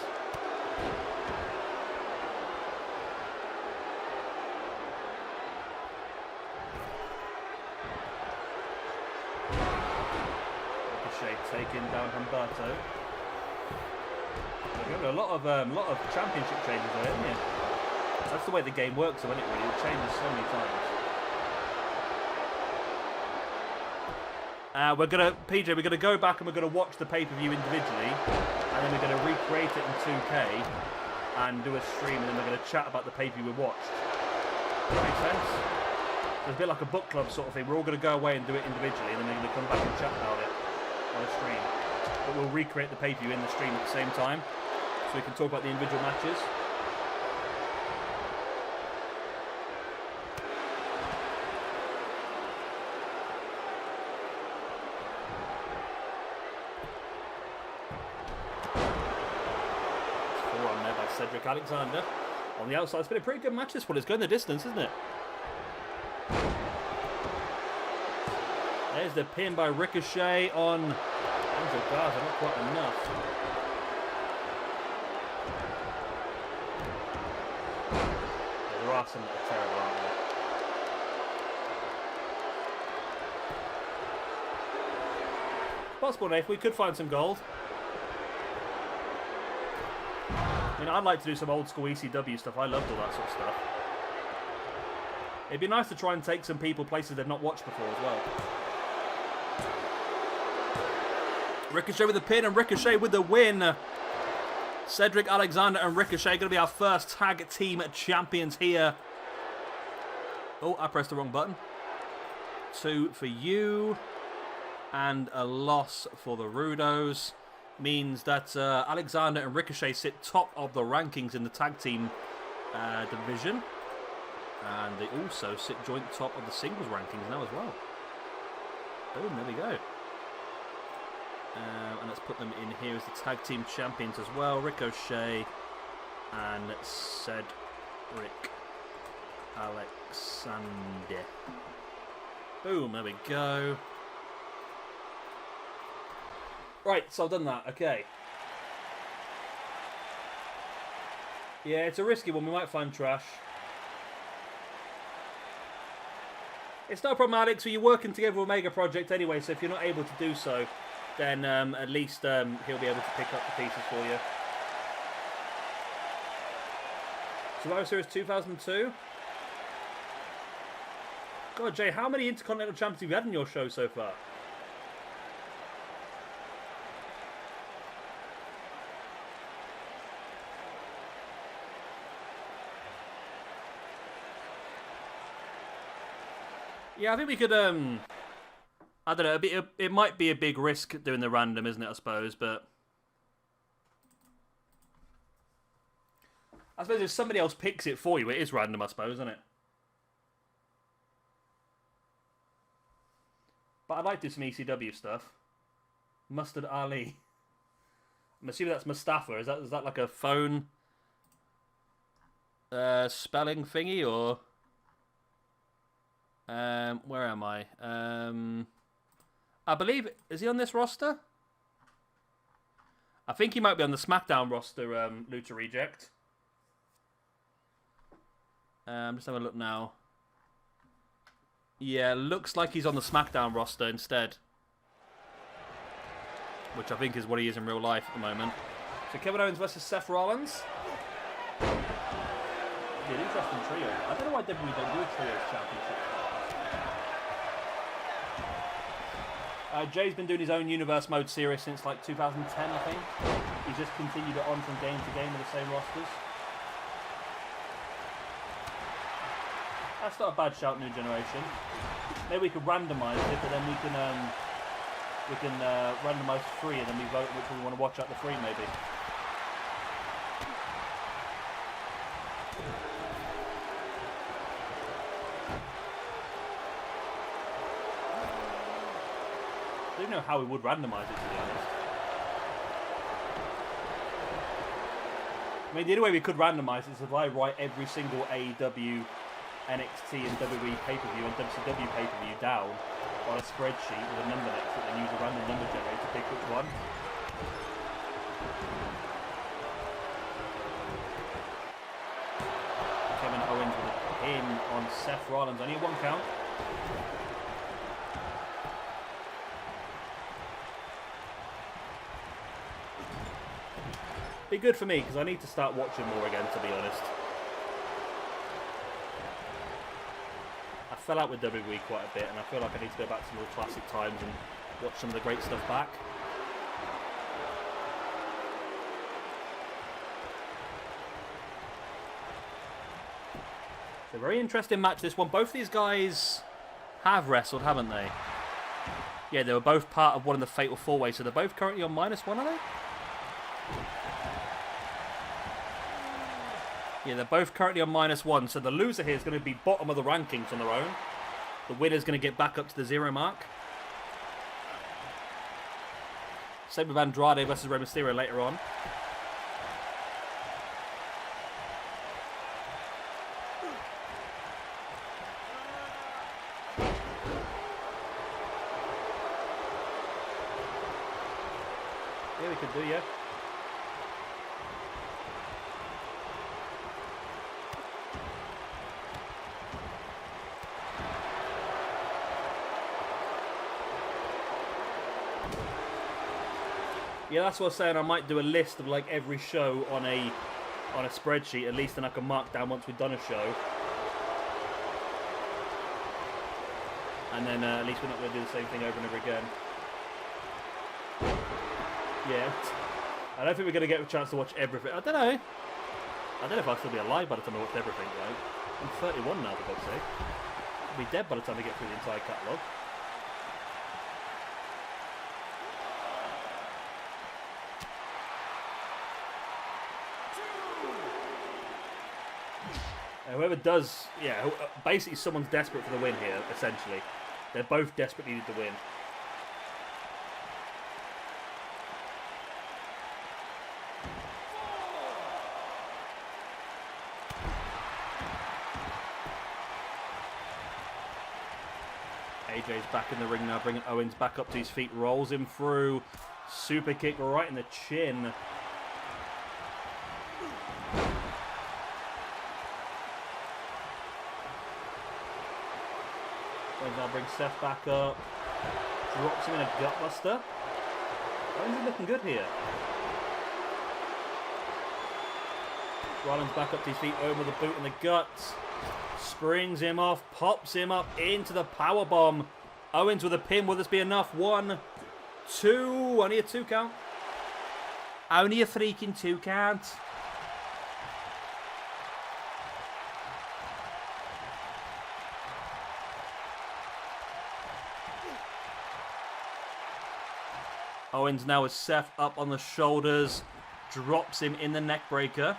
Ricochet taking down Humberto. A lot of championship changes there, isn't it? That's the way the game works, isn't it? Really, it changes so many times. We're gonna go back and we're gonna watch the pay-per-view individually, and then we're gonna recreate it in 2K and do a stream, and then we're gonna chat about the pay-per-view we watched. Does that make sense? So it's a bit like a book club sort of thing. We're all gonna go away and do it individually, and then we're gonna come back and chat about it on a stream. But we'll recreate the pay-per-view in the stream at the same time, so we can talk about the individual matches. Forearm there by Cedric Alexander. on the outside. It's been a pretty good match this one. It's going the distance, isn't it? There's the pin by Ricochet on Angel Garza. Not quite enough. There are some that are terrible, aren't there? Possible, Dave. We could find some gold. I mean, I'd like to do some old school ECW stuff. I loved all that sort of stuff. It'd be nice to try and take some people places they've not watched before as well. Ricochet with the pin and Ricochet with the win. Cedric Alexander and Ricochet going to be our first tag team champions here. Oh, I pressed the wrong button. 2 for you. And a loss for the Rudos. Means that Alexander and Ricochet sit top of the rankings in the tag team division. And they also sit joint top of the singles rankings now as well. Boom, there we go. And let's put them in here as the tag team champions as well. Ricochet and Cedric Alexander. Boom, there we go. Right, so I've done that, okay. Yeah, it's a risky one, we might find trash. It's no problem, Alex, so you're working together with Omega Project anyway, so if you're not able to do so, then at least he'll be able to pick up the pieces for you. Survivor Series 2002? God, Jay, how many Intercontinental Champions have you had in your show so far? Yeah, I think we could, I don't know, it might be a big risk doing the random, isn't it, I suppose, but... I suppose if somebody else picks it for you, it is random, I suppose, isn't it? But I'd like to do some ECW stuff. Mustard Ali. I'm assuming that's Mustafa. Is that like a phone spelling thingy, or... where am I? I believe, is he on this roster? I think he might be on the Smackdown roster, Lucha Reject. Just have a look now. Yeah, looks like he's on the Smackdown roster instead. Which I think is what he is in real life at the moment. So Kevin Owens versus Seth Rollins. An interesting trio. I don't know why WWE don't do a trios championship. Jay's been doing his own Universe Mode series since like 2010, I think. He's just continued it on from game to game with the same rosters. That's not a bad shout, New Generation. Maybe we could randomise it, but then we can randomise 3 and then we vote which one we want to watch out the 3, maybe. I don't know how we would randomise it, to be honest. I mean, the only way we could randomise it is if I write every single AEW, NXT and WWE pay-per-view and WCW pay-per-view down on a spreadsheet with a number next to it and use a random number generator to pick which one. Kevin Owens with a pin on Seth Rollins. Only 1 count. Be good for me, because I need to start watching more again, to be honest. I fell out with WWE quite a bit, and I feel like I need to go back to some of the classic times and watch some of the great stuff back. It's a very interesting match, this one. Both of these guys have wrestled, haven't they? Yeah, they were both part of one of the Fatal 4-Way, so they're both currently on -1, are they? Yeah, they're both currently on -1, so the loser here is going to be bottom of the rankings on their own. The winner's going to get back up to the 0 mark. Same with Andrade versus Rey Mysterio later on. Yeah, we could do, yeah. Yeah, that's what I was saying. I might do a list of like every show on a spreadsheet at least, and I can mark down once we've done a show. And then at least we're not going to do the same thing over and over again. Yeah. I don't think we're going to get a chance to watch everything. I don't know. I don't know if I'll still be alive by the time I watch everything, right? I'm 31 now, for God's sake. I'll be dead by the time I get through the entire catalogue. Whoever does, yeah, basically someone's desperate for the win here, essentially. They're both desperately need to win. AJ's back in the ring now, bringing Owens back up to his feet, rolls him through. Super kick right in the chin. Owens now brings Seth back up. Drops him in a gutbuster. Owens is looking good here. Rollins back up to his feet, Owens with a boot in the guts. Springs him off, pops him up into the powerbomb. Owens with a pin, will this be enough? 1, 2, only a 2 count. Only a freaking 2 count. Owens now with Seth up on the shoulders, drops him in the neck breaker.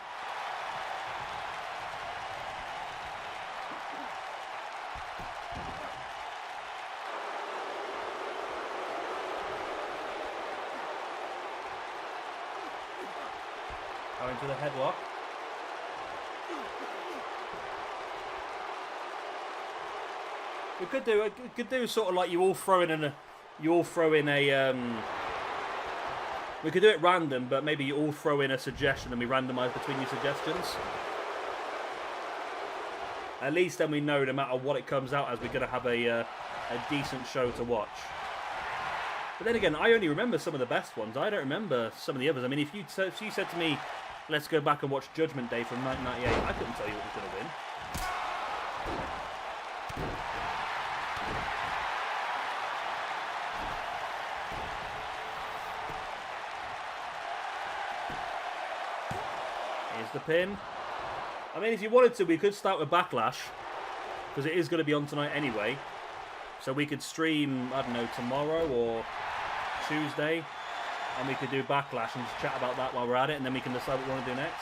Owens with a headlock. We could do sort of like you all throw in a we could do it random, but maybe you all throw in a suggestion and we randomise between your suggestions. At least then we know no matter what it comes out as, we're going to have a decent show to watch. But then again, I only remember some of the best ones. I don't remember some of the others. I mean, if you said to me, let's go back and watch Judgment Day from 1998, I couldn't tell you what was going to win. The pin. I mean, if you wanted to, we could start with Backlash, because it is going to be on tonight anyway. So we could stream, I don't know, tomorrow or Tuesday, and we could do Backlash and just chat about that while we're at it, and then we can decide what we want to do next.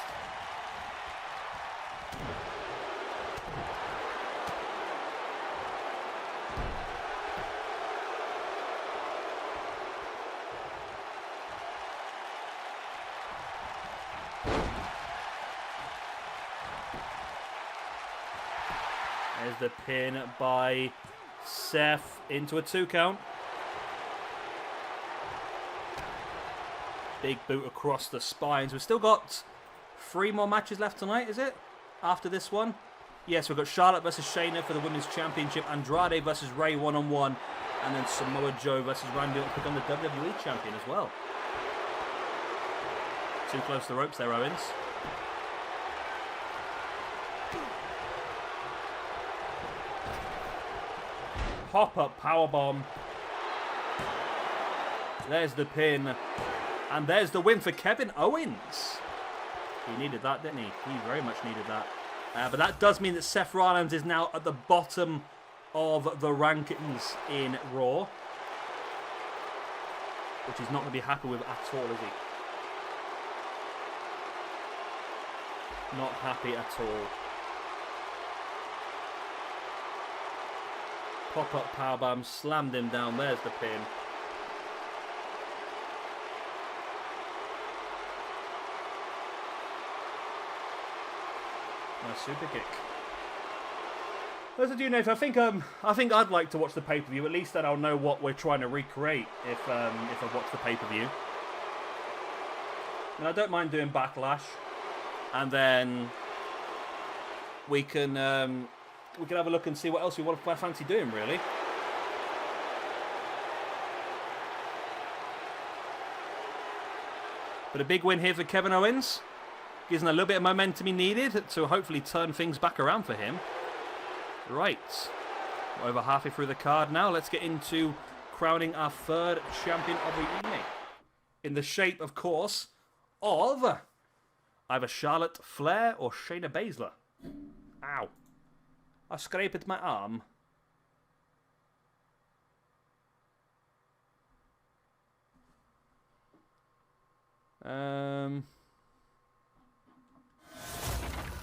There's the pin by Seth into a 2 count. Big boot across the spines. We've still got 3 more matches left tonight, is it? After this one? Yes, we've got Charlotte versus Shayna for the Women's Championship. Andrade versus Rey 1-on-1. And then Samoa Joe versus Randy Orton to become the WWE Champion as well. Too close to the ropes there, Owens. Pop-up powerbomb. There's the pin. And there's the win for Kevin Owens. He needed that, didn't he? He very much needed that. But that does mean that Seth Rollins is now at the bottom of the rankings in Raw. Which he's not going to be happy with at all, is he? Not happy at all. Pop-up powerbomb, slammed him down. There's the pin. Nice super kick. As I do, Nathan, I think I'd like to watch the pay-per-view. At least then I'll know what we're trying to recreate if I watch the pay-per-view. mean, I don't mind doing Backlash, and then we can have a look and see what else we want to fancy doing, really. But a big win here for Kevin Owens. Gives him a little bit of momentum he needed to hopefully turn things back around for him. Right. We're over halfway through the card now. Let's get into crowning our third champion of the evening. In the shape, of course, of either Charlotte Flair or Shayna Baszler. Ow. I scraped my arm.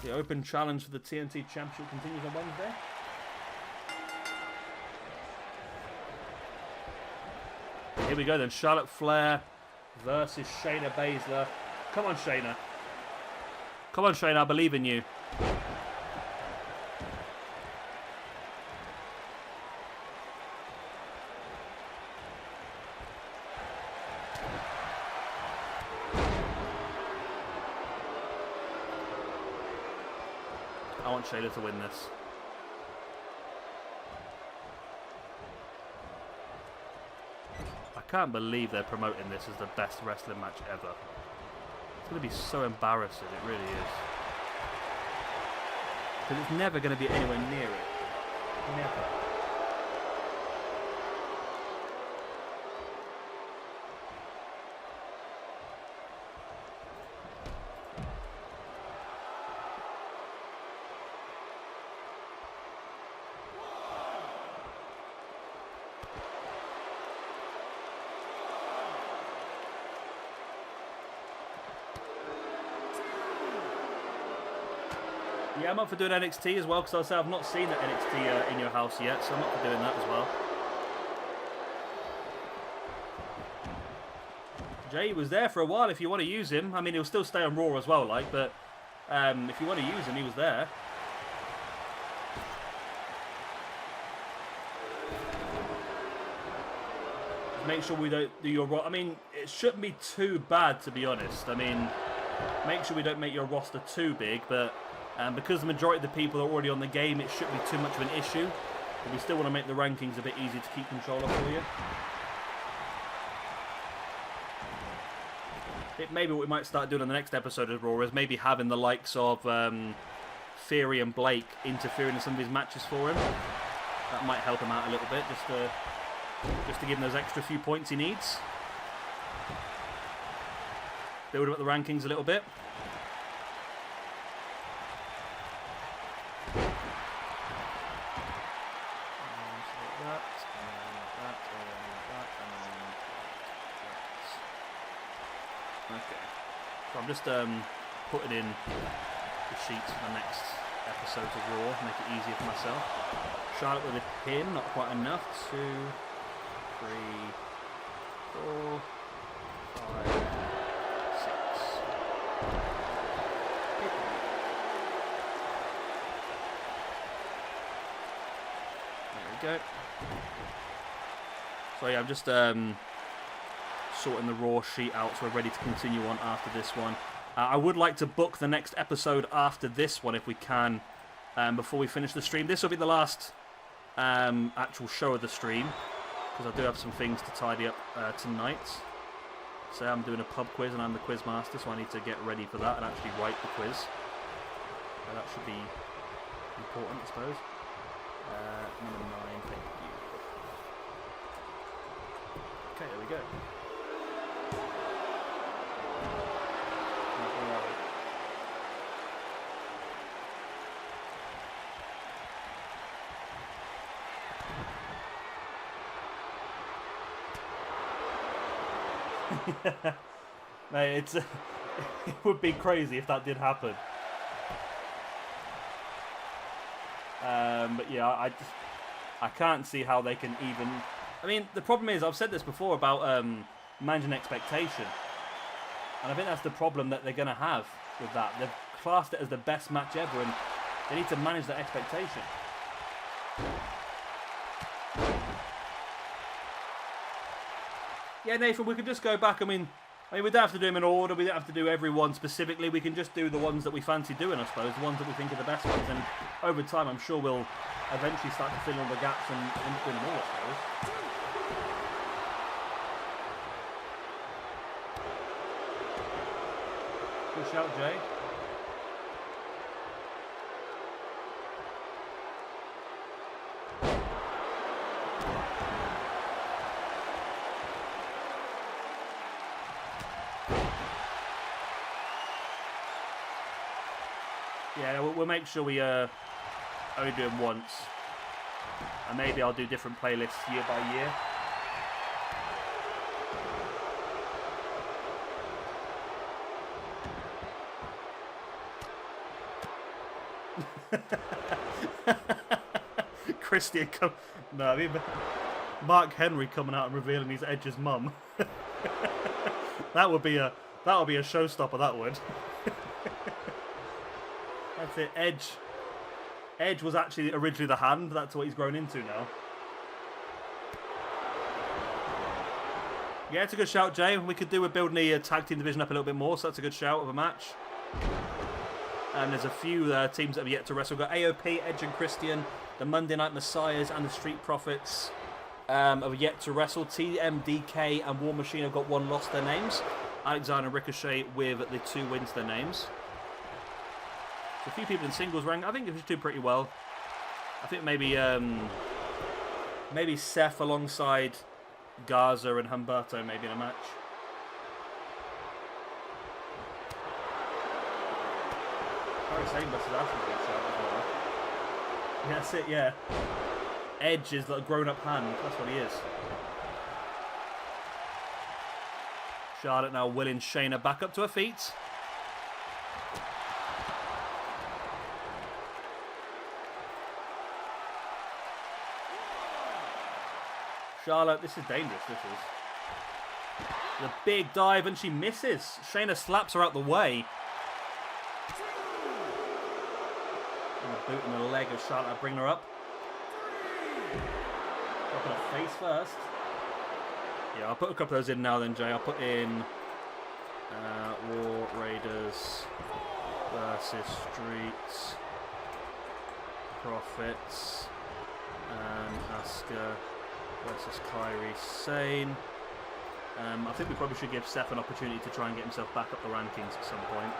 The open challenge for the TNT Championship continues on Wednesday. Here we go then. Charlotte Flair versus Shayna Baszler. Come on, Shayna. Come on, Shayna. I believe in you. I want Shayna to win this. I can't believe they're promoting this as the best wrestling match ever. It's going to be so embarrassing, it really is. Because it's never going to be anywhere near it. Never. Yeah, I'm up for doing NXT as well, because I say I've not seen the NXT in your house yet, so I'm up for doing that as well. Jay was there for a while if you want to use him. I mean, he'll still stay on Raw as well, like, but if you want to use him, he was there. Make sure we don't do your... I mean, it shouldn't be too bad, to be honest. I mean, make sure we don't make your roster too big, but... because the majority of the people are already on the game, it shouldn't be too much of an issue. But we still want to make the rankings a bit easier to keep control of for you. Maybe what we might start doing on the next episode of Raw is maybe having the likes of Theory and Blake interfering in some of his matches for him. That might help him out a little bit, just to give him those extra few points he needs. Build up the rankings a little bit. So I'm just putting in the sheets for the next episodes of Raw, make it easier for myself. Charlotte with a pin, not quite enough. 2, 3, 4, 5, 6. There we go. So yeah, I'm just sorting the Raw sheet out so we're ready to continue on after this one. I would like to book the next episode after this one if we can, before we finish the stream. This will be the last actual show of the stream, because I do have some things to tidy up tonight. So I'm doing a pub quiz and I'm the quiz master, so I need to get ready for that and actually write the quiz. That should be important, I suppose. Number 9, thank you. Okay, there we go. Mate, it would be crazy if that did happen. But yeah, I can't see how they can even... I mean, the problem is, I've said this before about managing expectation. And I think that's the problem that they're going to have with that. They've classed it as the best match ever, and they need to manage that expectation. Yeah, Nathan, we could just go back. I mean, I mean, we don't have to do them in order. We don't have to do everyone specifically. We can just do the ones that we fancy doing, I suppose. The ones that we think are the best ones. And over time, I'm sure we'll eventually start to fill in all the gaps and do them all, I suppose. Good shout, Jay. Yeah, we'll make sure we only do them once. And maybe I'll do different playlists year by year. Christian no, I mean Mark Henry coming out and revealing he's Edge's mum. that would be a showstopper, that would. That's it. Edge was actually originally the hand. That's what he's grown into now. Yeah, it's a good shout, Jay. We could do with building the tag team division up a little bit more, so that's a good shout of a match. And there's a few teams that have yet to wrestle. We've got AOP, Edge and Christian, the Monday Night Messiahs and the Street Profits have yet to wrestle. TMDK and War Machine have got one lost their names. Alexander and Ricochet with the 2 wins their names. A few people in singles rank. I think it should do pretty well. I think maybe Seth alongside Garza and Humberto maybe in a match. Same versus Ashton as well. Yeah, that's it. Yeah, Edge is like a grown-up hand. That's what he is. Charlotte now willing Shayna back up to her feet. Charlotte, this is dangerous, this is. The big dive, and she misses. Shayna slaps her out the way. And a boot in the leg of Charlotte, I'll bring her up. Dropping her face first. Yeah, I'll put a couple of those in now then, Jay. I'll put in War Raiders versus Streets Profits and Asuka versus Kairi Sane. I think we probably should give Seth an opportunity to try and get himself back up the rankings at some point.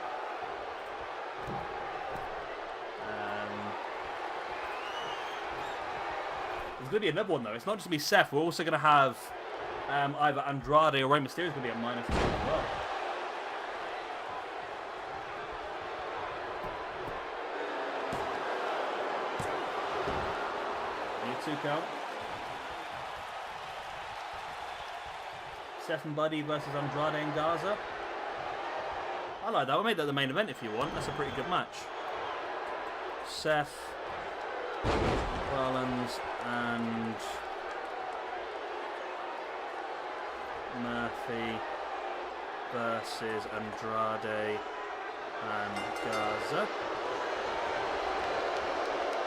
There's going to be another one though. It's not just going to be Seth. We're also going to have either Andrade or Rey Mysterio is going to be at -2 as well. Need a 2 count. Seth and Buddy versus Andrade and Garza. I like that. We'll make that the main event if you want. That's a pretty good match. Seth, Rollins, and Murphy versus Andrade and Garza.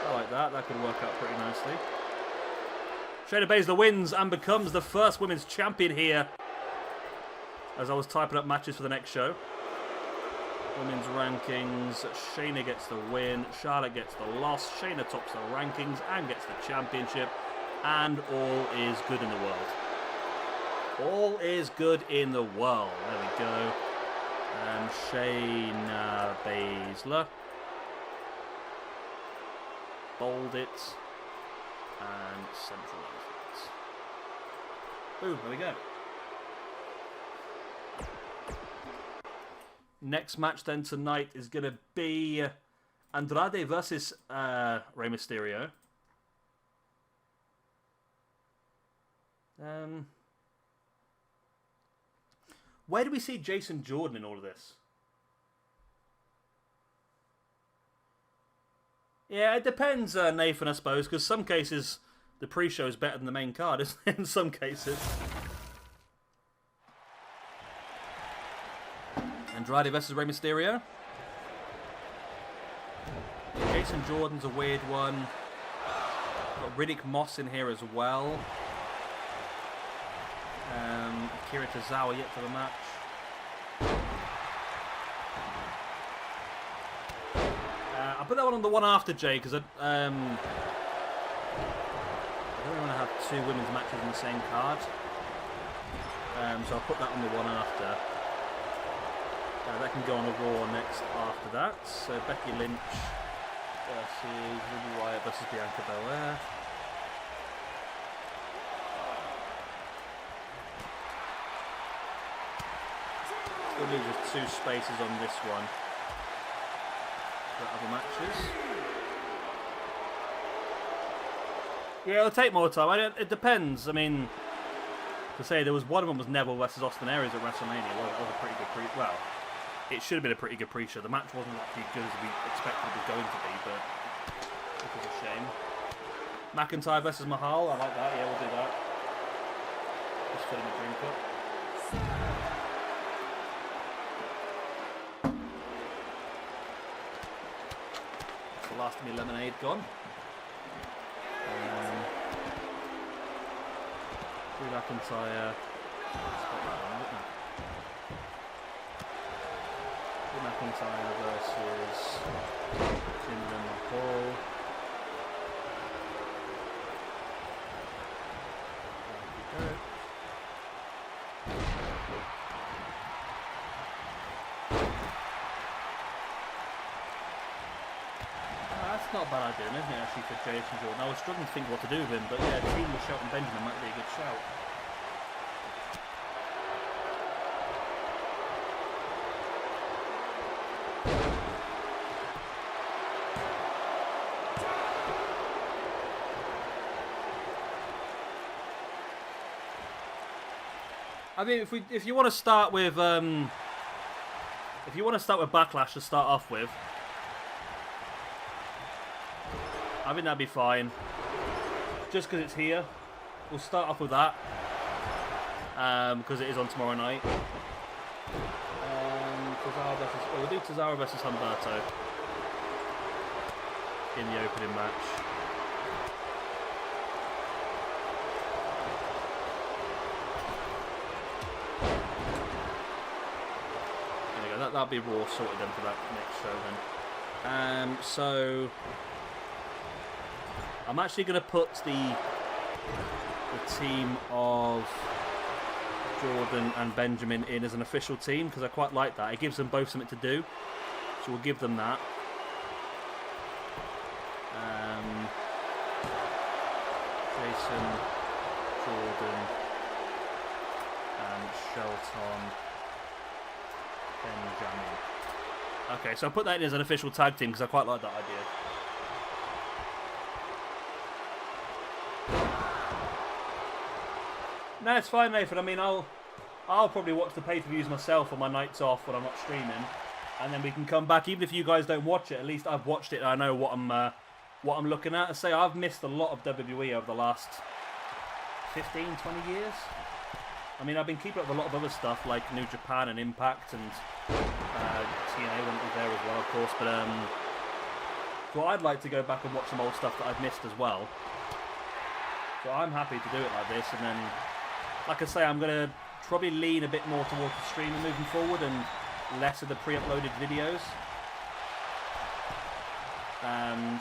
I like that. That could work out pretty nicely. Shayna Baszler wins and becomes the first women's champion here. As I was typing up matches for the next show. Women's rankings. Shayna gets the win. Charlotte gets the loss. Shayna tops the rankings and gets the championship. And all is good in the world. All is good in the world. There we go. And Shayna Baszler. Bold it. And centralize it. Boom, there we go. Next match then tonight is going to be Andrade versus Rey Mysterio. Where do we see Jason Jordan in all of this? Yeah, it depends, Nathan, I suppose, because some cases the pre-show is better than the main card, isn't it? In some cases. Andrade versus Rey Mysterio. Jason Jordan's a weird one. Got Riddick Moss in here as well. Akira Tozawa yet for the match. put that one on the one after, Jay, because I don't want to have two women's matches in the same card. So I'll put that on the one after. That can go on the Raw next after that. So Becky Lynch versus Ruby Riott versus Bianca Belair. Still leaves us 2 spaces on this one for other matches. Yeah, it'll take more time. It depends. I mean, to say there was one of them was Neville versus Austin Aries at WrestleMania. Well, that was a pretty good well, it should have been a pretty good pre-show. The match wasn't actually good as we expected it was going to be, but it was a shame. McIntyre versus Mahal. I like that. Yeah, we'll do that. Just filling a drink up. That's the last of my lemonade gone. Drew McIntyre. Drew McIntyre versus Jinder Mahal. That's not a bad idea, isn't it, actually, for Jason Jordan? I was struggling to think what to do with him, but yeah, team with Shelton Benjamin might be a good shout. I mean, if you want to start with Backlash to start off with, I think that'd be fine. Just because it's here, we'll start off with that because it is on tomorrow night. We'll do Cesaro versus Humberto in the opening match. That'll be Raw sorted then for that next show then. So I'm actually going to put the team of Jordan and Benjamin in as an official team because I quite like that. It gives them both something to do, so we'll give them that. Jason, Jordan, and Shelton. Benjamin. Okay, so I'll put that in as an official tag team because I quite like that idea. No, it's fine, Nathan. I mean, I'll probably watch the pay-per-views myself on my nights off when I'm not streaming, and then we can come back. Even if you guys don't watch it, at least I've watched it and I know what I'm looking at. I say I've missed a lot of WWE over the last 15, 20 years. I mean, I've been keeping up with a lot of other stuff like New Japan and Impact and TNA wouldn't be there as well, of course. But so I'd like to go back and watch some old stuff that I've missed as well. So I'm happy to do it like this, and then, like I say, I'm going to probably lean a bit more towards the streaming moving forward and less of the pre-uploaded videos.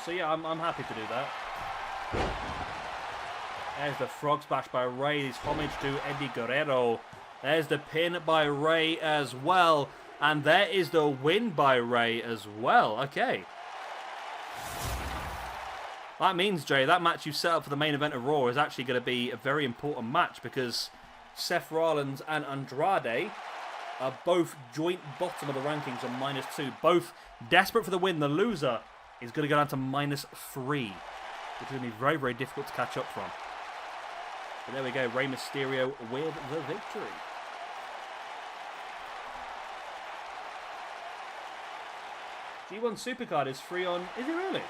So yeah, I'm happy to do that. There's the frog splash by Rey. It's homage to Eddie Guerrero. There's the pin by Rey as well. And there is the win by Rey as well. Okay. That means, Jay, that match you set up for the main event of Raw is actually going to be a very important match because Seth Rollins and Andrade are both joint bottom of the rankings on -2. Both desperate for the win. The loser is going to go down to -3, which is going to be very, very difficult to catch up from. But there we go, Rey Mysterio with the victory. G1 Supercard is free on... Is it really?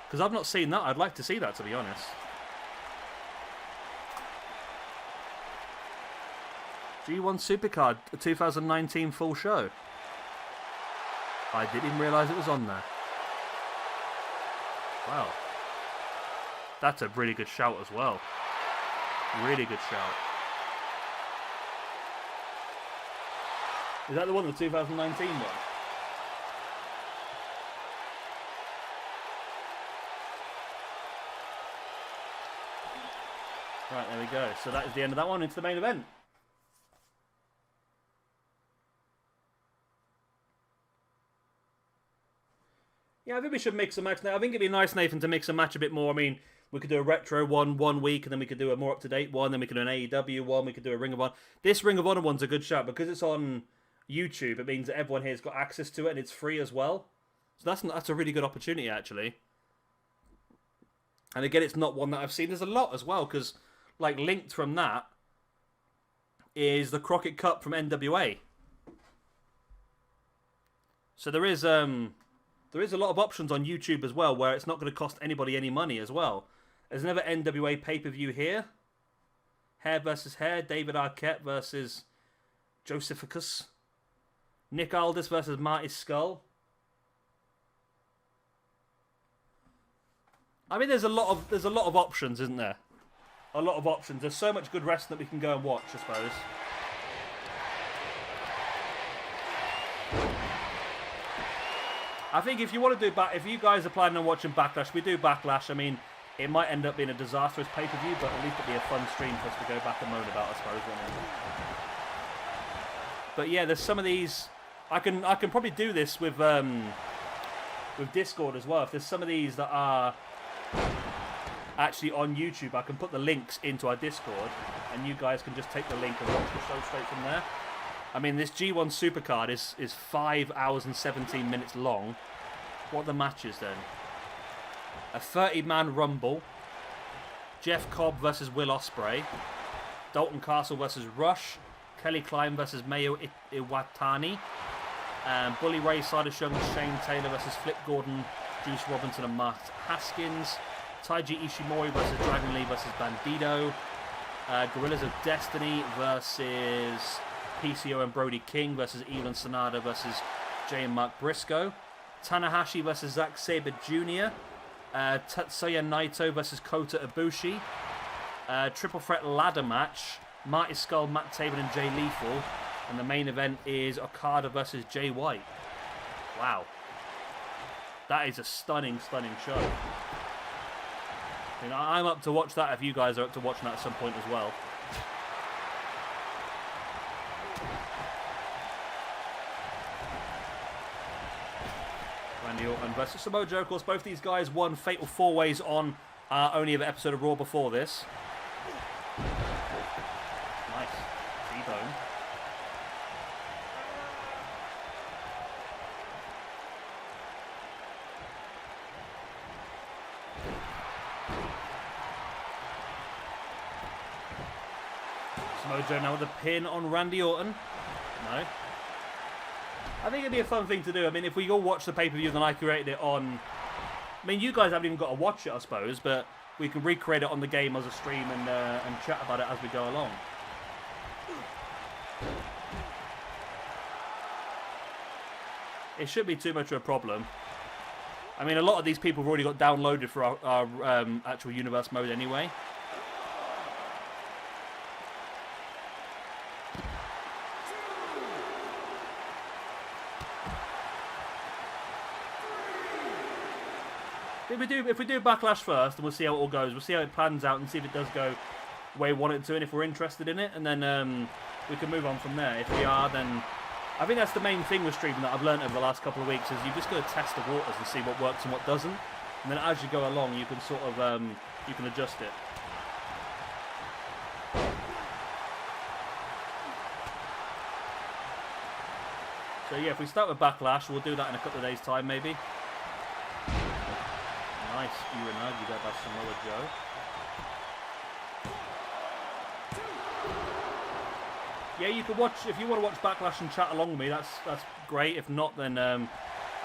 Because I've not seen that. I'd like to see that, to be honest. G1 Supercard, a 2019 full show. I didn't even realise it was on there. Wow. That's a really good shout as well. Really good shout. Is that the one, the 2019 one? Right, there we go. So that is the end of that one. Into the main event. Yeah, I think we should mix a match now. I think it'd be nice, Nathan, to mix a match a bit more. I mean, we could do a retro one week, and then we could do a more up-to-date one, then we could do an AEW one, we could do a Ring of Honor. This Ring of Honor one's a good shout, because it's on YouTube, it means that everyone here's got access to it, and it's free as well. So that's a really good opportunity, actually. And again, it's not one that I've seen. There's a lot as well, because, like, linked from that is the Crockett Cup from NWA. So there is a lot of options on YouTube as well, where it's not going to cost anybody any money as well. There's another NWA pay-per-view here. Hair versus Hair. David Arquette versus Josephicus. Nick Aldis versus Marty Skull. I mean, there's a lot of options, isn't there? A lot of options. There's so much good wrestling that we can go and watch, I suppose. I think if you want to do if you guys are planning on watching Backlash, we do Backlash. I mean, it might end up being a disastrous pay-per-view, but at least it'll be a fun stream for us to go back and moan about, I suppose. But yeah, there's some of these. I can probably do this with Discord as well. If there's some of these that are actually on YouTube, I can put the links into our Discord, and you guys can just take the link and watch the show straight from there. I mean, this G1 Supercard is 5 hours and 17 minutes long. What are the matches then? A 30-man Rumble. Jeff Cobb versus Will Ospreay. Dalton Castle versus Rush. Kelly Klein versus Mayo Iwatani. Bully Ray, Cyrus Young, Shane Taylor versus Flip Gordon, Juice Robinson and Matt Haskins. Taiji Ishimori versus Dragon Lee versus Bandido. Gorillas of Destiny versus PCO and Brody King versus Evelyn Sonata versus Jay and Mark Briscoe. Tanahashi versus Zack Sabre Jr. Tatsuya Naito versus Kota Ibushi. Triple threat ladder match. Marty Skull, Matt Taven and Jay Lethal. And the main event is Okada versus Jay White. Wow. That is a stunning, stunning show. I mean, I'm up to watch that if you guys are up to watching that at some point as well. Randy Orton versus Samoa Joe. Of course, both these guys won Fatal 4-Ways on only an episode of Raw before this. Nice. T-bone. Samoa Joe now with a pin on Randy Orton. No. I think it'd be a fun thing to do. I mean, if we all watch the pay-per-view, then I created it on... I mean, you guys haven't even got to watch it, I suppose, but we can recreate it on the game as a stream and chat about it as we go along. It shouldn't be too much of a problem. I mean, a lot of these people have already got downloaded for our actual universe mode anyway. If we do Backlash first, and we'll see how it all goes. We'll see how it plans out and see if it does go the way we want it to, and if we're interested in it, and then we can move on from there. If we are, then I think that's the main thing with streaming that I've learned over the last couple of weeks is you just got to test the waters and see what works and what doesn't, and then as you go along, you can sort of you can adjust it. So yeah, if we start with Backlash, we'll do that in a couple of days' time, maybe. Nice, Uranagi there by Samoa Joe. Yeah, you can watch, if you want to watch Backlash and chat along with me, that's great. If not, then I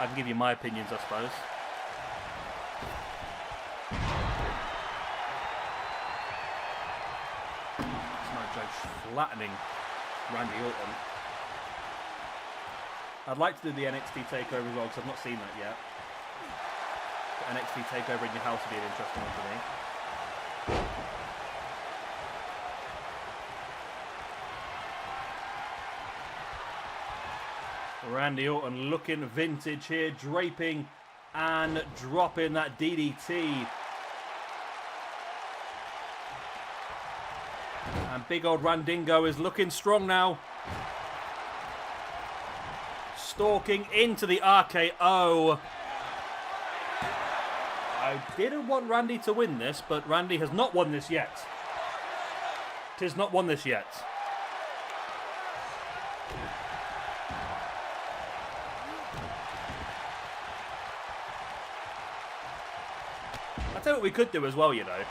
can give you my opinions, I suppose. Samoa Joe flattening Randy Orton. I'd like to do the NXT takeover as well, because I've not seen that yet. NXT takeover in your house would be an interesting one for me. Randy Orton looking vintage here, draping and dropping that DDT. And big old Randingo is looking strong now. Stalking into the RKO. I didn't want Randy to win this, but Randy has not won this yet. Tis not won this yet. I'll tell you what we could do as well, you know.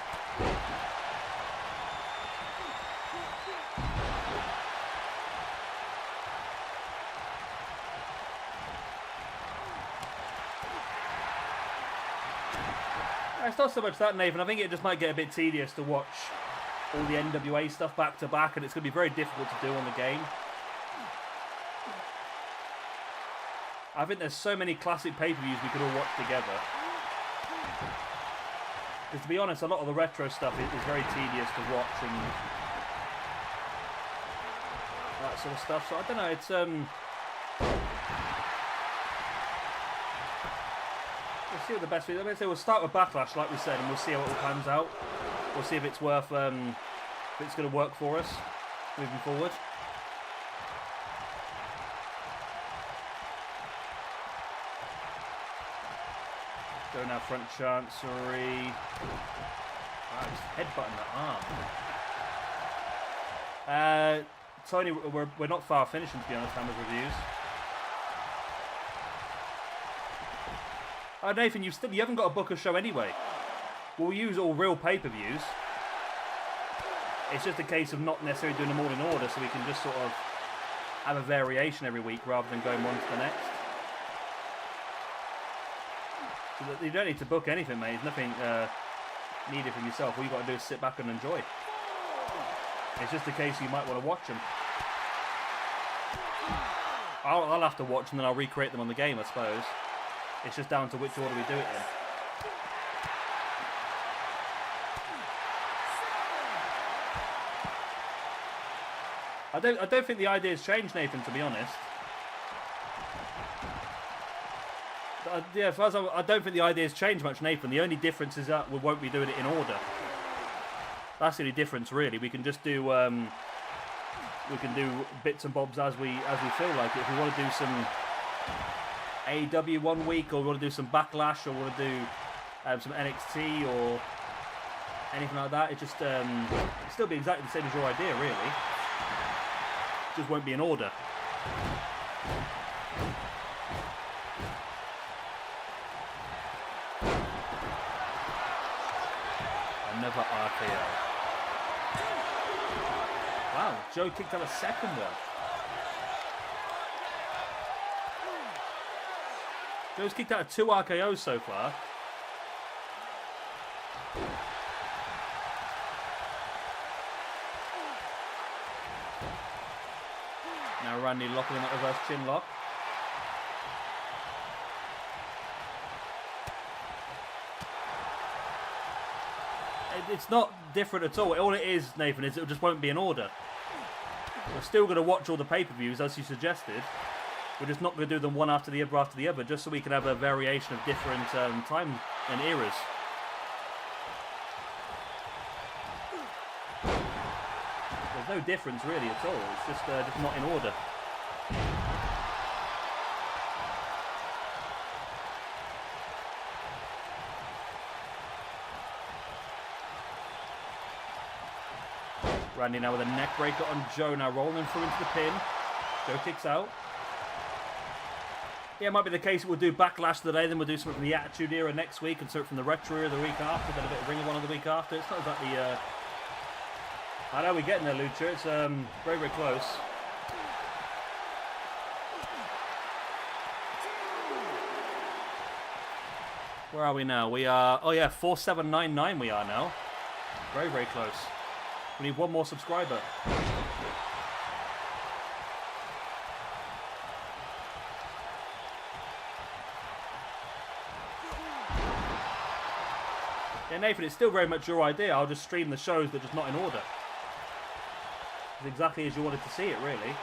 It's not so much that, Nathan. I think it just might get a bit tedious to watch all the NWA stuff back to back, and it's going to be very difficult to do on the game. I think there's so many classic pay-per-views we could all watch together. Because to be honest, a lot of the retro stuff is very tedious to watch and that sort of stuff. So I don't know, it's we'll see what the best. I'm going to say we'll start with Backlash, like we said, and we'll see how it all pans out. We'll see if it's worth, if it's going to work for us moving forward. Go now, front chancery. Wow, just headbutting the arm. Tony, we're not far finishing, to be honest, Hammer's reviews. Nathan, you haven't got a book or show anyway. We'll use all real pay-per-views. It's just a case of not necessarily doing them all in order, so we can just sort of have a variation every week rather than going one to the next. So that you don't need to book anything, mate. There's nothing needed from yourself. All you got to do is sit back and enjoy. It's just a case you might want to watch them. I'll have to watch them and then I'll recreate them on the game, I suppose. It's just down to which order we do it in. I don't think the idea's changed, Nathan, to be honest. Yeah, as far as I don't think the idea's changed much, Nathan. The only difference is that we won't be doing it in order. That's the only difference, really. We can just do bits and bobs as we feel like it. If we want to do some AEW one week, or we want to do some Backlash, or we want to do some NXT or anything like that, it just still be exactly the same as your idea, really. Just won't be in order. Another RKO. Wow, Joe kicked out a second one. Joe's kicked out of 2 RKOs so far. Now Randy locking in that reverse chin lock. It's not different at all. All it is, Nathan, is it just won't be in order. We're still going to watch all the pay-per-views as you suggested. We're just not going to do them one after the other, just so we can have a variation of different time and eras. There's no difference really at all. It's just not in order. Randy now with a neck breaker on Joe, now rolling through into the pin. Joe kicks out. Yeah, it might be the case that we'll do Backlash today, then we'll do something from the Attitude Era next week, and something from the Retro Era the week after, then a bit of Ring of Honor the week after. It's not exactly... I know we're getting there, Lucha. It's very, very close. Where are we now? We are... Oh, yeah, 4799 we are now. Very, very close. We need one more subscriber. Yeah, Nathan, it's still very much your idea. I'll just stream the shows, but just not in order. It's exactly as you wanted to see it, really.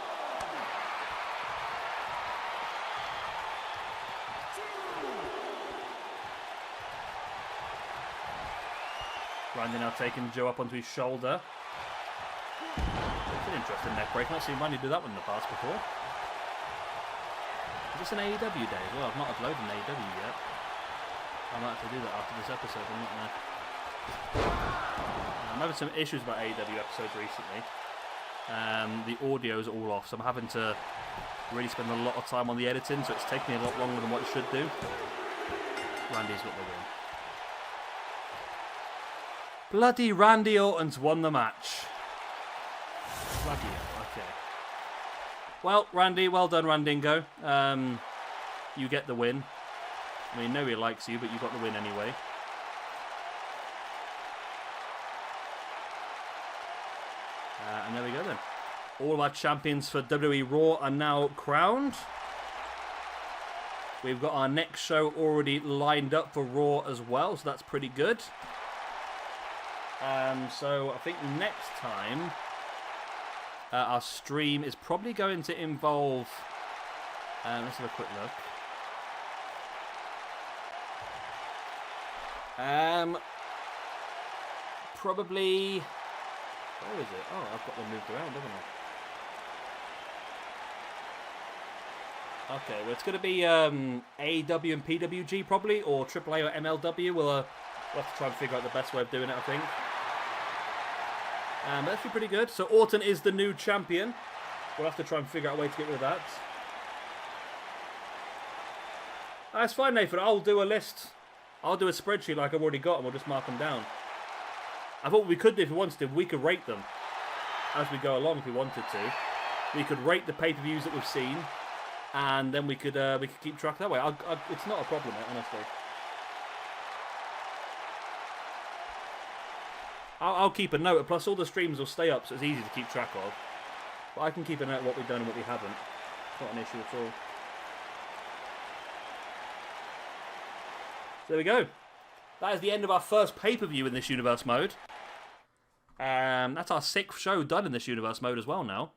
Randy now taking Joe up onto his shoulder. It's an interesting neck break. I've not seen Randy do that one in the past before. Is this an AEW day as well? I've not uploaded an AEW yet. I might have to do that after this episode. I'm not there. I'm having some issues about AEW episodes recently. The audio's all off, so I'm having to really spend a lot of time on the editing, so it's taking me a lot longer than what it should do. Randy's got the win. Bloody Randy Orton's won the match. Bloody hell, okay. Well, Randy, well done, Randingo. You get the win. I mean, nobody likes you, but you got the win anyway. And there we go then. All of our champions for WWE Raw are now crowned. We've got our next show already lined up for Raw as well, so that's pretty good. So I think next time our stream is probably going to involve... let's have a quick look. Probably... Where is it? Oh, I've got them moved around, haven't I? Okay, well, it's going to be AEW and PWG probably, or AAA or MLW. We'll have to try and figure out the best way of doing it, I think. But that's pretty good. So Orton is the new champion. We'll have to try and figure out a way to get rid of that. That's fine, Nathan. I'll do a list. I'll do a spreadsheet like I've already got, and we'll just mark them down. I thought what we could do if we wanted to, we could rate them as we go along if we wanted to. We could rate the pay-per-views that we've seen, and then we could keep track that way. It's not a problem, honestly. I'll keep a note. Plus, all the streams will stay up, so it's easy to keep track of. But I can keep a note of what we've done and what we haven't. It's not an issue at all. So there we go. That is the end of our first pay-per-view in this universe mode. That's our 6th show done in this universe mode as well now.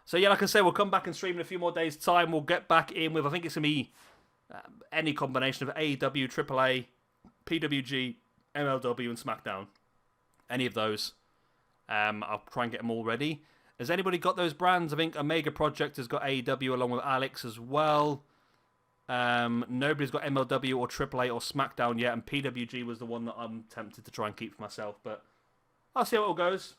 So yeah, like I say, we'll come back and stream in a few more days' time. We'll get back in with, I think it's going to be any combination of AEW, AAA, PWG, MLW and Smackdown. Any of those. I'll try and get them all ready. Has anybody got those brands? I think Omega Project has got AEW along with Alex as well. Nobody's got MLW or AAA or Smackdown yet, and PWG was the one that I'm tempted to try and keep for myself, but I'll see how it all goes.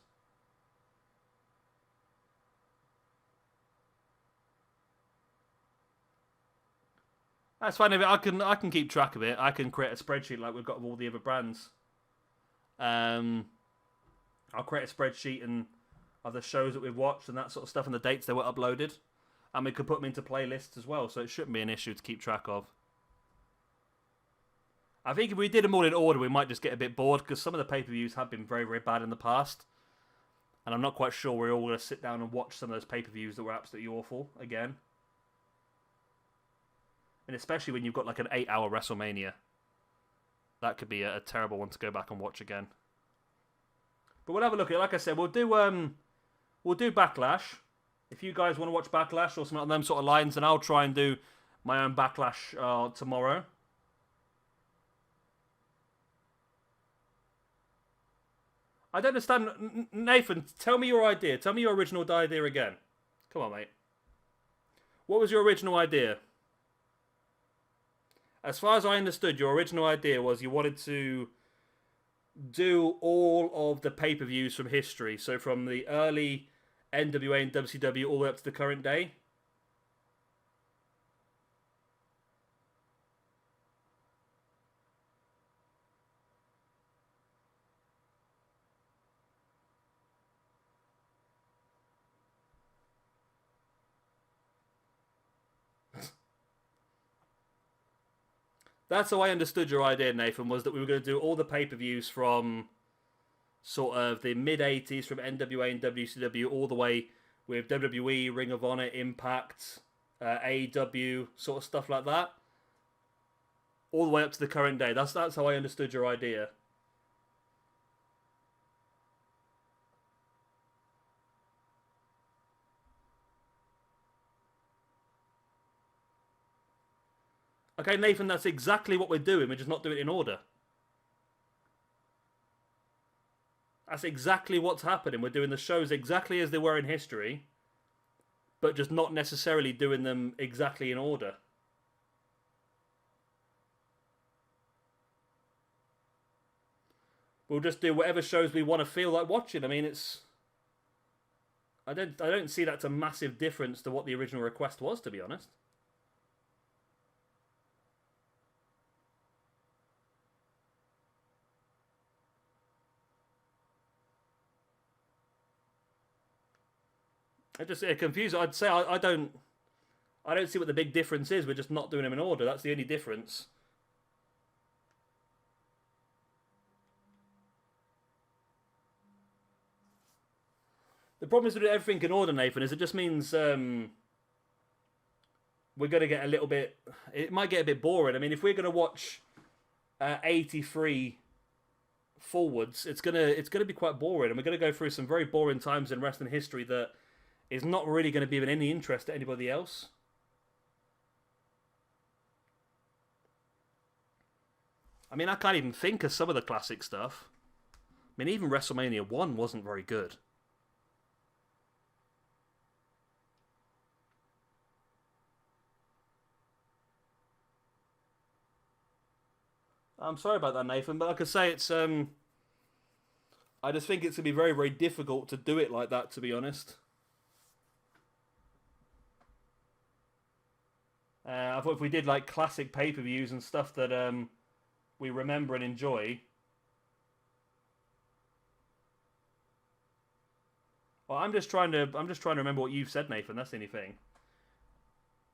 That's fine. I can keep track of it. I can create a spreadsheet like we've got with all the other brands. I'll create a spreadsheet of the shows that we've watched and that sort of stuff and the dates they were uploaded. And we could put them into playlists as well, so it shouldn't be an issue to keep track of. I think if we did them all in order, we might just get a bit bored, because some of the pay-per-views have been very, very bad in the past. And I'm not quite sure we're all going to sit down and watch some of those pay-per-views that were absolutely awful again. And especially when you've got like an 8-hour WrestleMania. That could be a terrible one to go back and watch again. But we'll have a look at it. Like I said, we'll do Backlash. If you guys want to watch Backlash or something on them sort of lines, then I'll try and do my own Backlash tomorrow. I don't understand. Nathan, tell me your idea. Tell me your original idea again. Come on, mate. What was your original idea? As far as I understood, your original idea was you wanted to do all of the pay-per-views from history. So from the early NWA and WCW all the way up to the current day. That's how I understood your idea, Nathan, was that we were going to do all the pay-per-views from sort of the mid-80s, from NWA and WCW, all the way with WWE, Ring of Honor, Impact, AEW, sort of stuff like that. All the way up to the current day. That's how I understood your idea. Okay, Nathan, that's exactly what we're doing. We're just not doing it in order. That's exactly what's happening. We're doing the shows exactly as they were in history, but just not necessarily doing them exactly in order. We'll just do whatever shows we want to feel like watching. I mean, it's... I don't see that's a massive difference to what the original request was, to be honest. It confused. I'd say I don't see what the big difference is. We're just not doing them in order. That's the only difference. The problem is with everything in order, Nathan, is it just means we're going to get a little bit... It might get a bit boring. I mean, if we're going to watch 83 forwards, it's gonna be quite boring, and we're going to go through some very boring times in wrestling history that is not really going to be of any interest to anybody else. I mean, I can't even think of some of the classic stuff. I mean, even WrestleMania 1 wasn't very good. I'm sorry about that, Nathan, but like I say, it's I just think it's gonna be very, very difficult to do it like that, to be honest. I thought if we did like classic pay-per-views and stuff that we remember and enjoy. Well, I'm just trying to remember what you've said, Nathan. That's the only thing.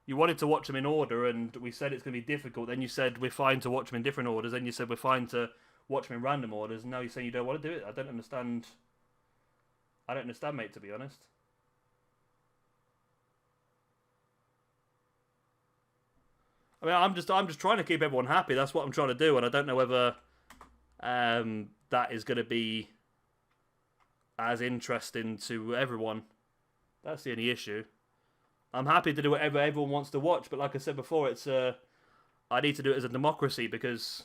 You wanted to watch them in order, and we said it's going to be difficult. Then you said we're fine to watch them in different orders. Then you said we're fine to watch them in random orders. And now you're saying you don't want to do it. I don't understand. I don't understand, mate, to be honest. I mean, I'm just trying to keep everyone happy. That's what I'm trying to do, and I don't know whether that is going to be as interesting to everyone. That's the only issue. I'm happy to do whatever everyone wants to watch, but like I said before, it's I need to do it as a democracy, because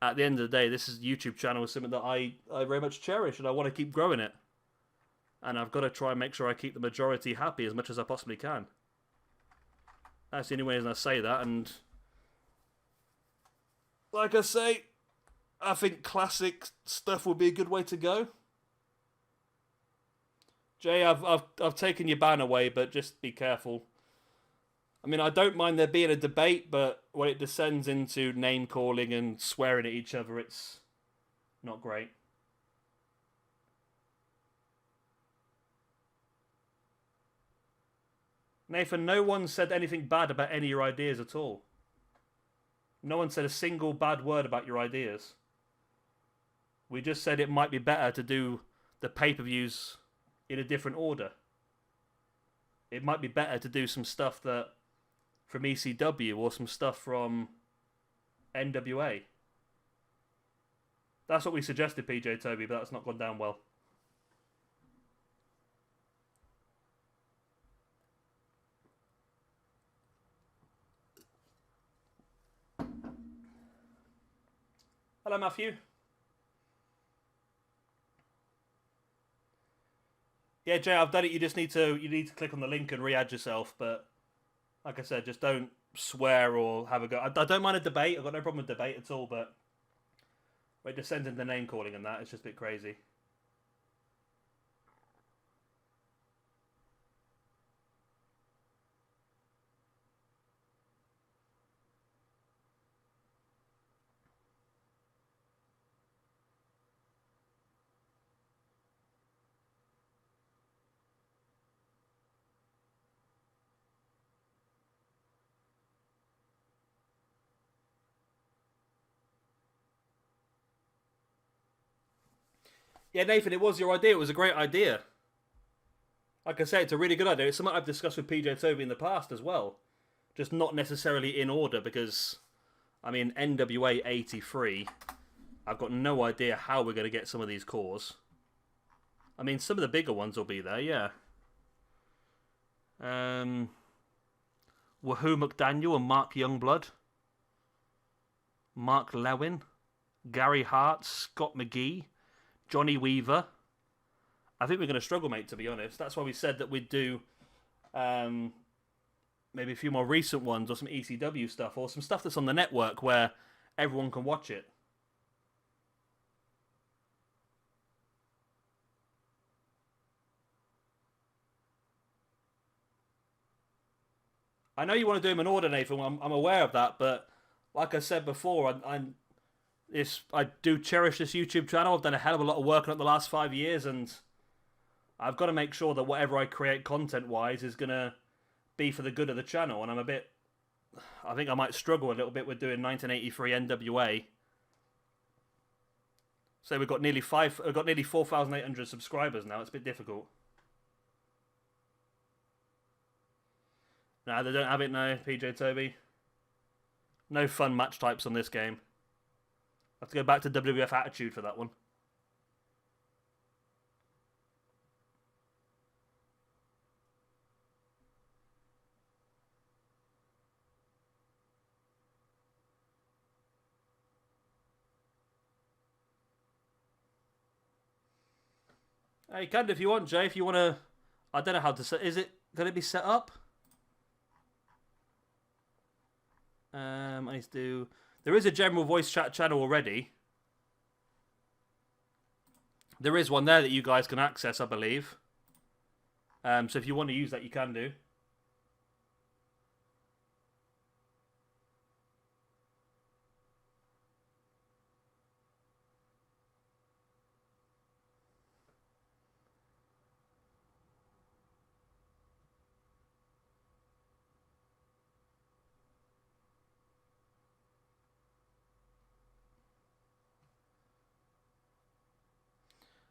at the end of the day, this is YouTube channel is something that I very much cherish, and I want to keep growing it. And I've got to try and make sure I keep the majority happy as much as I possibly can. That's the only way I say that, and like I say, I think classic stuff would be a good way to go. Jay, I've taken your ban away, but just be careful. I mean, I don't mind there being a debate, but when it descends into name calling and swearing at each other, it's not great. Nathan, no one said anything bad about any of your ideas at all. No one said a single bad word about your ideas. We just said it might be better to do the pay-per-views in a different order. It might be better to do some stuff that from ECW or some stuff from NWA. That's what we suggested, PJ Toby, but that's not gone down well. Hello, Matthew. Yeah, Jay, I've done it. You just need to click on the link and re-add yourself. But like I said, just don't swear or have a go. I don't mind a debate. I've got no problem with debate at all. But when it descends into name calling and that, it's just a bit crazy. Yeah, Nathan, it was your idea. It was a great idea. Like I say, it's a really good idea. It's something I've discussed with PJ Toby in the past as well. Just not necessarily in order because, I mean, NWA 83, I've got no idea how we're going to get some of these cores. I mean, some of the bigger ones will be there, yeah. Wahoo McDaniel and Mark Youngblood. Mark Lewin. Gary Hart, Scott McGee. Johnny Weaver. I think we're going to struggle, mate, to be honest. That's why we said that we'd do maybe a few more recent ones or some ECW stuff or some stuff that's on the network where everyone can watch it. I know you want to do them in order, Nathan. I'm aware of that, but like I said before, I do cherish this YouTube channel. I've done a hell of a lot of work on it the last 5 years, and I've got to make sure that whatever I create content-wise is going to be for the good of the channel. And I think I might struggle a little bit with doing 1983 NWA. So we've got nearly 4,800 subscribers now. It's a bit difficult. No, they don't have it now, PJ Toby. No fun match types on this game. I have to go back to WWF Attitude for that one. Hey, you can if you want, Jay. If you want to... I don't know how to set... Is it going to be set up? I need to do... There is a general voice chat channel already. There is one there that you guys can access, I believe. So if you want to use that, you can do.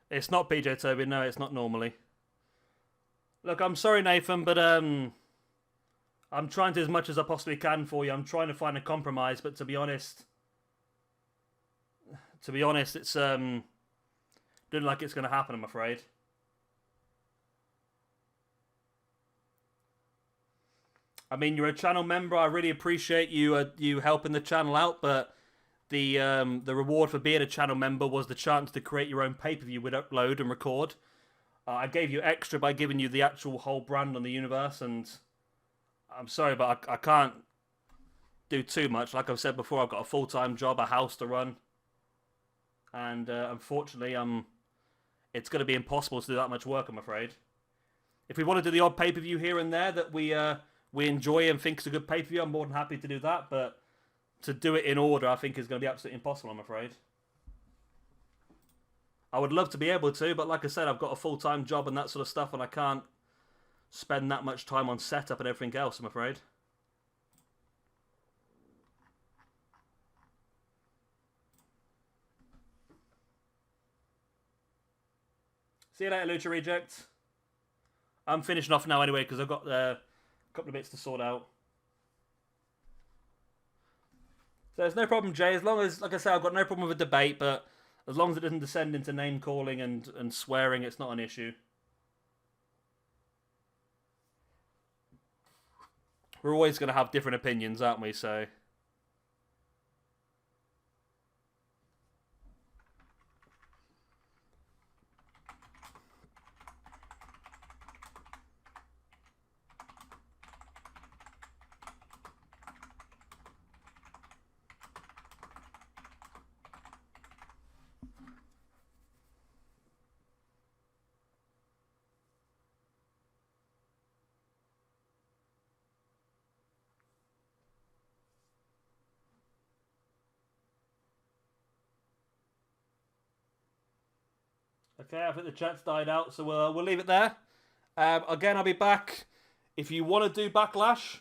It's not PJ Toby, no, it's not normally. Look, I'm sorry, Nathan, but I'm trying to as much as I possibly can for you. I'm trying to find a compromise, but to be honest, it's doesn't look like it's going to happen, I'm afraid. I mean, you're a channel member. I really appreciate you helping the channel out, but the reward for being a channel member was the chance to create your own pay-per-view with upload and record. I gave you extra by giving you the actual whole brand on the universe, and I'm sorry, but I can't do too much. Like I've said before, I've got a full-time job, a house to run, and unfortunately, it's going to be impossible to do that much work, I'm afraid. If we want to do the odd pay-per-view here and there that we enjoy and think is a good pay-per-view, I'm more than happy to do that, but to do it in order, I think is going to be absolutely impossible, I'm afraid. I would love to be able to, but like I said, I've got a full-time job and that sort of stuff, and I can't spend that much time on setup and everything else, I'm afraid. See you later, Lucha Reject. I'm finishing off now anyway, because I've got a couple of bits to sort out. So there's no problem, Jay, as long as, like I say, I've got no problem with a debate, but as long as it doesn't descend into name-calling and swearing, it's not an issue. We're always going to have different opinions, aren't we, so... Okay, I think the chat's died out, so we'll leave it there. Again, I'll be back. If you want to do Backlash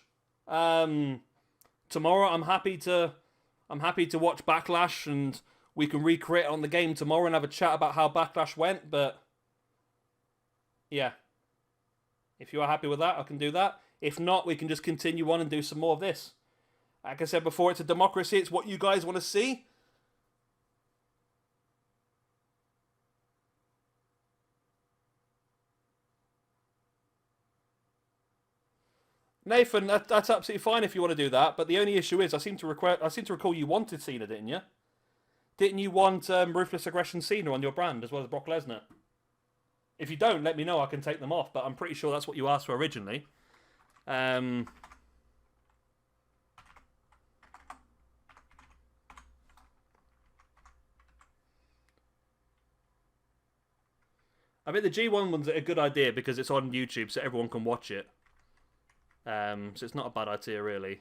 tomorrow, I'm happy to watch Backlash, and we can recreate it on the game tomorrow and have a chat about how Backlash went. But yeah, if you are happy with that, I can do that. If not, we can just continue on and do some more of this. Like I said before, it's a democracy. It's what you guys want to see. Nathan, that's absolutely fine if you want to do that, but the only issue is I seem to recall you wanted Cena, didn't you? Didn't you want Ruthless Aggression Cena on your brand as well as Brock Lesnar? If you don't, let me know. I can take them off. But I'm pretty sure that's what you asked for originally. I mean, the G1 one's a good idea because it's on YouTube, so everyone can watch it. So it's not a bad idea, really.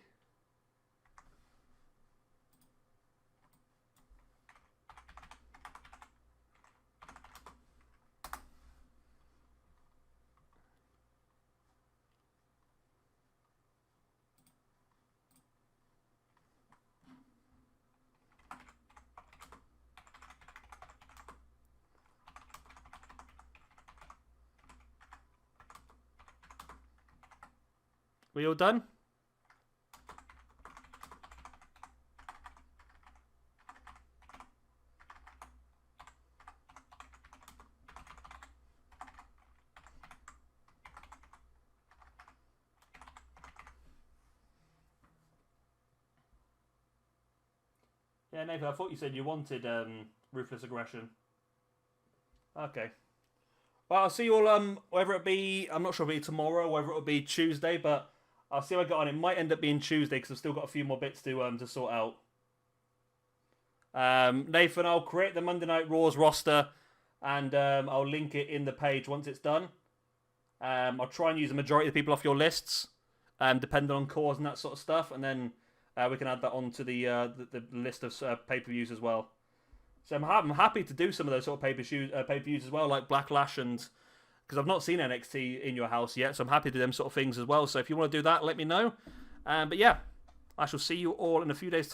We all done? Yeah, Nathan, I thought you said you wanted Ruthless Aggression. Okay. Well, I'll see you all, whether it be, I'm not sure if it'll be tomorrow, whether it'll be Tuesday, but I'll see how I get on. It might end up being Tuesday because I've still got a few more bits to sort out. Nathan, I'll create the Monday Night Raw's roster and I'll link it in the page once it's done. I'll try and use the majority of the people off your lists, depending on cause and that sort of stuff, and then we can add that onto the list of pay-per-views as well. So I'm happy to do some of those sort of pay-per-views as well, like Backlash, and because I've not seen NXT in your house yet, so I'm happy to do them sort of things as well. So if you want to do that, let me know. But yeah, I shall see you all in a few days' time.